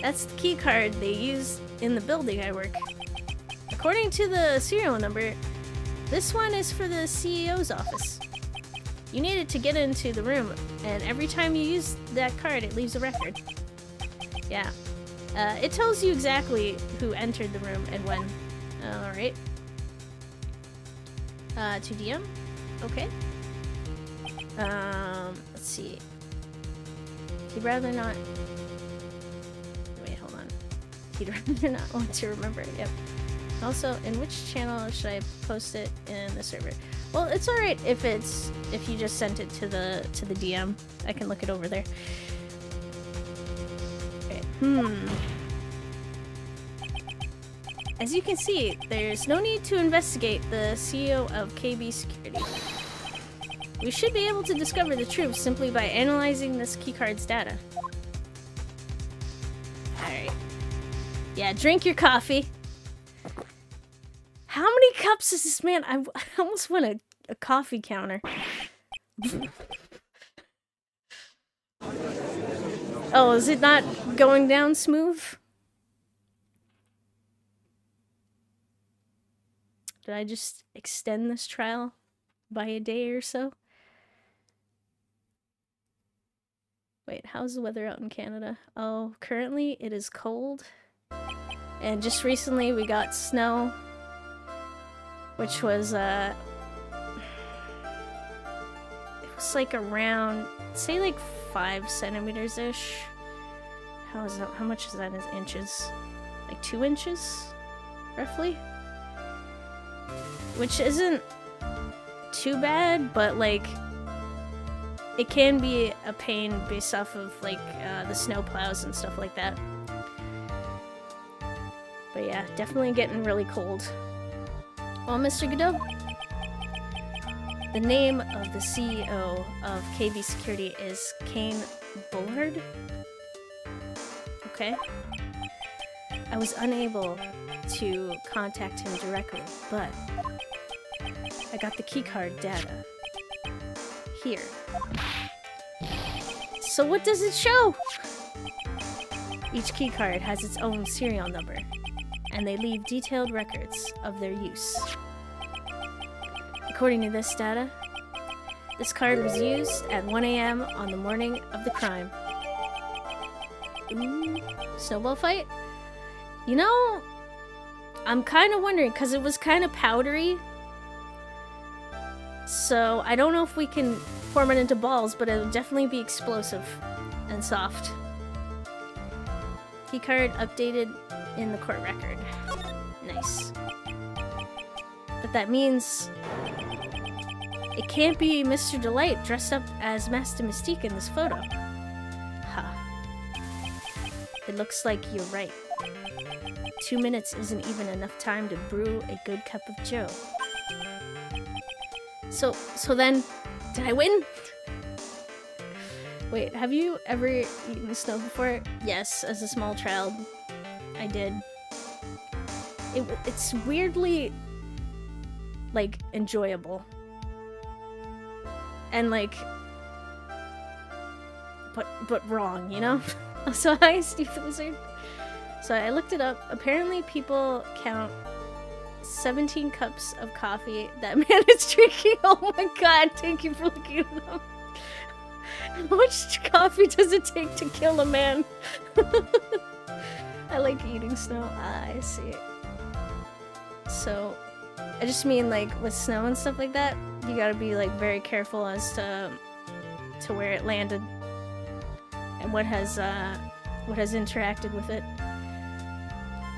That's the keycard they use in the building I work. According to the serial number, this one is for the CEO's office. You needed to get into the room, and every time you use that card, it leaves a record. Yeah. It tells you exactly who entered the room and when. Alright. To DM? Okay. Let's see. He'd rather not... Wait, hold on. He'd rather not want to remember it. Yep. Also, in which channel should I post it in the server? Well, it's alright if you just sent it to the DM. I can look it over there. Okay. As you can see, there's no need to investigate the CEO of KB Security. We should be able to discover the truth simply by analyzing this keycard's data. Alright. Yeah, drink your coffee. How many cups is this man? I almost want a coffee counter. Oh, is it not going down smooth? Did I just extend this trial by a day or so? Wait, how's the weather out in Canada? Oh, currently it is cold. And just recently we got snow, which was it was like around, say like 5 centimeters ish. How much is that in inches? Like 2 inches, roughly? Which isn't too bad, but like it can be a pain based off of like the snow plows and stuff like that. But yeah, definitely getting really cold. Well, Mr. Godot, the name of the CEO of KB Security is Kane Bullard. Okay. I was unable to contact him directly, but I got the keycard data here. So what does it show? Each keycard has its own serial number, and they leave detailed records of their use. According to this data, this card was used at 1 a.m. on the morning of the crime. Ooh, snowball fight? You know, I'm kind of wondering, because it was kind of powdery. So I don't know if we can form it into balls, but it would definitely be explosive and soft. Keycard updated in the court record. Nice. But that means it can't be Mr. Delight dressed up as Master Mystique in this photo. Ha. It looks like you're right. 2 minutes isn't even enough time to brew a good cup of joe. So then, did I win? Wait, have you ever eaten snow before? Yes, as a small child, I did. It's weirdly, like, enjoyable. And, like, but wrong, you know? So hi, Steve the Wizard. So I looked it up. Apparently people count 17 cups of coffee that man is drinking. Oh my god, thank you for looking it up. How much coffee does it take to kill a man? I like eating snow. Ah, I see. So, I just mean like with snow and stuff like that, you gotta be like very careful as to where it landed and what has interacted with it.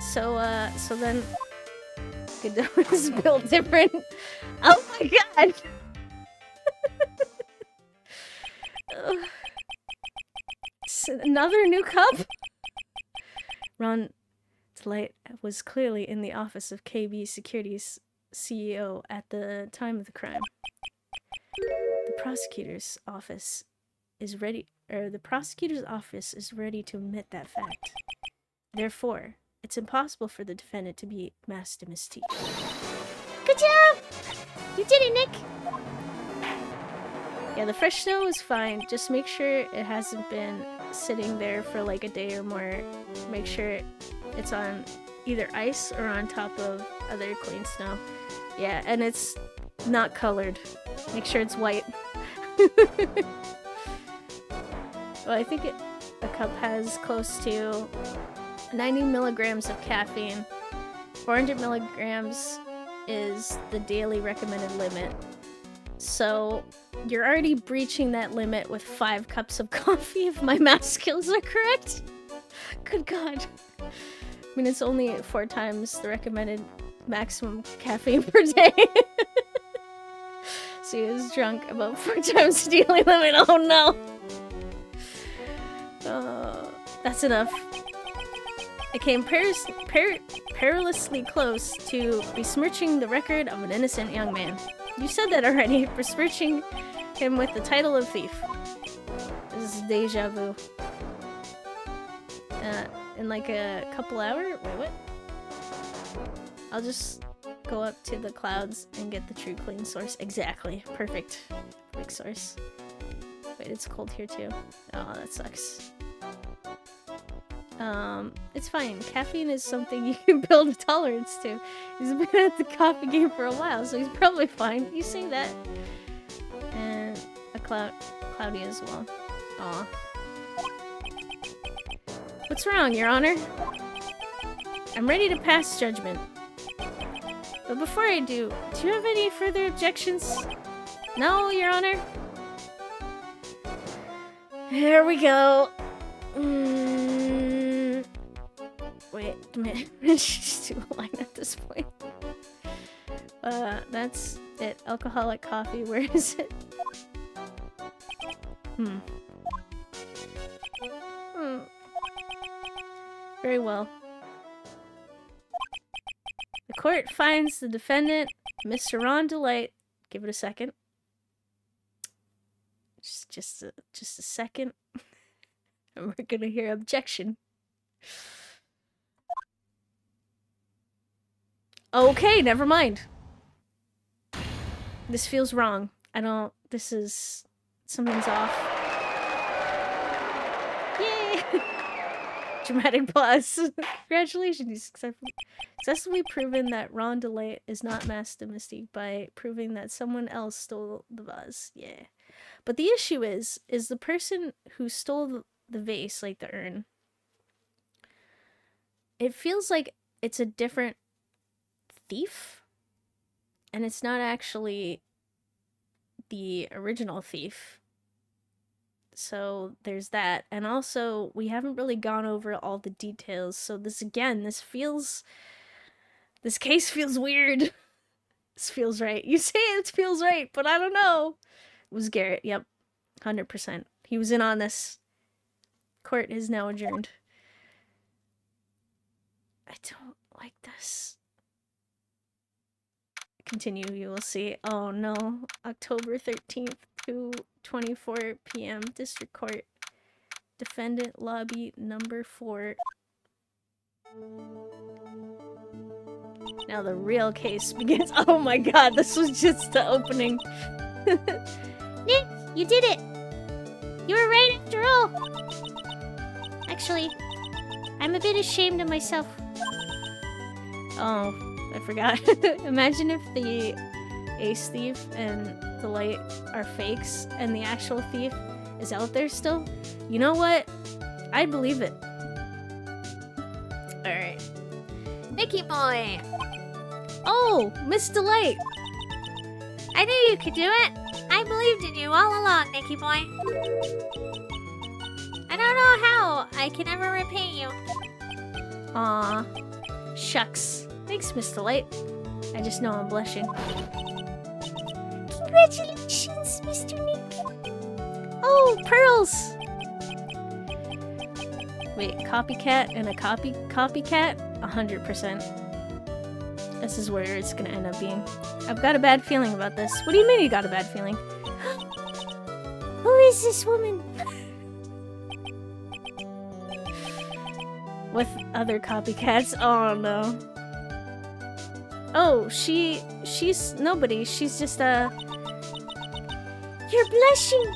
So then Godot is built different. Oh my god! Another new cup? Ron Delight was clearly in the office of KB Security's CEO at the time of the crime. The prosecutor's office is ready to admit that fact. Therefore, it's impossible for the defendant to be Master Mystique. Good job! You did it, Nick! Yeah, the fresh snow is fine. Just make sure it hasn't been sitting there for like a day or more. Make sure it's on either ice or on top of other clean snow. Yeah, and it's not colored. Make sure it's white. Well, I think a cup has close to 90 milligrams of caffeine. 400 milligrams is the daily recommended limit. So you're already breaching that limit with 5 cups of coffee, if my math skills are correct. Good God. I mean, it's only 4 times the recommended maximum caffeine per day. So he was drunk about 4 times the daily limit. Oh no. That's enough. I came perilously close to besmirching the record of an innocent young man. You said that already, besmirching him with the title of thief. This is deja vu. In like a couple hours? Wait, what? I'll just go up to the clouds and get the true clean source. Exactly. Perfect. Quick source. Wait, it's cold here too. Oh, that sucks. It's fine. Caffeine is something you can build a tolerance to. He's been at the coffee game for a while, so he's probably fine. You say that. And a cloudy as well. Aw. What's wrong, Your Honor? I'm ready to pass judgment. But before I do you have any further objections? No, Your Honor? Here we go. Wait a minute. Just do a line at this point. That's it. Alcoholic coffee. Where is it? Very well. The court finds the defendant, Mr. Ron Delight. Give it a second. Just a second. And we're gonna hear objection. Okay, never mind. This feels wrong. Something's off. Yay! Dramatic pause. Congratulations, you successfully proven that Ron Delay is not Master Mystique by proving that someone else stole the vase. Yeah. But the issue is the person who stole the vase, like the urn, it feels like it's a different thief, and it's not actually the original thief. So there's that. And also, we haven't really gone over all the details, so this case feels weird. This feels right. You say it feels right, but I don't know. It was Garrett. Yep. 100%. He was in on this. Court is now adjourned. I don't like this. Continue, you will see. Oh no. October 13th, 2:24 p.m. District Court. Defendant lobby number 4. Now the real case begins. Oh my god, this was just the opening. Nick, you did it! You were right after all! Actually, I'm a bit ashamed of myself. Oh, I forgot. Imagine if the ace thief and the light are fakes and the actual thief is out there still. You know what? I believe it. Alright. Nicky boy! Oh, Miss Delight! I knew you could do it! I believed in you all along, Nicky boy. I don't know how I can ever repay you. Aw. Shucks. Thanks, Miss Delight. I just know I'm blushing. Congratulations, Mr. Nick. Oh, pearls! Wait, copycat and a copycat? 100%. This is where it's gonna end up being. I've got a bad feeling about this. What do you mean you got a bad feeling? Who is this woman? With other copycats? Oh no. Oh, she's nobody. She's just a... You're blushing.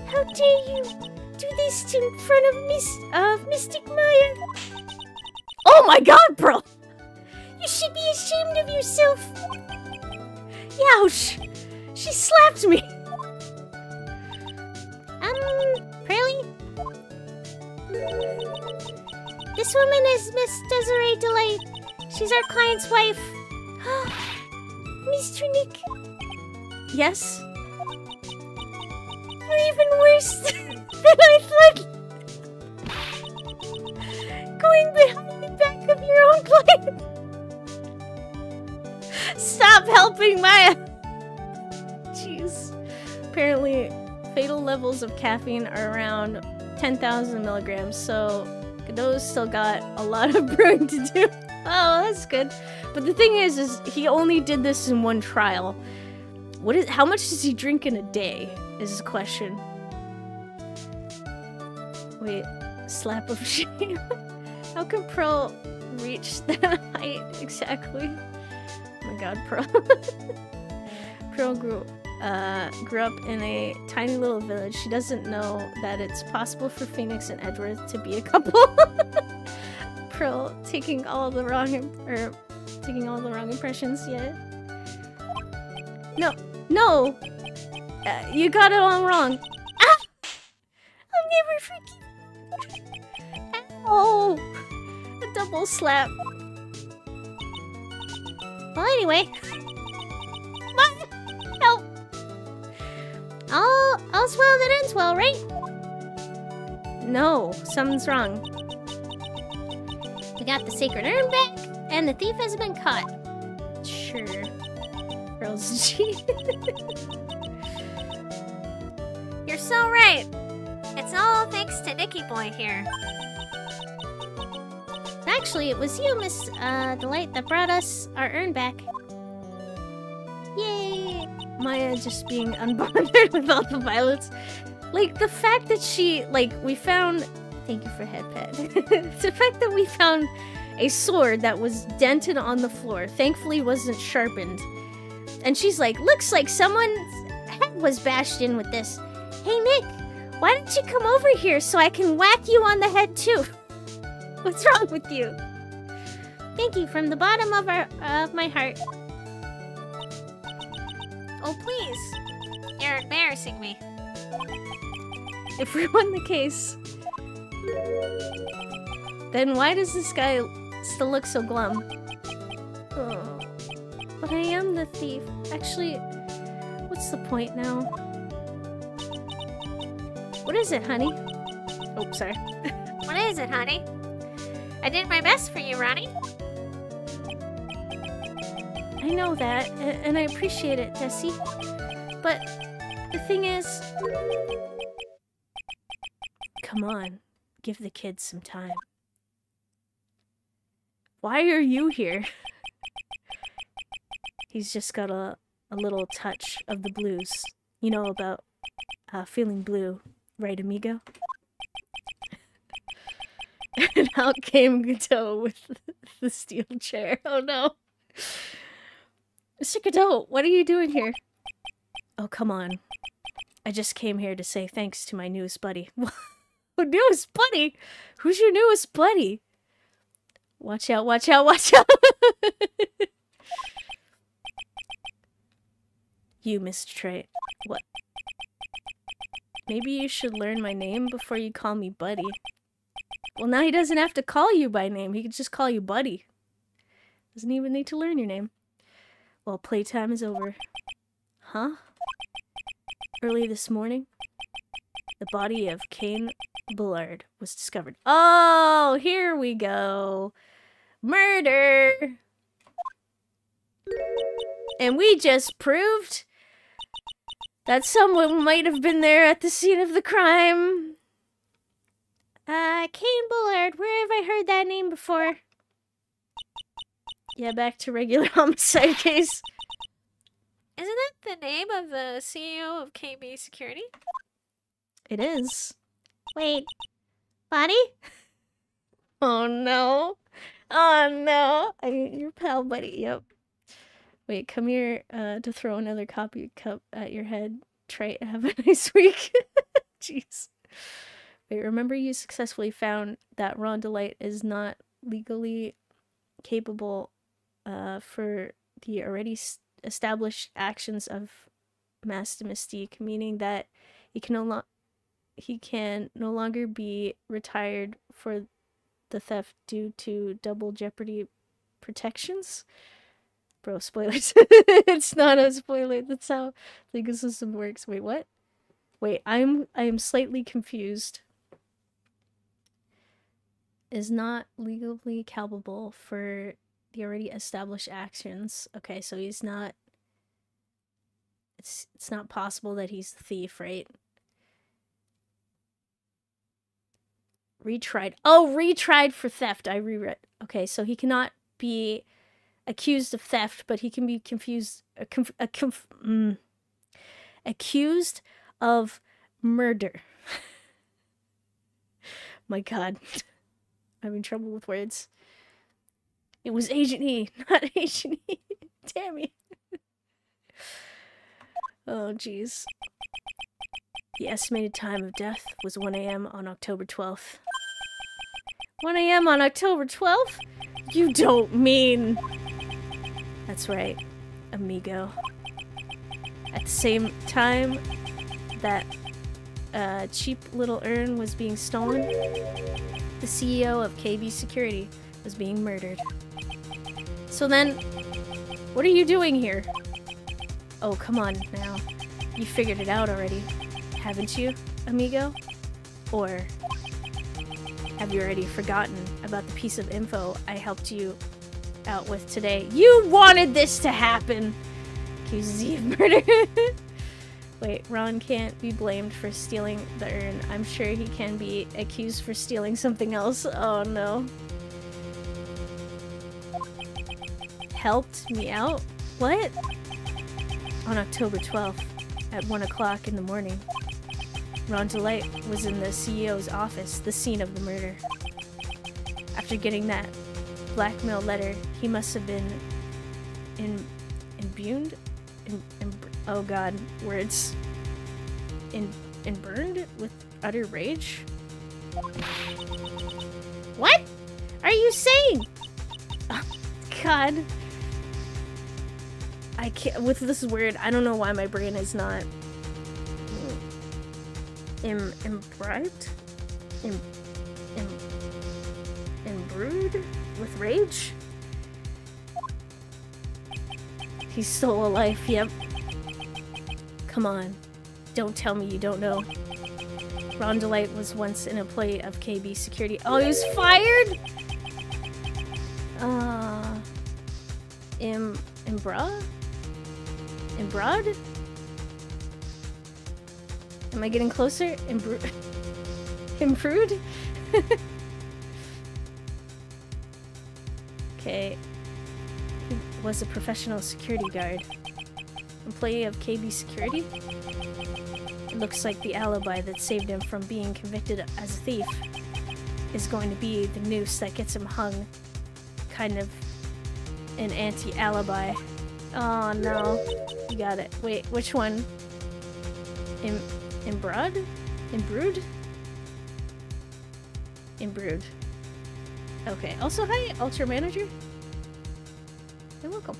How dare you do this in front of Mystic Maya? Oh my god, bro! You should be ashamed of yourself. Youch! She slapped me! Pearly? This woman is Miss Desiree Delay. She's our client's wife. Mr. Nick. Yes? You're even worse than I thought. Going behind the back of your own client. Stop helping Maya! Jeez. Apparently, fatal levels of caffeine are around 10,000 milligrams, so Godot's still got a lot of brewing to do. Oh, that's good. But the thing is he only did this in one trial. How much does he drink in a day, is the question. Wait, slap of shame. How can Pearl reach that height exactly? Oh my god, Pearl. Pearl grew up in a tiny little village. She doesn't know that it's possible for Phoenix and Edward to be a couple. Pearl taking all the wrong impressions. Yeah. No. You got it all wrong. I'll never forgive you. Oh, double slap. Well, anyway. What? Help! All's well that ends well, right? No, something's wrong. We got the sacred urn back, and the thief has been caught. Sure. Girls G. You're so right. It's all thanks to Nicky Boy here. Actually, it was you, Miss Delight, that brought us our urn back. Yay! Maya just being unbothered with all the violence. Like, the fact that she, like, we found... Thank you for head pet. The fact that we found a sword that was dented on the floor, thankfully wasn't sharpened. And she's like, looks like someone's head was bashed in with this. Hey, Nick, why don't you come over here so I can whack you on the head, too? What's wrong with you? Thank you from the bottom of my heart. Oh, please. You're embarrassing me. If we won the case, then why does this guy still look so glum? Oh, but I am the thief. Actually, what's the point now? What is it, honey? Oh, sorry. What is it, honey? I did my best for you, Ronnie. I know that, and I appreciate it, Tessie. But the thing is... Come on, give the kids some time. Why are you here? He's just got a little touch of the blues. You know about feeling blue, right, amigo? And out came Godot with the steel chair. Oh no. Mr. Godot, what are you doing here? Oh, come on. I just came here to say thanks to my newest buddy. Newest buddy? Who's your newest buddy? Watch out, watch out, watch out! You, Mr. Trait. What? Maybe you should learn my name before you call me buddy. Well, now he doesn't have to call you by name. He can just call you buddy. Doesn't even need to learn your name. Well, playtime is over. Huh? Early this morning, the body of Cain Bullard was discovered. Oh, here we go. Murder! And we just proved that someone might have been there at the scene of the crime. Cain Bullard, where have I heard that name before? Yeah, back to regular homicide case. Isn't that the name of the CEO of KB Security? It is. Wait, Buddy? Oh no. Oh no. I mean, your pal buddy, yep. Wait, come here to throw another coffee cup at your head. Try have a nice week. Jeez. Wait, remember you successfully found that Ron Delight is not legally capable for the already established actions of Master Mystique, meaning that he can no longer be retired for the theft due to double jeopardy protections. Bro, spoilers. It's not a spoiler. That's how legal system works. Wait, what? Wait, I am slightly confused. Is not legally culpable for the already established actions. Okay, so he's not... It's not possible that he's the thief, right? Retried. Oh, retried for theft. I reread. Okay, so he cannot be accused of theft, but he can be accused of murder. My God. I'm having trouble with words. It was Agent E, not Agent E. Damn it. Oh, jeez. The estimated time of death was 1 a.m. on October 12th. 1 a.m. on October 12th? You don't mean... That's right, amigo. At the same time that cheap little urn was being stolen, the CEO of KB Security was being murdered. So then, what are you doing here? Oh, come on now. You figured it out already, haven't you, amigo? Or have you already forgotten about the piece of info I helped you out with today? You wanted this to happen! Accuses you of murder. Wait, Ron can't be blamed for stealing the urn. I'm sure he can be accused for stealing something else. Oh no. Helped me out? What? On October 12th, at 1 o'clock in the morning, Ron DeLight was in the CEO's office, the scene of the murder. After getting that blackmail letter, he must have been imbued? Oh god, words. And burned with utter rage? What are you saying? Oh, god. I can't, with this word, I don't know why my brain is not imbibed? Imbrued with rage? He stole a life, yep. Come on, don't tell me you don't know. Ron DeLight was once an employee of KB Security. Oh, he was fired? Imbroad? Am I getting closer? Improved? Okay. He was a professional security guard. Employee of KB Security? It looks like the alibi that saved him from being convicted as a thief is going to be the noose that gets him hung. Kind of an anti-alibi. Oh no. You got it. Wait, which one? Imbrued? Imbrued. Okay. Also, hi, Ultra Manager. You're welcome.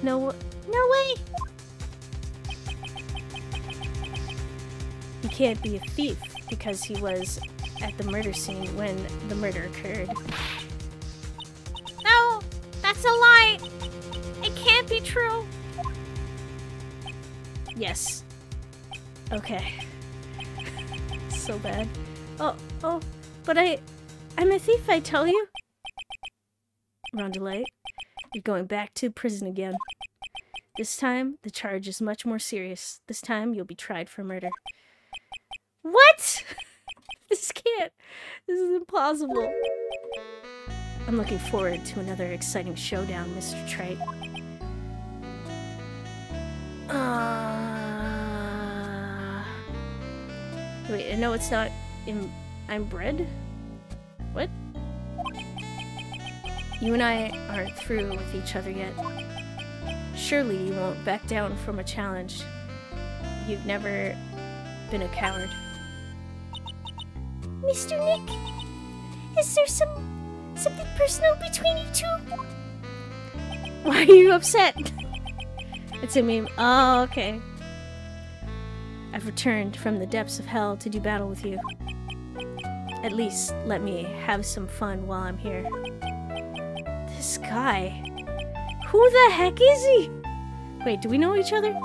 No way! He can't be a thief because he was at the murder scene when the murder occurred. No, that's a lie. It can't be true. Yes. Okay. So bad. Oh, but I'm a thief, I tell you. Ron DeLight, you're going back to prison again. This time, the charge is much more serious. This time, you'll be tried for murder. What? This is impossible. I'm looking forward to another exciting showdown, Mr. Trite. Wait, no, it's not. I'm bred? What? You and I aren't through with each other yet. Surely you won't back down from a challenge. You've never been a coward. Mr. Nick, is there something personal between you two? Why are you upset? It's a meme. Oh, okay. I've returned from the depths of hell to do battle with you. At least let me have some fun while I'm here. This guy. Who the heck is he? Wait, do we know each other?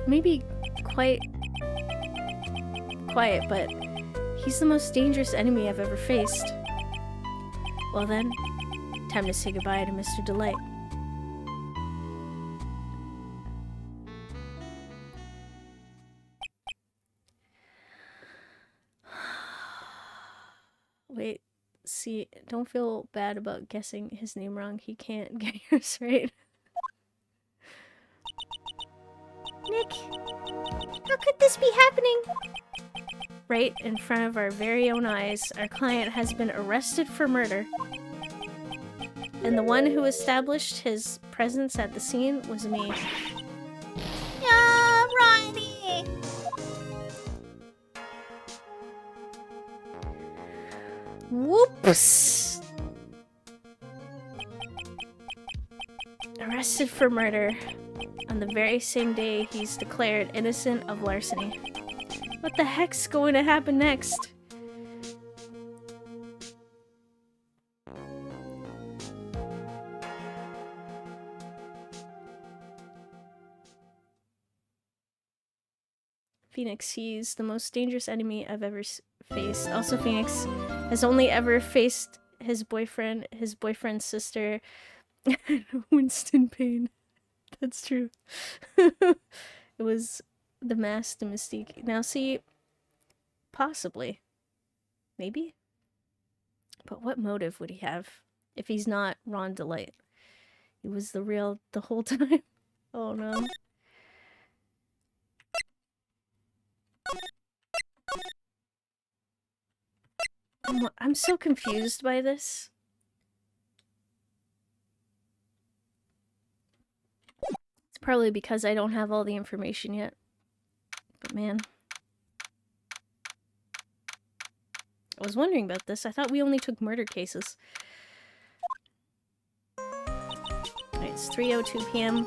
Maybe quite quiet, but he's the most dangerous enemy I've ever faced. Well then, time to say goodbye to Mr. DeLight. Wait, see, don't feel bad about guessing his name wrong. He can't get yours right. Nick, how could this be happening? Right in front of our very own eyes, our client has been arrested for murder. And the one who established his presence at the scene was me. Yeah, Riley! Whoops! Arrested for murder on the very same day he's declared innocent of larceny. What the heck's going to happen next? Phoenix, he's the most dangerous enemy I've ever faced. Also, Phoenix has only ever faced his boyfriend's sister, Winston Payne. That's true. It was the masked Mystique. Now, see, possibly. Maybe? But what motive would he have if he's not Ron Delight? He was the real the whole time. Oh no. I'm so confused by this. It's probably because I don't have all the information yet. But man. I was wondering about this. I thought we only took murder cases. Alright, it's 3:02 p.m.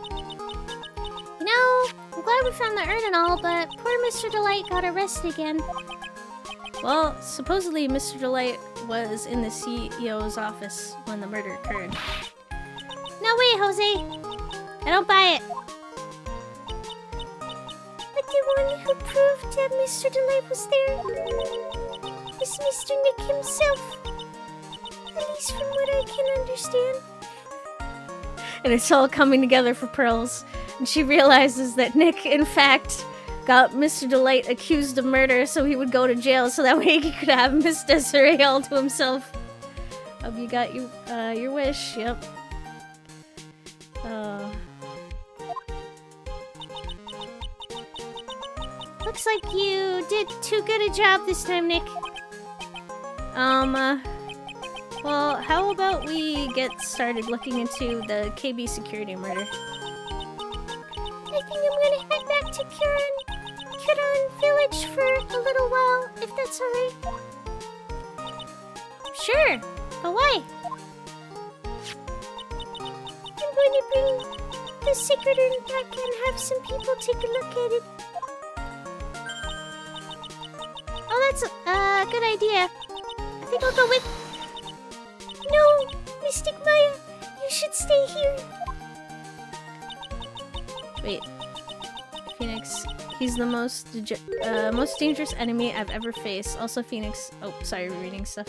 You know, I'm glad we found the urn and all, but poor Mr. Delight got arrested again. Well, supposedly Mr. Delight was in the CEO's office when the murder occurred. No way, Jose. I don't buy it. But the one who proved that Mr. Delight was there is Mr. Nick himself. At least from what I can understand. And it's all coming together for Pearls. And she realizes that Nick, in fact, got Mr. Delight accused of murder so he would go to jail so that way he could have Miss Desiree all to himself. You got your wish, yep. Looks like you did too good a job this time, Nick. Well, how about we get started looking into the KB security murder? I think I'm gonna head back to Kiran Village for a little while, if that's alright. Sure, but why? I'm going to bring the secret urn back and have some people take a look at it. Oh, that's a good idea. I think I'll go with... No, Mystic Maya, you should stay here. Wait. Phoenix, he's the most dangerous enemy I've ever faced. Also, Phoenix... Oh, sorry, reading stuff.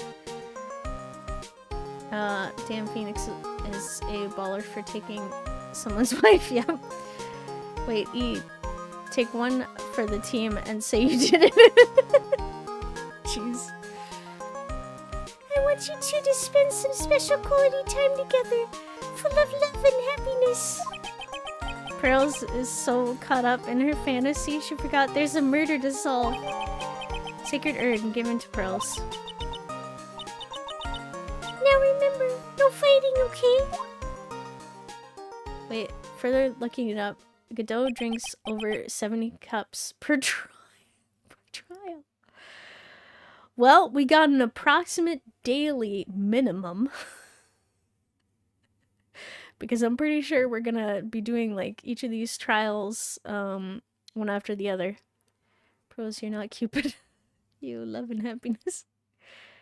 Damn, Phoenix is a baller for taking someone's wife, yeah. Wait, E, take one for the team and say you did it. Jeez. I want you two to spend some special quality time together, full of love and happiness. Pearls is so caught up in her fantasy, she forgot there's a murder to solve. Sacred urn given to Pearls. Now remember, no fighting, okay? Wait, further looking it up, Godot drinks over 70 cups per trial. Well, we got an approximate daily minimum. Because I'm pretty sure we're gonna be doing, like, each of these trials, one after the other. Pros, you're not Cupid. You love and happiness.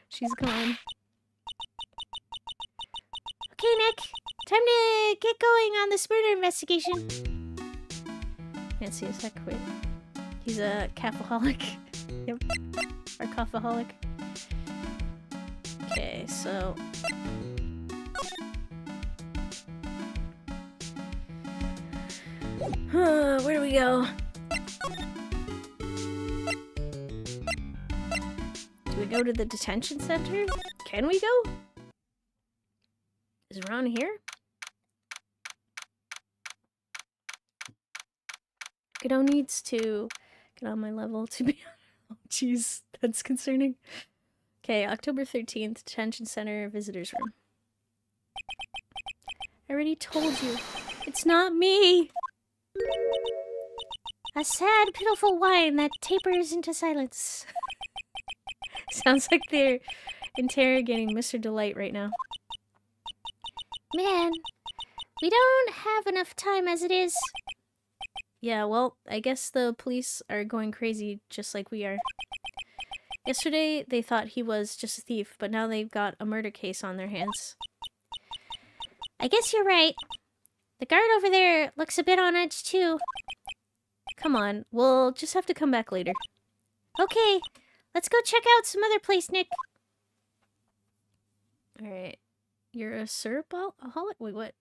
She's gone. Okay, Nick. Time to get going on this murder investigation. Can't see a sec, wait. He's a caffaholic. Yep. Or coffaholic. Okay, so... where do we go? Do we go to the detention center? Can we go? Is Ron here? Godot needs to get on my level to be... Oh, jeez, that's concerning. Okay, October 13th, detention center, visitor's room. I already told you. It's not me! A sad, pitiful whine that tapers into silence. Sounds like they're interrogating Mr. Delight right now. Man, we don't have enough time as it is. Yeah, well, I guess the police are going crazy just like we are. Yesterday, they thought he was just a thief, but now they've got a murder case on their hands. I guess you're right. The guard over there looks a bit on edge, too. Come on, we'll just have to come back later. Okay, let's go check out some other place, Nick. Alright. You're a syrupaholic? Wait, what?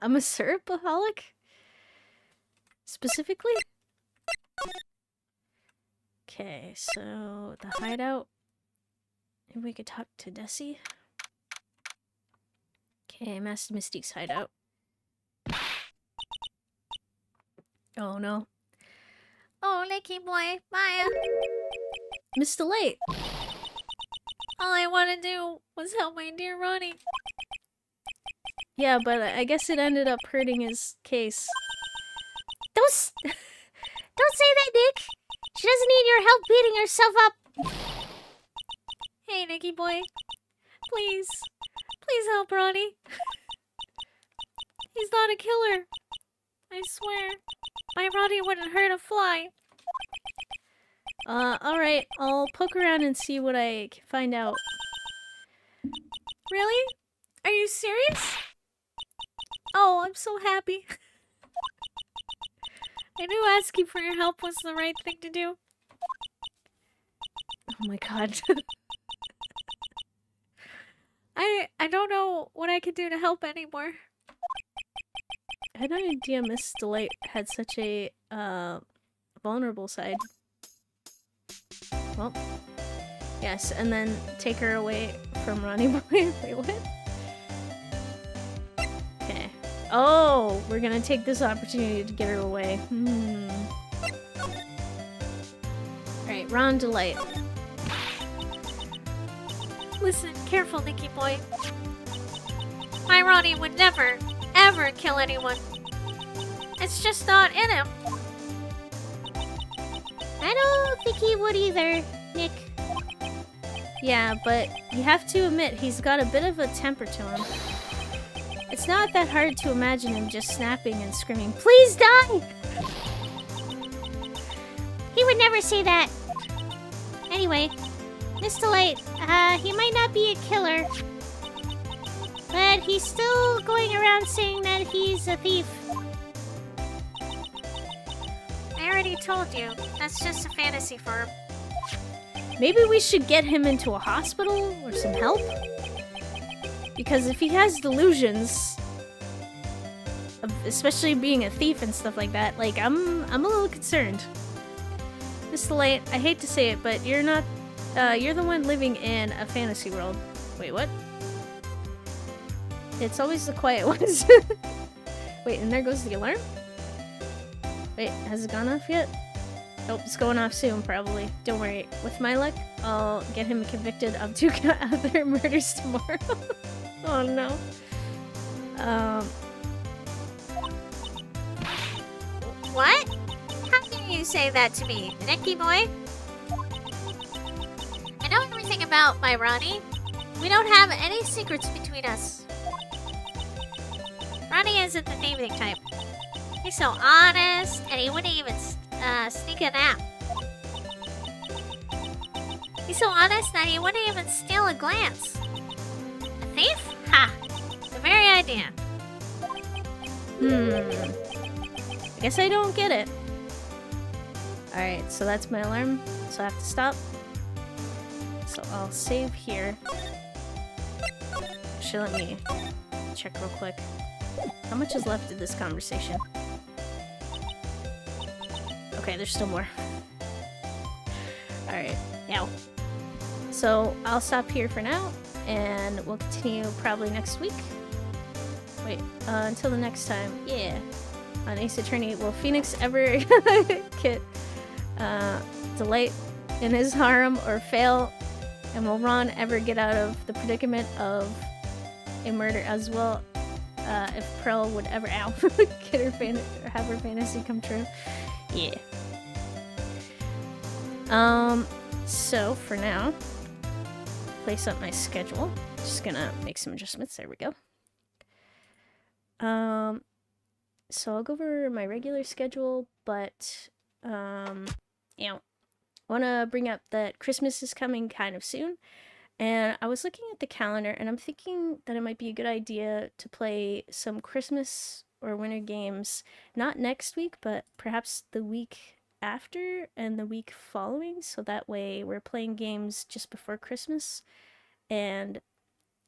I'm a syrupaholic? Specifically? Okay, so the hideout. Maybe we could talk to Desi. Okay, Master Mystique's hideout. Oh no. Oh, Nicky boy, Maya. Miss Delight! All I want to do was help my dear Ronnie. Yeah, but I guess it ended up hurting his case. Don't say that, Nick. She doesn't need your help beating herself up. Hey, Nicky boy. Please. Please help Ronnie. He's not a killer. I swear. My Ronnie wouldn't hurt a fly. Alright. I'll poke around and see what I can find out. Really? Are you serious? Oh, I'm so happy. I knew asking for your help was the right thing to do. Oh my god. I don't know what I can do to help anymore. I had no idea Miss Delight had such a, vulnerable side. Well, yes, and then take her away from Ronnie Boy. Wait, what? Okay. Oh, we're gonna take this opportunity to get her away. Alright, Ron Delight. Listen, careful, Nicky boy. My Ronnie would never, ever kill anyone. It's just not in him. I don't think he would either, Nick. Yeah, but you have to admit, he's got a bit of a temper to him. It's not that hard to imagine him just snapping and screaming, "Please die!" He would never say that. Anyway, Miss Delight, he might not be a killer, but he's still going around saying that he's a thief. I already told you, that's just a fantasy for him. Maybe we should get him into a hospital or some help? Because if he has delusions, especially being a thief and stuff like that, like, I'm a little concerned. Miss Delight, I hate to say it, but you're not, you're the one living in a fantasy world. Wait, what? It's always the quiet ones. Wait, and there goes the alarm? Wait, has it gone off yet? Nope, it's going off soon, probably. Don't worry. With my luck, I'll get him convicted of 2 other murders tomorrow. Oh no. What? How can you say that to me, Nicky boy? I know everything about my Ronnie. We don't have any secrets between us. Ronnie isn't the thieving type. He's so honest, and he wouldn't even sneak a nap. He's so honest that he wouldn't even steal a glance. A thief? Ha! The very idea. I guess I don't get it. Alright, so that's my alarm, so I have to stop. So I'll save here. Actually, let me check real quick. How much is left of this conversation? Okay, there's still more. Alright, now. So I'll stop here for now, and we'll continue probably next week. Wait, until the next time. Yeah. On Ace Attorney, will Phoenix ever get Delight in his harem or fail? And will Ron ever get out of the predicament of a murder as well? If Pearl would ever get her have her fantasy come true. Yeah. So for now, place up my schedule. Just gonna make some adjustments. There we go. So I'll go over my regular schedule, but you know, I want to bring up that Christmas is coming kind of soon, and I was looking at the calendar, and I'm thinking that it might be a good idea to play some Christmas or Winter Games, not next week, but perhaps the week after and the week following. So that way we're playing games just before Christmas and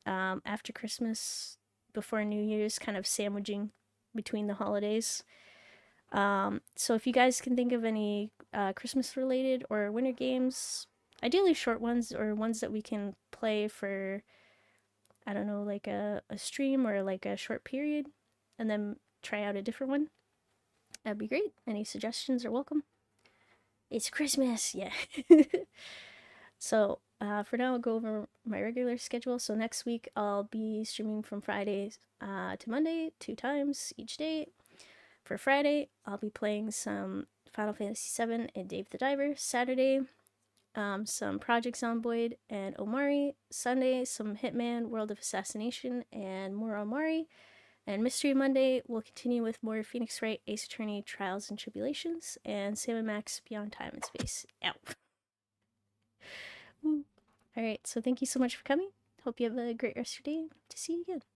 after Christmas, before New Year's, kind of sandwiching between the holidays. So if you guys can think of any Christmas related or winter games, ideally short ones or ones that we can play for, I don't know, like a stream or like a short period and then try out a different one, that'd be great. Any suggestions are welcome. It's Christmas, yeah. So for now, I'll go over my regular schedule. So next week, I'll be streaming from Friday to Monday, 2 times each day. For Friday, I'll be playing some Final Fantasy VII and Dave the Diver. Saturday, some Project Zomboid and Omari. Sunday, some Hitman, World of Assassination, and more Omari. And Mystery Monday, we'll continue with more Phoenix Wright, Ace Attorney, Trials and Tribulations, and Sam & Max Beyond Time and Space. Ow. Alright, so thank you so much for coming. Hope you have a great rest of your day. To see you again.